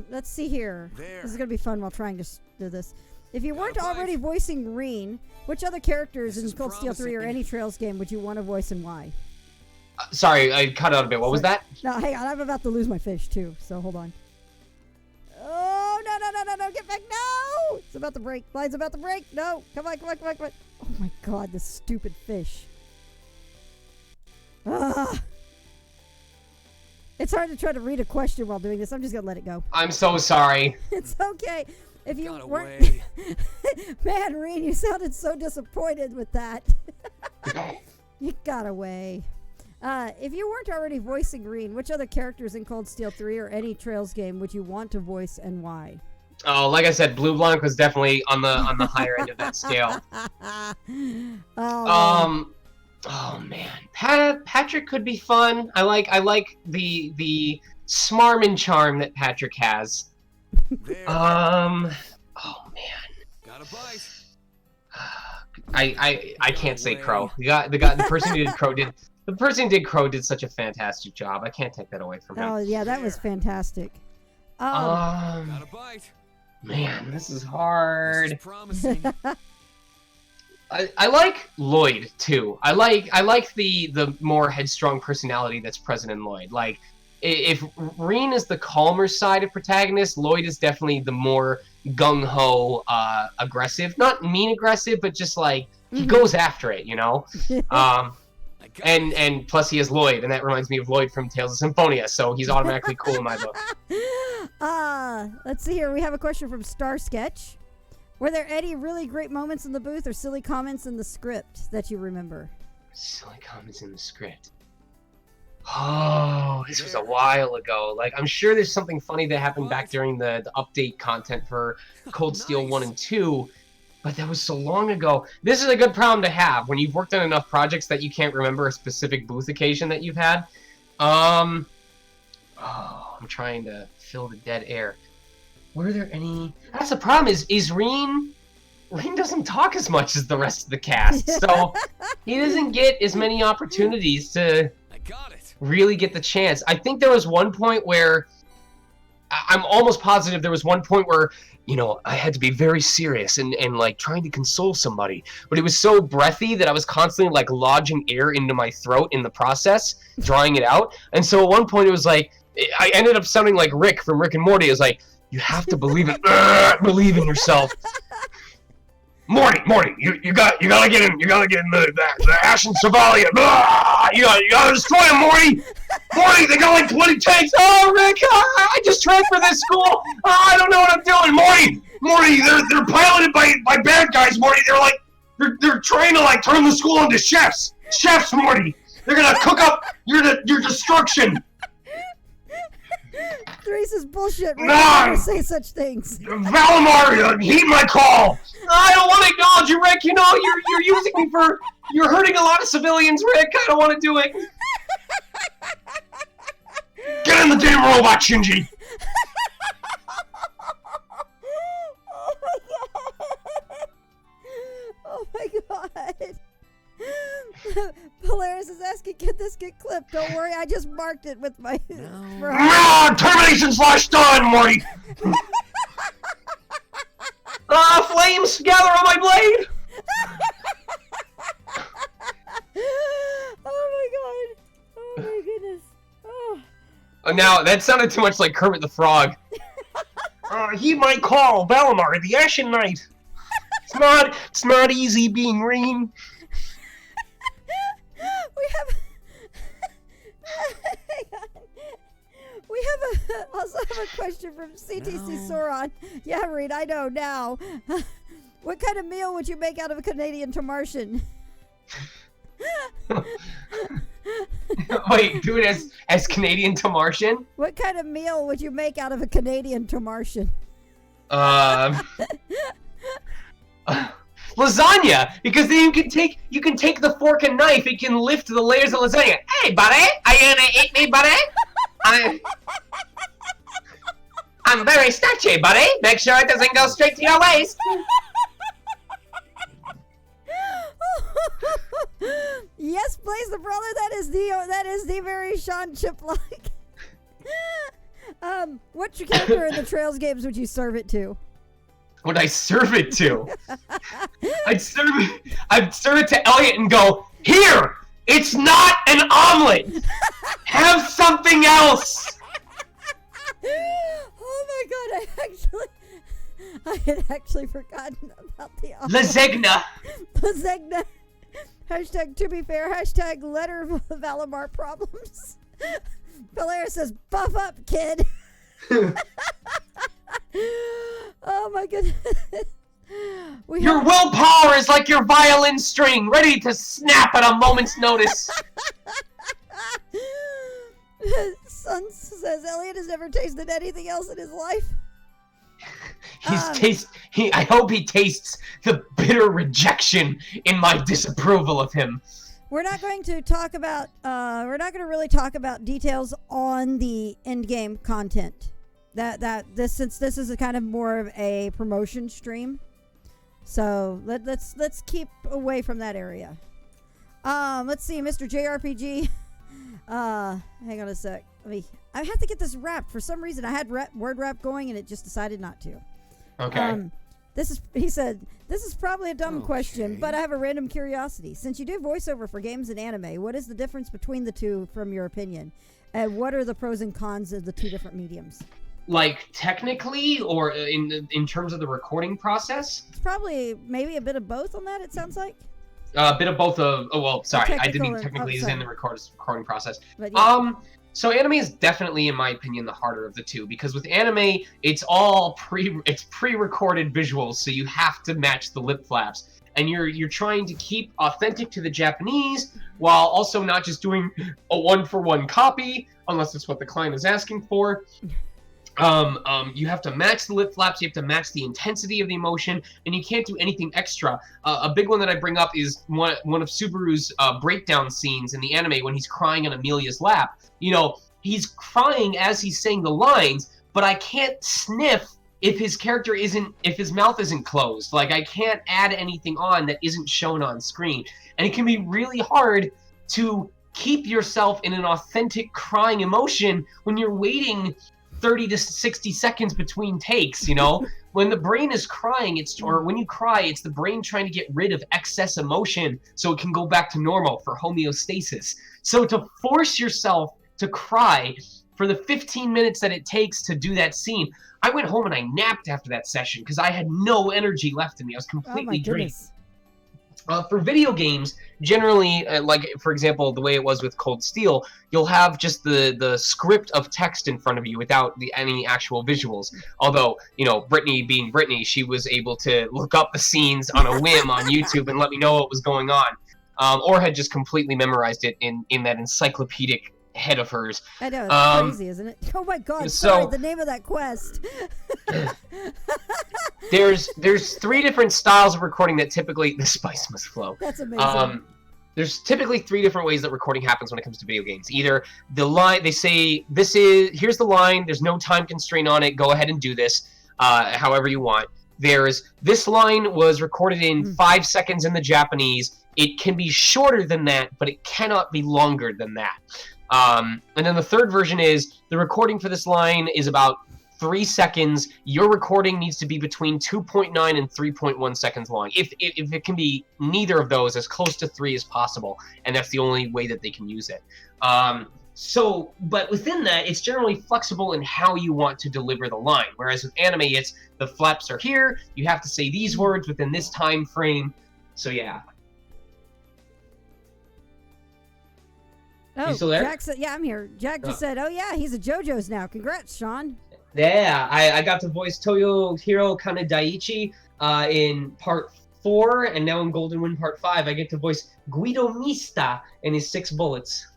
let's see here. This is going to be fun while trying to do this. If you weren't already voicing Reen, which other characters in Cold Steel 3 or any Trails game would you want to voice and why? Sorry, I cut out a bit. What was that? No, hang on. I'm about to lose my fish, too. So, hold on. Oh, no. Get back. No! It's about to break. Line's about to break. No. Come on. Oh, my God. This stupid fish. Ah. It's hard to try to read a question while doing this. I'm just going to let it go. I'm so sorry. It's okay. If you weren't... Man, Reen, you sounded so disappointed with that. You got away. If you weren't already voicing Reen, which other characters in Cold Steel 3 or any Trails game would you want to voice and why? Oh, like I said, Blue Blanc was definitely on the higher end of that scale. Oh man, Patrick could be fun. I like the smarm and charm that Patrick has. Oh man. Got a bite. I can't say Crow. The person who did Crow did. The person who did Crow did such a fantastic job. I can't take that away from him. Oh yeah, that was fantastic. Got a bite. Man, this is hard. This is promising. I like Lloyd too. I like the more headstrong personality that's present in Lloyd. Like if Reen is the calmer side of protagonist, Lloyd is definitely the more gung-ho aggressive. Not mean aggressive, but just like he goes after it, you know? And plus he has Lloyd, and that reminds me of Lloyd from Tales of Symphonia, so he's automatically cool in my book. Let's see here. We have a question from Star Sketch. Were there any really great moments in the booth or silly comments in the script that you remember? Silly comments in the script. Oh, this was a while ago. Like, I'm sure there's something funny that happened back during the update content for Cold Steel 1 and 2, but that was so long ago. This is a good problem to have when you've worked on enough projects that you can't remember a specific booth occasion that you've had. I'm trying to fill the dead air. Were there any... That's the problem is Reen doesn't talk as much as the rest of the cast, so he doesn't get as many opportunities to really get the chance. I think there was one point where... I'm almost positive there was one point where, you know, I had to be very serious and like trying to console somebody, but it was so breathy that I was constantly like lodging air into my throat in the process, drawing it out. And so at one point it was like, I ended up sounding like Rick from Rick and Morty. It was like, you have to believe it. Believe in yourself. Morty, you gotta get in the Ashen Savalia. You gotta destroy him, Morty. Morty, they got like 20 tanks. Oh, Rick, I just transferred this school. I don't know what I'm doing, Morty, they're piloted by bad guys, Morty. They're like, they're trying to like turn the school into chefs, Morty. They're gonna cook up your destruction. Therese is bullshit. We're not gonna say such things. Valimar, heed my call. I don't want to acknowledge you, Rick. You know, you're using me for... You're hurting a lot of civilians, Rick. I don't want to do it. Get in the damn robot, Shinji. Oh my god. Polaris is asking, can this get clipped? Don't worry, I just marked it with my... Termination/done, Morty! Flames gather on my blade! Oh my goodness. Oh. Now, that sounded too much like Kermit the Frog. Heed my call, Valimar, the Ashen Knight. It's not easy being Reen. We also have a question from CTC Sauron. Yeah, Reed, I know now. What kind of meal would you make out of a Canadian to Martian? Wait, do it as Canadian to Martian? What kind of meal would you make out of a Canadian to Martian? Lasagna, because then you can take the fork and knife. It can lift the layers of lasagna. Hey, buddy, are you gonna eat me, buddy? I'm very starchy, buddy. Make sure it doesn't go straight to your waist. Yes, please, the brother. That is the very Sean Chiplock. What's your character in the Trails games would you serve it to? Would I serve it to? I'd serve it to Elliot and go, here! It's not an omelet! Have something else! Oh my god, I had actually forgotten about the omelet. Lasagna! Lasagna. Hashtag to be fair, hashtag letter of Valimar problems. Valeria says, buff up, kid. Oh my goodness. Your willpower is like your violin string, ready to snap at a moment's notice. Son says Elliot has never tasted anything else in his life. I hope he tastes the bitter rejection in my disapproval of him. We're not going to talk about really talk about details on the end game content. Since this is a kind of more of a promotion stream, so let's keep away from that area. Let's see, Mr. JRPG. Hang on a sec. I have to get this wrapped. For some reason, I had word wrap going, and it just decided not to. Okay. He said, this is probably a dumb question, but I have a random curiosity. Since you do voiceover for games and anime, what is the difference between the two, from your opinion? And what are the pros and cons of the two different mediums? Like, technically, or in terms of the recording process? It's probably maybe a bit of both on that, it sounds like. A bit of both of... Oh, well, sorry. I didn't mean technically is in the recording process. But yeah. So anime is definitely, in my opinion, the harder of the two, because with anime, it's all pre-recorded visuals, so you have to match the lip flaps, and you're trying to keep authentic to the Japanese while also not just doing a one-for-one copy, unless it's what the client is asking for. You have to match the lip flaps, you have to match the intensity of the emotion, and you can't do anything extra. A big one that I bring up is one of Subaru's breakdown scenes in the anime when he's crying on Amelia's lap. You know, he's crying as he's saying the lines, but I can't sniff if his mouth isn't closed. Like, I can't add anything on that isn't shown on screen. And it can be really hard to keep yourself in an authentic crying emotion when you're waiting 30 to 60 seconds between takes, you know? When the brain is crying, or when you cry, it's the brain trying to get rid of excess emotion so it can go back to normal for homeostasis. So to force yourself to cry for the 15 minutes that it takes to do that scene, I went home and I napped after that session because I had no energy left in me. I was completely drained. For video games, generally, like, for example, the way it was with Cold Steel, you'll have just the script of text in front of you without any actual visuals. Although, you know, Brittany being Brittany, she was able to look up the scenes on a whim on YouTube and let me know what was going on. Or had just completely memorized it in that encyclopedic head of hers. I know, it's crazy, isn't it? Oh my god, sorry, the name of that quest. There's three different styles of recording that typically... The spice must flow. That's amazing. There's typically three different ways that recording happens when it comes to video games. Either the line, they say, here's the line, there's no time constraint on it, go ahead and do this however you want. There's, this line was recorded in 5 seconds in the Japanese. It can be shorter than that, but it cannot be longer than that. And then the third version is, the recording for this line is about 3 seconds. Your recording needs to be between 2.9 and 3.1 seconds long. If it can be neither of those, as close to 3 as possible, and that's the only way that they can use it. But within that, it's generally flexible in how you want to deliver the line. Whereas with anime, it's the flaps are here, you have to say these words within this time frame. So yeah. Oh, you still there? Jack said, yeah, I'm here. Jack just said, oh yeah, he's a JoJo's now. Congrats, Sean. Yeah, I got to voice Toyohiro Kanedaichi in part 4, and now in Golden Wind part 5, I get to voice Guido Mista in his 6 Bullets.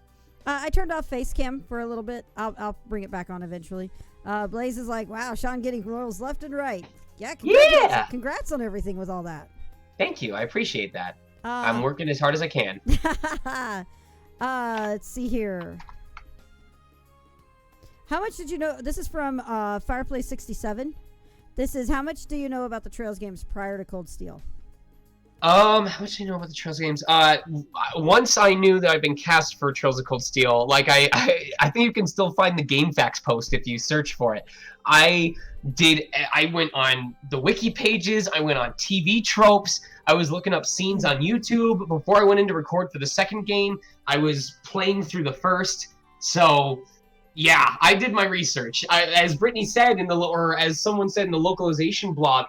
I turned off face cam for a little bit. I'll bring it back on eventually. Blaze is like, wow, Sean getting roles left and right. Yeah, congrats on everything with all that. Thank you. I appreciate that. I'm working as hard as I can. Let's see here. How much did you know? This is from Fireplace 67. This is how much do you know about the Trails games prior to Cold Steel? How much do you know about the Trails games? Once I knew that I'd been cast for Trails of Cold Steel, like I think you can still find the GameFAQs post if you search for it. I went on the wiki pages, I went on TV tropes, I was looking up scenes on YouTube. Before I went in to record for the second game, I was playing through the first. So, yeah, I did my research. As Brittany said or as someone said in the localization blog,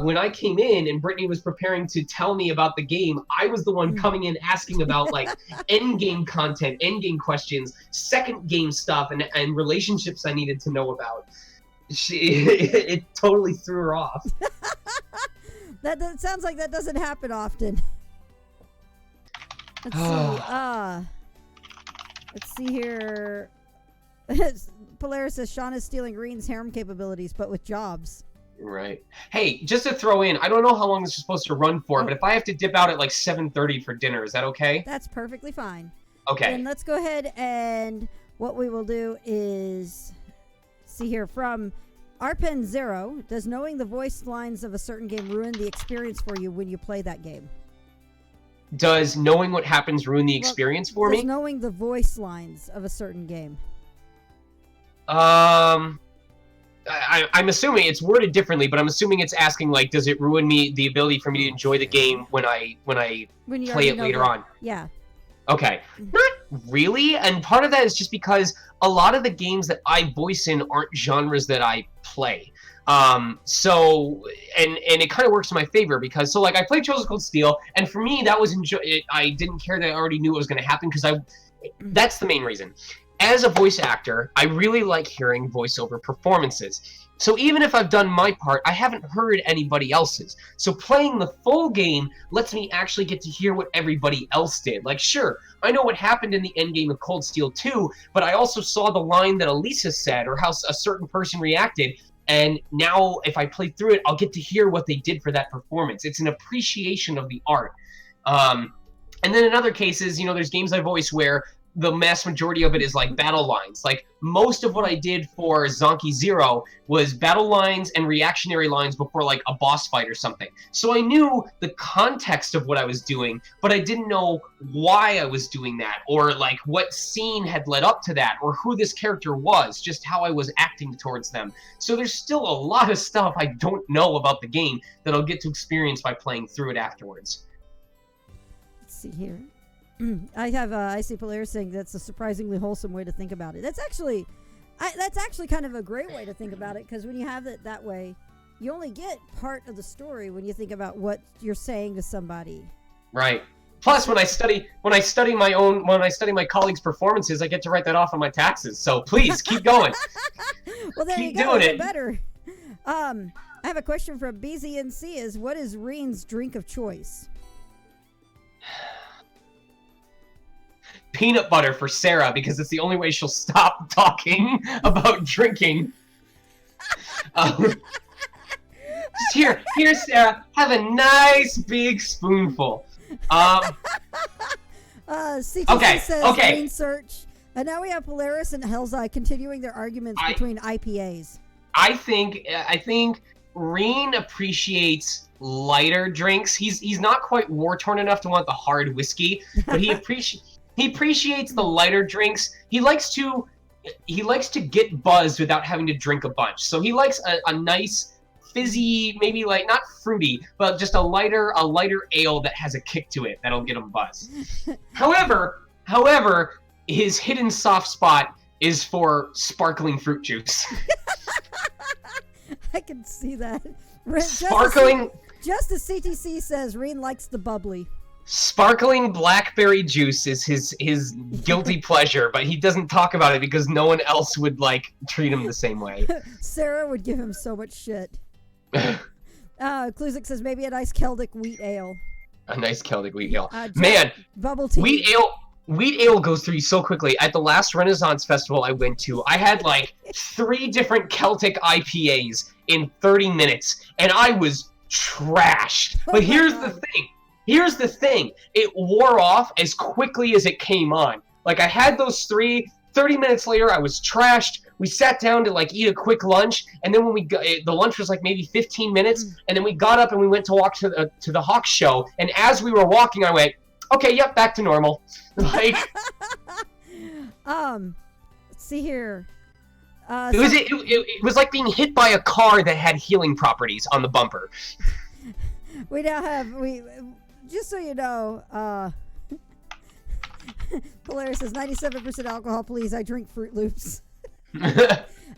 when I came in and Brittany was preparing to tell me about the game, I was the one coming in asking about like end game content, end game questions, second game stuff, and relationships I needed to know about. It totally threw her off. That sounds like that doesn't happen often. Let's see. Let's see here. Polaris says Sean is stealing Reen's harem capabilities, but with jobs. Right. Hey, just to throw in, I don't know how long this is supposed to run for, but if I have to dip out at like 7:30 for dinner, is that okay? That's perfectly fine. Okay. And let's go ahead and what we will do is see here from Arpen Zero. Does knowing the voice lines of a certain game ruin the experience for you when you play that game? Does knowing what happens ruin the experience for me? Does knowing the voice lines of a certain game? I'm assuming it's worded differently, but I'm assuming it's asking like, does it ruin the ability for me to enjoy the game when I play it later on? Yeah. Okay. Not really, and part of that is just because a lot of the games that I voice in aren't genres that I play. So it kind of works in my favor because like I played Trails of Cold Steel, and for me that was I didn't care that I already knew what was going to happen because that's the main reason. As a voice actor, I really like hearing voiceover performances. So even if I've done my part, I haven't heard anybody else's. So playing the full game lets me actually get to hear what everybody else did. Like, sure, I know what happened in the endgame of Cold Steel 2, but I also saw the line that Elisa said or how a certain person reacted. And now if I play through it, I'll get to hear what they did for that performance. It's an appreciation of the art. And then in other cases, there's games I voice where the mass majority of it is like battle lines. Like most of what I did for Zonky Zero was battle lines and reactionary lines before like a boss fight or something. So I knew the context of what I was doing, but I didn't know why I was doing that or like what scene had led up to that or who this character was, just how I was acting towards them. So there's still a lot of stuff I don't know about the game that I'll get to experience by playing through it afterwards. Let's see here. I see Polaris saying that's a surprisingly wholesome way to think about it. That's actually kind of a great way to think about it because when you have it that way, you only get part of the story when you think about what you're saying to somebody. Right. Plus, when I study my colleagues' performances, I get to write that off on my taxes. So please keep going. Well, there keep you go. Doing it. Better. I have a question from BZNC. Is what is Reen's drink of choice? Peanut butter for Sarah because it's the only way she'll stop talking about drinking. Here, Sarah, have a nice big spoonful. CTC says Green Search. And now we have Polaris and Hellseye continuing their arguments between IPAs. I think Reen appreciates lighter drinks. He's not quite war-torn enough to want the hard whiskey, but he appreciates the lighter drinks. He likes to get buzzed without having to drink a bunch. So he likes a nice fizzy, maybe like not fruity, but just a lighter ale that has a kick to it that'll get him buzzed. However, his hidden soft spot is for sparkling fruit juice. I can see that. Sparkling. Just as CTC says, Reen likes the bubbly. Sparkling blackberry juice is his guilty pleasure, but he doesn't talk about it because no one else would treat him the same way. Sarah would give him so much shit. Kluzik says maybe a nice Celtic wheat ale. A nice Celtic wheat ale. Man, bubble tea. wheat ale goes through you so quickly. At the last Renaissance Festival I went to, I had like 3 different Celtic IPAs in 30 minutes, and I was trashed. But here's the thing. Here's the thing. It wore off as quickly as it came on. Like, I had those 3, 30 minutes later, I was trashed. We sat down to, like, eat a quick lunch, and then when we got, the lunch was, like, maybe 15 minutes, and then we got up and we went to walk to the Hawk show, and as we were walking, I went, okay, yep, back to normal. Like... let's see here. It was like being hit by a car that had healing properties on the bumper. We now have, just so you know, Polaris says 97% alcohol, please. I drink Fruit Loops.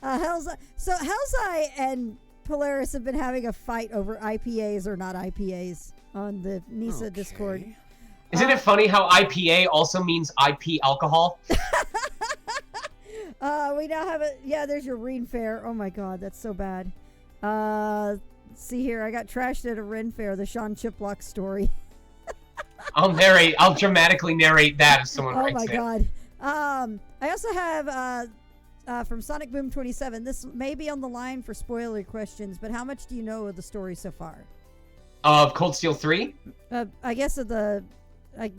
Hellseye and Polaris have been having a fight over IPAs or not IPAs on the NIS Discord. Isn't it funny how IPA also means IP alcohol? We now have there's your Ren Fair. Oh my god, that's so bad. Let's see here, I got trashed at a Ren Fair, the Sean Chiplock story. I'll dramatically narrate that if someone writes it. Oh my god. I also have from Sonic Boom 27. This may be on the line for spoiler questions, but how much do you know of the story so far? Of Cold Steel 3? I guess of the...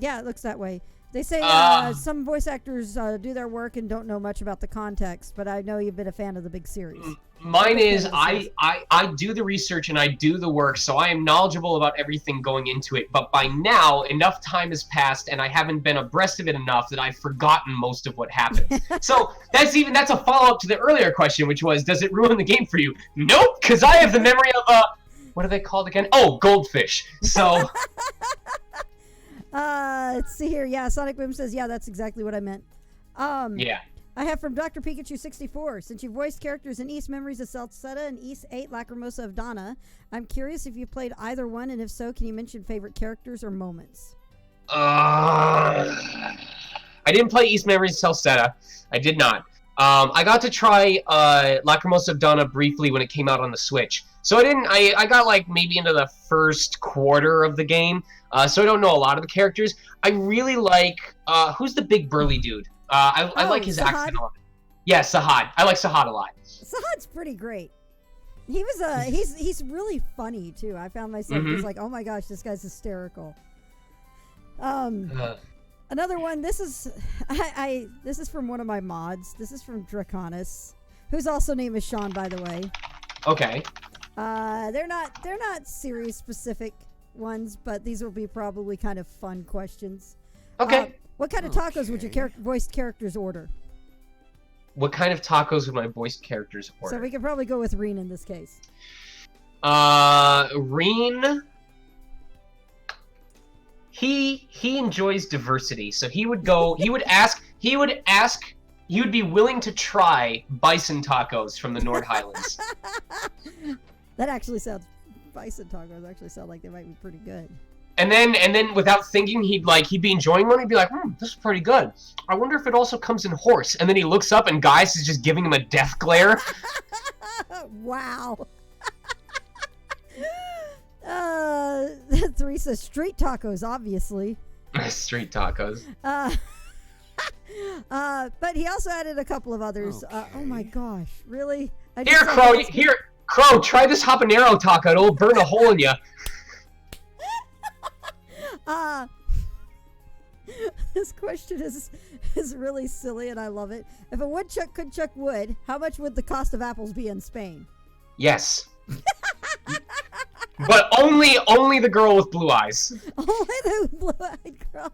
yeah, it looks that way. They say some voice actors do their work and don't know much about the context, but I know you've been a fan of the big series. Mine is, I do the research and I do the work, so I am knowledgeable about everything going into it, but by now, enough time has passed and I haven't been abreast of it enough that I've forgotten most of what happened. So that's a follow-up to the earlier question, which was, does it ruin the game for you? Nope, because I have the memory of, what are they called again? Oh, goldfish. So... let's see here. Yeah, Sonic Boom says, yeah, that's exactly what I meant. Yeah. I have from Dr. Pikachu 64. Since you voiced characters in East Memories of Celceta and East 8 Lacrimosa of Donna, I'm curious if you played either one, and if so, can you mention favorite characters or moments? I didn't play East Memories of Celceta. I did not. I got to try Lacrimosa of Donna briefly when it came out on the Switch. So I got like maybe into the first quarter of the game, so I don't know a lot of the characters. I really like, who's the big burly dude? I like his accent a lot. Yeah, Sahad. I like Sahad a lot. Sahad's pretty great. He was he's really funny too. I found myself just like, oh my gosh, this guy's hysterical. Another one. This is this is from one of my mods. This is from Draconis, whose also name is Sean, by the way. Okay. They're not series specific ones, but these will be probably kind of fun questions. Okay. What kind of tacos would your voiced characters order? What kind of tacos would my voiced characters order? So we could probably go with Reen in this case. Reen, he enjoys diversity, so he would be willing to try bison tacos from the Nord Highlands. That actually sounds, bison tacos actually sound like they might be pretty good. And then without thinking, he'd be enjoying one. He'd be like, this is pretty good. I wonder if it also comes in horse. And then he looks up and Gaius is just giving him a death glare. Wow. 3 says street tacos, obviously. Street tacos. But he also added a couple of others. Okay. Oh my gosh, really? Crow, try this habanero taco. It'll burn a hole in you. This question is really silly and I love it. If a woodchuck could chuck wood, how much would the cost of apples be in Spain? Yes. But only the girl with blue eyes. Only the blue-eyed girl.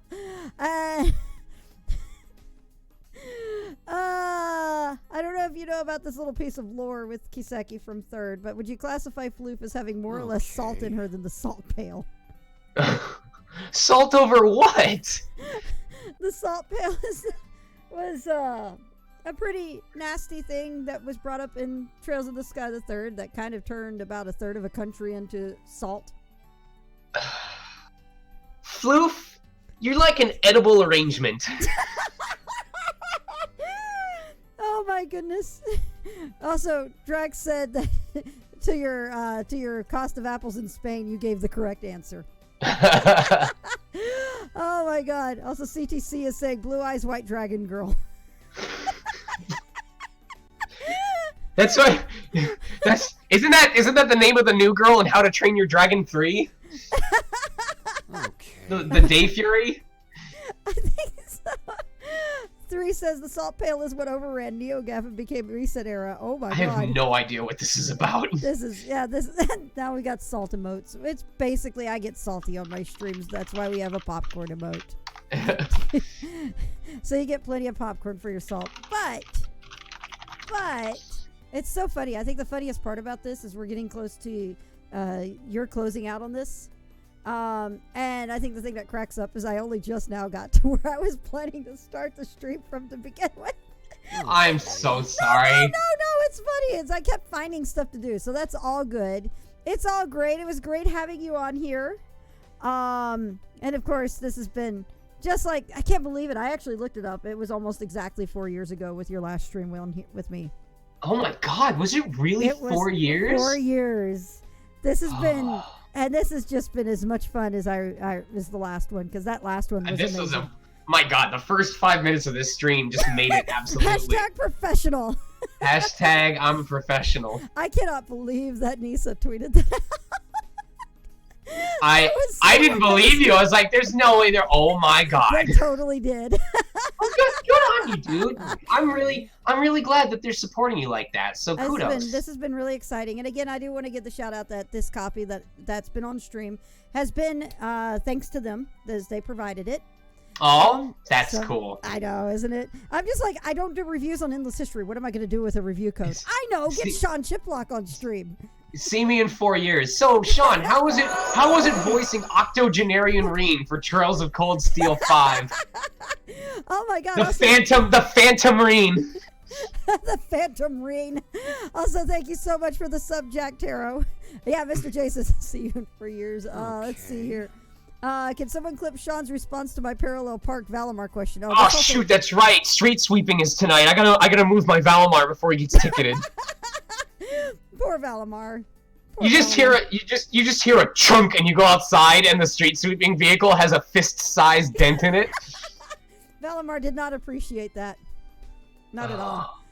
I don't know if you know about this little piece of lore with Kiseki from 3rd, but would you classify Floof as having more or less salt in her than the salt pail? Salt over what? The salt pail was a pretty nasty thing that was brought up in Trails of the Sky the Third that kind of turned about a third of a country into salt. Floof, you're like an edible arrangement. Oh my goodness. Also, Drax said that to your cost of apples in Spain, you gave the correct answer. Oh my god. Also, CTC is saying Blue Eyes White Dragon Girl. That's what. Isn't that the name of the new girl in How to Train Your Dragon 3? Okay. The Day Fury? I think so. 3 says the salt pail is what overran NeoGAF and became Reset Era. Oh my god. I have no idea what this is about. This now we got salt emotes. It's basically I get salty on my streams. That's why we have a popcorn emote. So you get plenty of popcorn for your salt. But it's so funny. I think the funniest part about this is we're getting close to your closing out on this. And I think the thing that cracks up is I only just now got to where I was planning to start the stream from to begin with. I'm so sorry. No, it's funny. I kept finding stuff to do, so that's all good. It's all great. It was great having you on here. And of course, this has been just like, I can't believe it. I actually looked it up. It was almost exactly 4 years ago with your last stream with me. Oh my god, was it really 4 years? 4 years. This has been... And this has just been as much fun as as the last one, because that last one was amazing. My god, the first 5 minutes of this stream just made it absolutely. Hashtag professional. Hashtag I'm a professional. I cannot believe that Nisa tweeted that. I didn't believe you. I was like, there's no way oh my god. They totally did. Good on you, dude. I'm really glad that they're supporting you like that. So kudos. This has been really exciting. And again, I do want to give the shout out that this copy that's been on stream has been thanks to them, as they provided it. Oh, that's cool. I know, isn't it? I'm just like, I don't do reviews on Endless History. What am I going to do with a review code? I know, get Sean Chiplock on stream. See me in 4 years. So, Sean, how was it voicing Octogenarian Reen for Trails of Cold Steel 5? Oh my god. The Phantom Reen. The Phantom Reen. Also, thank you so much for the sub, Jack Taro. Yeah, Mr. Jason, see you in 4 years. Let's see here. Can someone clip Sean's response to my parallel park Valimar question? Oh shoot, that's right. Street sweeping is tonight. I gotta move my Valimar before he gets ticketed. Poor Valimar. You just hear a chunk, and you go outside, and the street sweeping vehicle has a fist-sized dent in it. Valimar did not appreciate that. Not at all.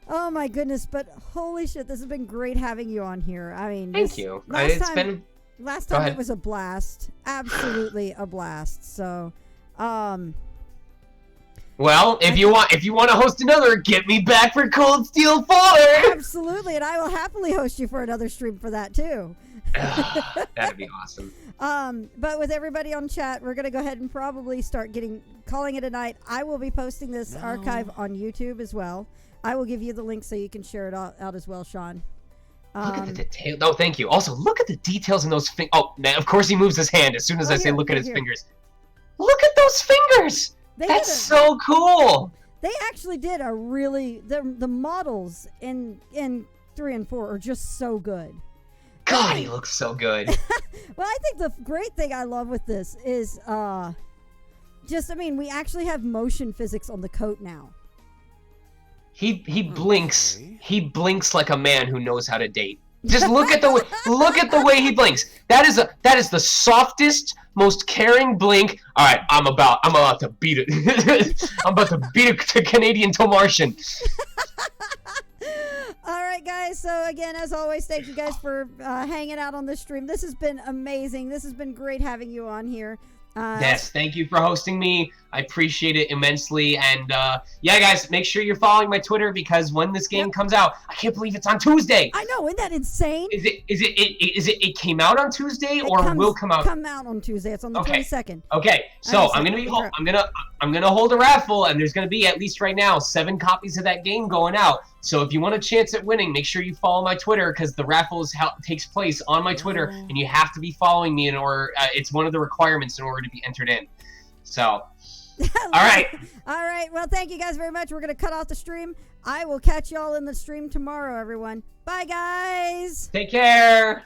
Oh my goodness! But holy shit, this has been great having you on here. I mean, thank you. Last time it was a blast. Absolutely a blast. So, well, if you want to host another, get me back for Cold Steel 4. Absolutely, and I will happily host you for another stream for that too. That'd be awesome. But with everybody on chat, we're gonna go ahead and probably start calling it a night. I will be posting this archive on YouTube as well. I will give you the link so you can share it out as well, Sean. Look at the detail. Oh, thank you. Also, look at the details in those fingers. Oh, man, of course he moves his hand as soon as I say look at his fingers. Look at those fingers! That's so cool! They actually did a really... The models in 3 and 4 are just so good. God, he looks so good. Well, I think the great thing I love with this is... we actually have motion physics on the coat now. He blinks. He blinks like a man who knows how to date. Just look at the way he blinks. That is the softest, most caring blink. All right, I'm about to beat it. I'm about to beat a Canadian Tomartian. All right, guys. So again, as always, thank you guys for hanging out on this stream. This has been amazing. This has been great having you on here. Yes, thank you for hosting me. I appreciate it immensely. And yeah, guys, make sure you're following my Twitter because when this game comes out, I can't believe it's on Tuesday. I know, isn't that insane? It came out on Tuesday or will come out? Come out on Tuesday. It's on the 22nd. Okay, so I'm gonna hold a raffle, and there's gonna be at least right now 7 copies of that game going out. So if you want a chance at winning, make sure you follow my Twitter because the raffle takes place on my Twitter, and you have to be following me in order. It's one of the requirements in order to be entered in. So, all right. All right. Well, thank you guys very much. We're gonna cut off the stream. I will catch y'all in the stream tomorrow, everyone. Bye, guys. Take care.